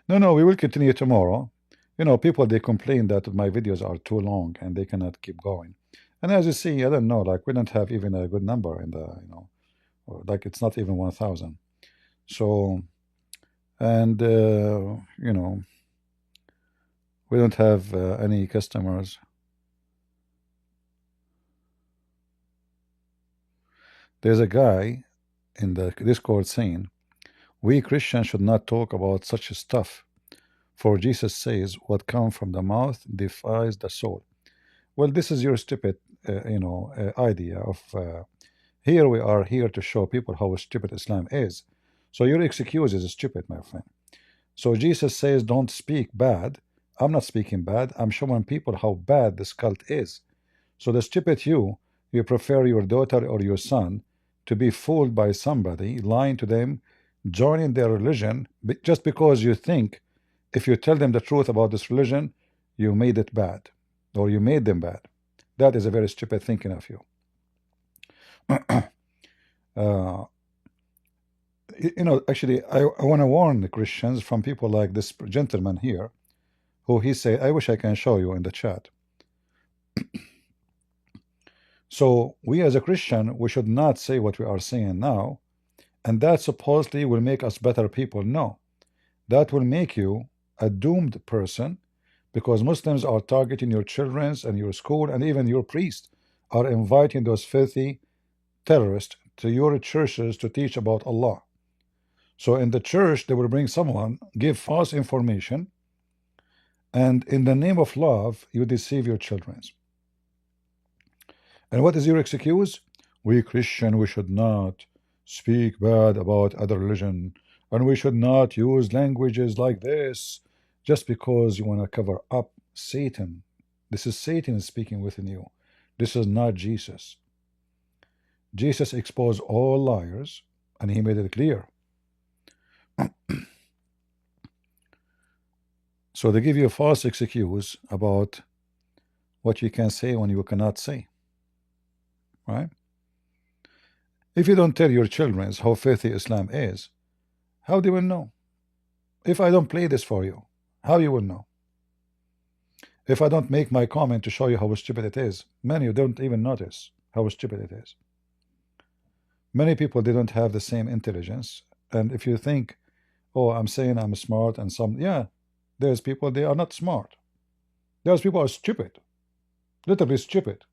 [SPEAKER 2] No, we will continue tomorrow. You know, people, they complain that my videos are too long and they cannot keep going. And as you see, I don't know, like we don't have even a good number in the, you know, or like it's not even 1,000. So, and you know, we don't have any customers. There's a guy in the Discord saying, we Christians should not talk about such stuff, for Jesus says, what comes from the mouth defies the soul. Well, this is your stupid, idea of, here we are here to show people how stupid Islam is. So your excuse is stupid, my friend. So Jesus says, don't speak bad. I'm not speaking bad. I'm showing people how bad this cult is. So the stupid you prefer your daughter or your son to be fooled by somebody, lying to them, joining their religion, just because you think if you tell them the truth about this religion, you made it bad, or you made them bad. That is a very stupid thinking of you. Actually, I want to warn the Christians from people like this gentleman here, who he said, I wish I can show you in the chat. So we as a Christian, we should not say what we are saying now, and that supposedly will make us better people. No, that will make you a doomed person, because Muslims are targeting your children's and your school, and even your priests are inviting those filthy terrorists to your churches to teach about Allah. So in the church, they will bring someone, give false information, and in the name of love, you deceive your children. And what is your excuse? We Christian, we should not speak bad about other religion, and we should not use languages like this, just because you want to cover up Satan. This is Satan speaking within you. This is not Jesus. Jesus exposed all liars, and he made it clear. So they give you a false excuse about what you can say when you cannot say. Right? If you don't tell your children how filthy Islam is, how they will know? If I don't play this for you, how you will know? If I don't make my comment to show you how stupid it is, many don't even notice how stupid it is. Many people, they don't have the same intelligence. And if you think, oh, I'm saying I'm smart, and there's people, they are not smart. There's people who are stupid, literally stupid.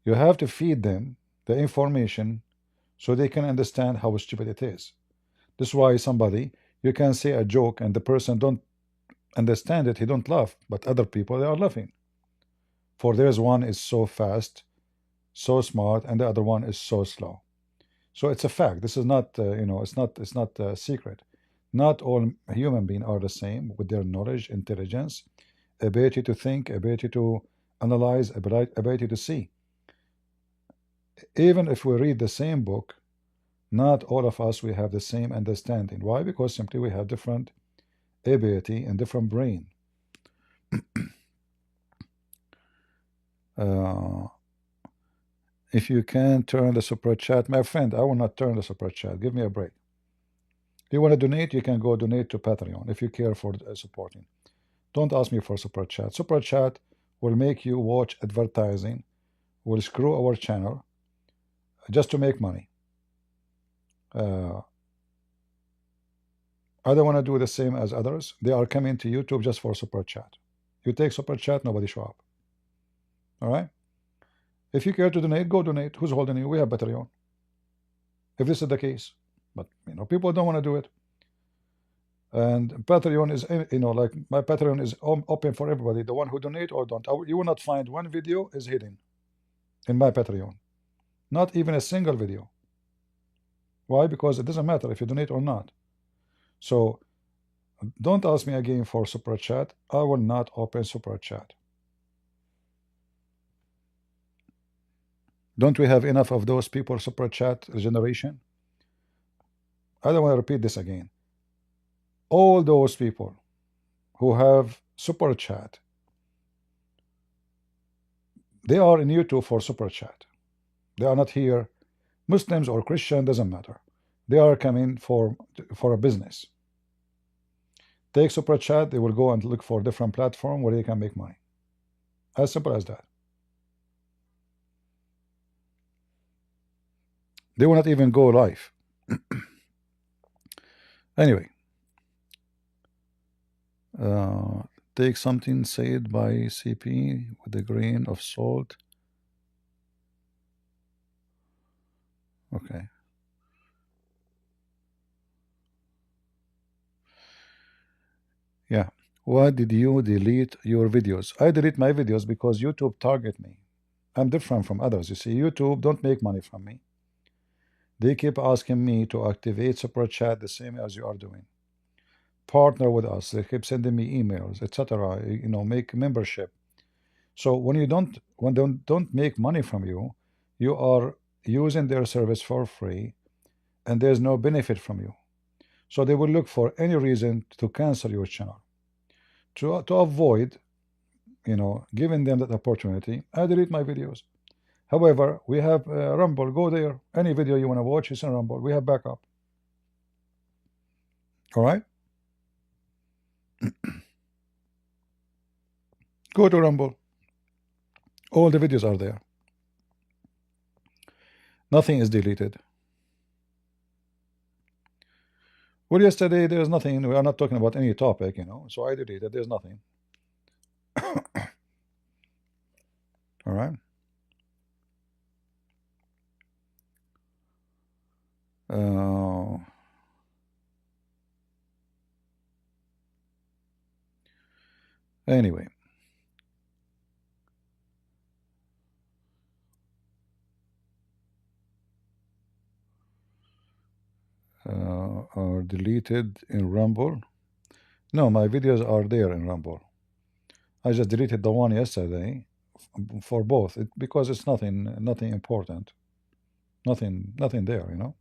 [SPEAKER 2] You have to feed them the information so they can understand how stupid it is. This is why somebody, you can say a joke and the person don't understand it, he don't laugh, but other people, they are laughing. For there's one is so fast, so smart, and the other one is so slow. So it's a fact. This is not, it's not a secret. Not all human beings are the same with their knowledge, intelligence, ability to think, ability to analyze, ability to see. Even if we read the same book, not all of us, we have the same understanding. Why? Because simply we have different ability and different brain. If you can turn the super chat, my friend, I will not turn the super chat. Give me a break. If you want to donate, you can go donate to Patreon if you care for supporting. Don't ask me for super chat. Super chat will make you watch advertising, will screw our channel just to make money. Uh, I don't want to do the same as others. They are coming to YouTube just for super chat. You take super chat, nobody show up. All right. If you care to donate, go donate. Who's holding you? We have Patreon. If this is the case, but people don't want to do it. And Patreon is, like my Patreon is open for everybody. The one who donate or don't. You will not find one video is hidden in my Patreon. Not even a single video. Why? Because it doesn't matter if you donate or not. So don't ask me again for super chat. I will not open super chat. Don't we have enough of those people super chat generation? I don't want to repeat this again. All those people who have super chat, they are in YouTube for super chat. They are not here. Muslims or Christian, doesn't matter. They are coming for a business. Take super chat, they will go and look for a different platform where they can make money. As simple as that. They will not even go live. Anyway, take something said by CP with a grain of salt. Okay. Yeah. Why did you delete your videos? I delete my videos because YouTube target me. I'm different from others. You see, YouTube don't make money from me. They keep asking me to activate super chat the same as you are doing. Partner with us. They keep sending me emails, etc. Make membership. So when you don't make money from you, you are using their service for free, and there's no benefit from you. So they will look for any reason to cancel your channel. To avoid, giving them that opportunity, I delete my videos. However, we have Rumble. Go there. Any video you want to watch is in Rumble. We have backup. All right? Go to Rumble. All the videos are there. Nothing is deleted. Well, yesterday there's nothing. We are not talking about any topic, so I deleted. There's nothing. All right. Anyway. Are deleted in Rumble. No, my videos are there in Rumble. I just deleted the one yesterday for both because it's nothing important. Nothing there,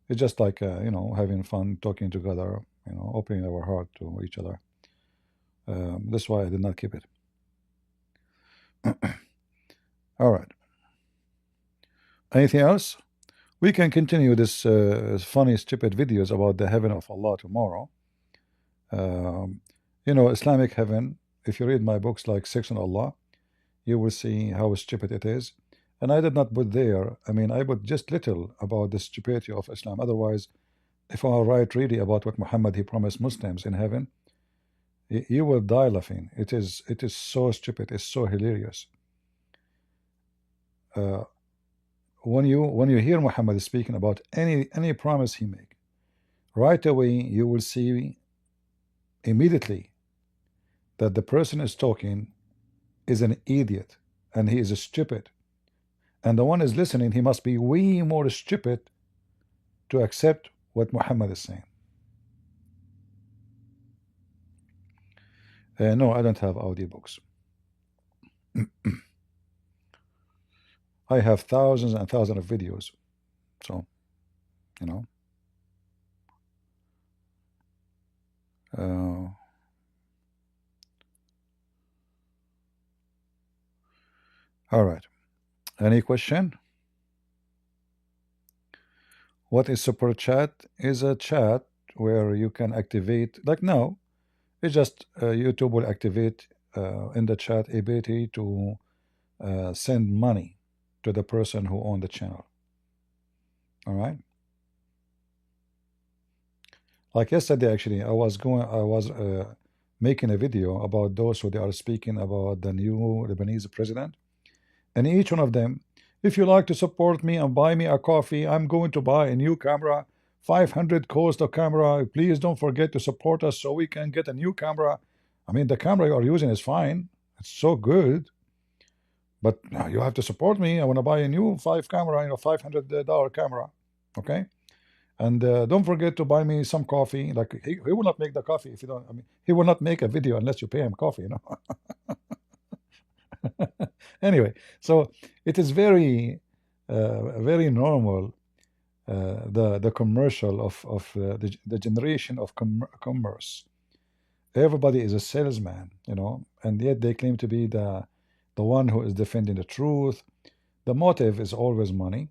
[SPEAKER 2] It's just like having fun, talking together, opening our heart to each other. That's why I did not keep it. All right. Anything else? We can continue this funny, stupid videos about the heaven of Allah tomorrow. Islamic Heaven, if you read my books like Sex on Allah, you will see how stupid it is. And I did not put there, I put just little about the stupidity of Islam. Otherwise, if I write really about what Muhammad he promised Muslims in heaven, you will die laughing. It is so stupid. It's so hilarious. When you hear Muhammad speaking about any promise he make, right away you will see immediately that the person is talking is an idiot and he is stupid, and the one is listening, he must be way more stupid to accept what Muhammad is saying. No, I don't have audiobooks. I have thousands and thousands of videos, so all right. Any question? What is super chat? Is a chat where you can activate, like now, it's just YouTube will activate in the chat ability to send money to the person who owned the channel. All right. Like yesterday, actually, I was making a video about those who they are speaking about the new Lebanese president, and each one of them, if you like to support me and buy me a coffee, I'm going to buy a new camera. 500 cost a camera. Please don't forget to support us so we can get a new camera. I mean, the camera you are using is fine. It's so good. But you have to support me. I want to buy a new $500 camera. Okay? And don't forget to buy me some coffee. Like he will not make the coffee if you don't. I mean, he will not make a video unless you pay him coffee, you know. Anyway, so it is very very normal, the commercial of the generation of commerce. Everybody is a salesman, you know, and yet they claim to be the one who is defending the truth. The motive is always money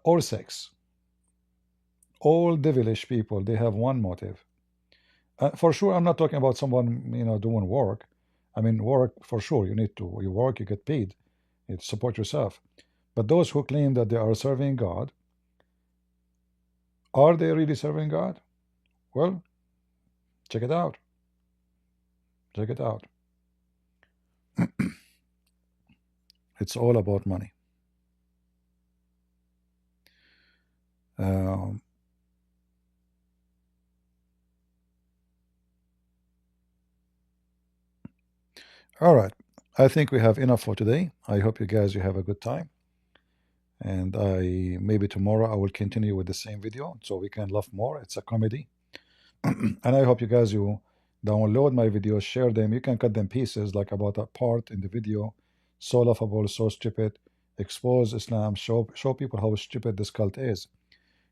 [SPEAKER 2] or sex. All devilish people, they have one motive. For sure, I'm not talking about someone, you know, doing work. I mean, work, for sure, you work, you get paid, you support yourself. But those who claim that they are serving God, are they really serving God? Well, check it out. Check it out. It's all about money. All right. I think we have enough for today. I hope you guys you have a good time. And maybe tomorrow I will continue with the same video so we can laugh more. It's a comedy. And I hope you guys you download my videos, share them. You can cut them pieces, like about a part in the video. So laughable, so stupid. Expose Islam, show people how stupid this cult is.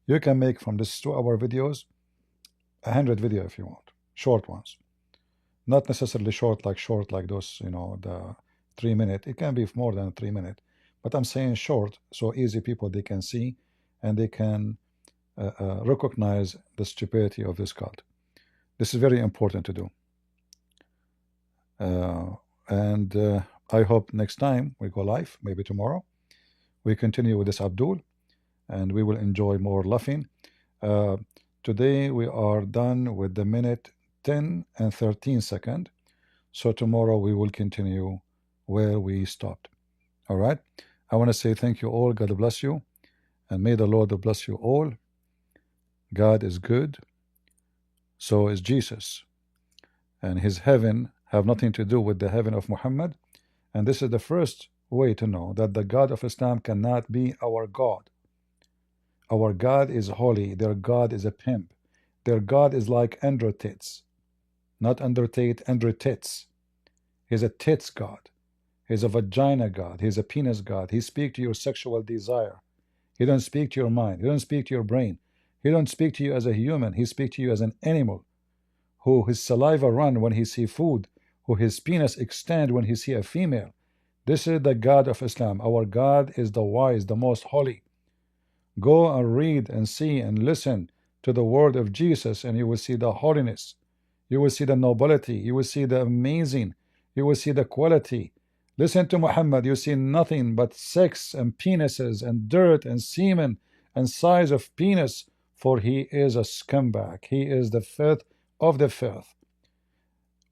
[SPEAKER 2] You can make from this 2-hour videos 100 video if you want. Short ones. Not necessarily short like those, you know, the 3-minute. It can be more than 3 minutes. But I'm saying short, so easy people they can see and they can recognize the stupidity of this cult. This is very important to do. I hope next time we go live, maybe tomorrow, we continue with this Abdul and we will enjoy more laughing. Today we are done with the minute 10 and 13 seconds. So tomorrow we will continue where we stopped. All right. I want to say thank you all. God bless you. And may the Lord bless you all. God is good. So is Jesus. And his heaven have nothing to do with the heaven of Muhammad. And this is the first way to know that the God of Islam cannot be our God. Our God is holy. Their God is a pimp. Their God is like Andrew Tits. Not Andrew Tate, Andrew Tits. He's a tits God. He's a vagina God. He's a penis God. He speaks to your sexual desire. He don't speak to your mind. He don't speak to your brain. He don't speak to you as a human. He speaks to you as an animal, who his saliva run when he see food, who his penis extend when he see a female. This is the God of Islam. Our God is the wise, the most holy. Go and read and see and listen to the word of Jesus, and you will see the holiness. You will see the nobility. You will see the amazing. You will see the quality. Listen to Muhammad. You see nothing but sex and penises and dirt and semen and size of penis, for he is a scumbag. He is the filth of the filth.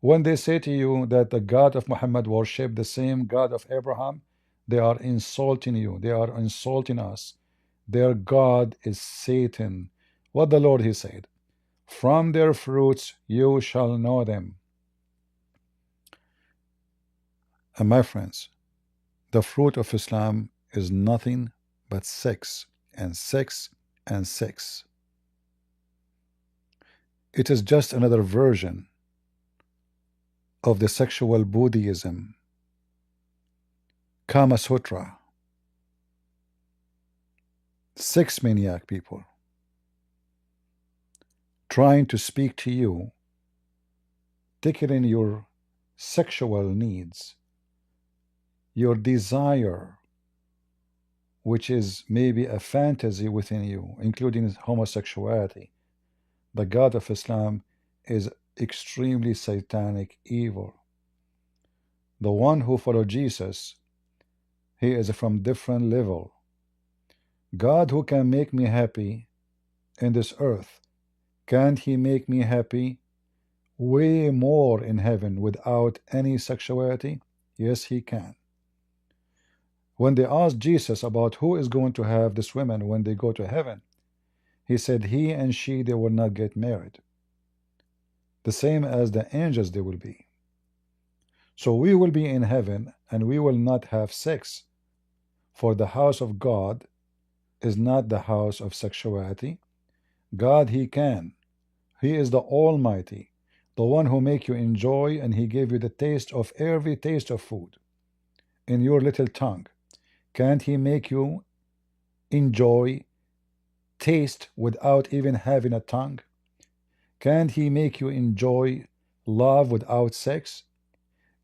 [SPEAKER 2] When they say to you that the God of Muhammad worship the same God of Abraham, they are insulting you. They are insulting us. Their God is Satan. What the Lord he said, from their fruits you shall know them. And my friends, the fruit of Islam is nothing but sex and sex and sex. It is just another version of the sexual Buddhism, Kama Sutra. Sex maniac people trying to speak to you, tickling your sexual needs, your desire, which is maybe a fantasy within you, including homosexuality. The God of Islam is extremely satanic evil. The one who followed Jesus, he is from different level. God who can make me happy in this earth Can't He make me happy way more in heaven without any sexuality? Yes, He can. When they asked Jesus about who is going to have this woman when they go to heaven, He said he and she, they will not get married. The same as the angels they will be. So we will be in heaven and we will not have sex. For the house of God is not the house of sexuality. God, He can. He is the Almighty, the one who make you enjoy, and He gave you the taste of every taste of food in your little tongue. Can't He make you enjoy, taste without even having a tongue? Can't He make you enjoy love without sex?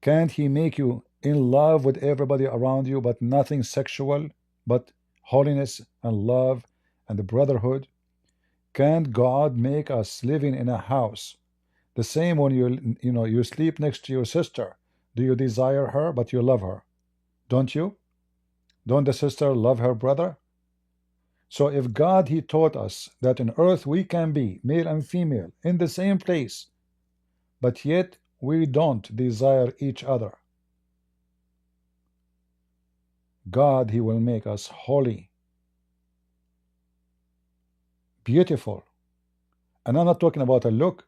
[SPEAKER 2] Can't He make you in love with everybody around you, but nothing sexual, but holiness and love and the brotherhood? Can't God make us living in a house? The same when you sleep next to your sister. Do you desire her, but you love her? Don't you? Don't the sister love her brother? So if God, He taught us that in earth we can be male and female in the same place, but yet we don't desire each other, God, He will make us holy, beautiful. And I'm not talking about a look.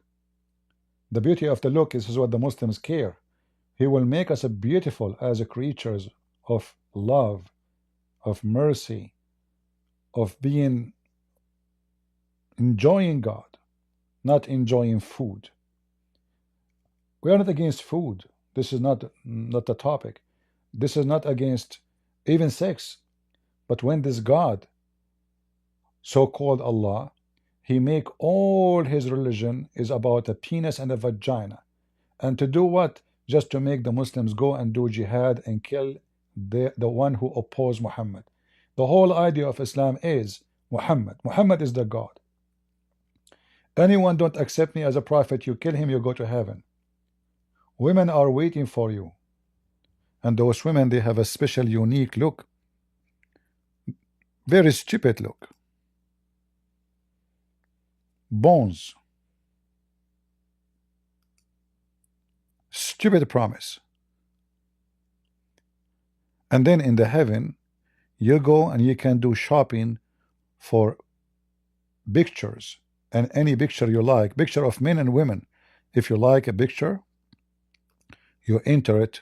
[SPEAKER 2] The beauty of the look is what the Muslims care. He will make us beautiful as creatures of love, of mercy, of being enjoying God, not enjoying food. We are not against food. This is not the topic. This is not against even sex. But when this God, so-called Allah, He make all His religion is about a penis and a vagina. And to do what? Just to make the Muslims go and do jihad and kill the one who opposed Muhammad. The whole idea of Islam is Muhammad. Muhammad is the God. Anyone don't accept me as a prophet, you kill him, you go to heaven. Women are waiting for you. And those women, they have a special unique look. Very stupid look. Bones. Stupid promise. And then in the heaven, you go and you can do shopping for pictures, and any picture you like, picture of men and women. If you like a picture, you enter it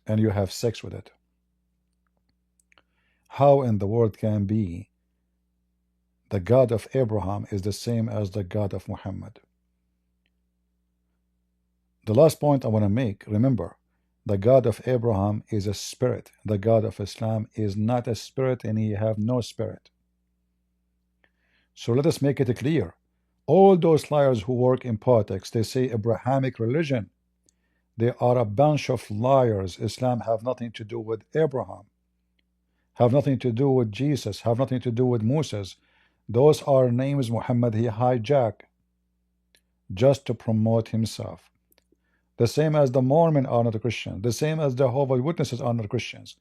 [SPEAKER 2] and you have sex with it. How in the world can be the God of Abraham is the same as the God of Muhammad? The last point I want to make, remember, the God of Abraham is a spirit. The God of Islam is not a spirit, and He have no spirit. So let us make it clear. All those liars who work in politics, they say Abrahamic religion. They are a bunch of liars. Islam have nothing to do with Abraham, have nothing to do with Jesus, have nothing to do with Moses. Those are names Muhammad he hijacked just to promote himself. The same as the Mormon are not Christians, the same as the Jehovah's Witnesses are not Christians.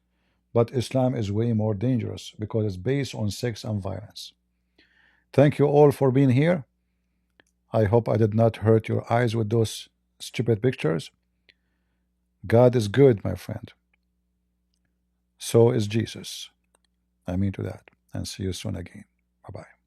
[SPEAKER 2] But Islam is way more dangerous because it's based on sex and violence. Thank you all for being here. I hope I did not hurt your eyes with those stupid pictures. God is good, my friend. So is Jesus. I mean to that. And see you soon again. Bye-bye.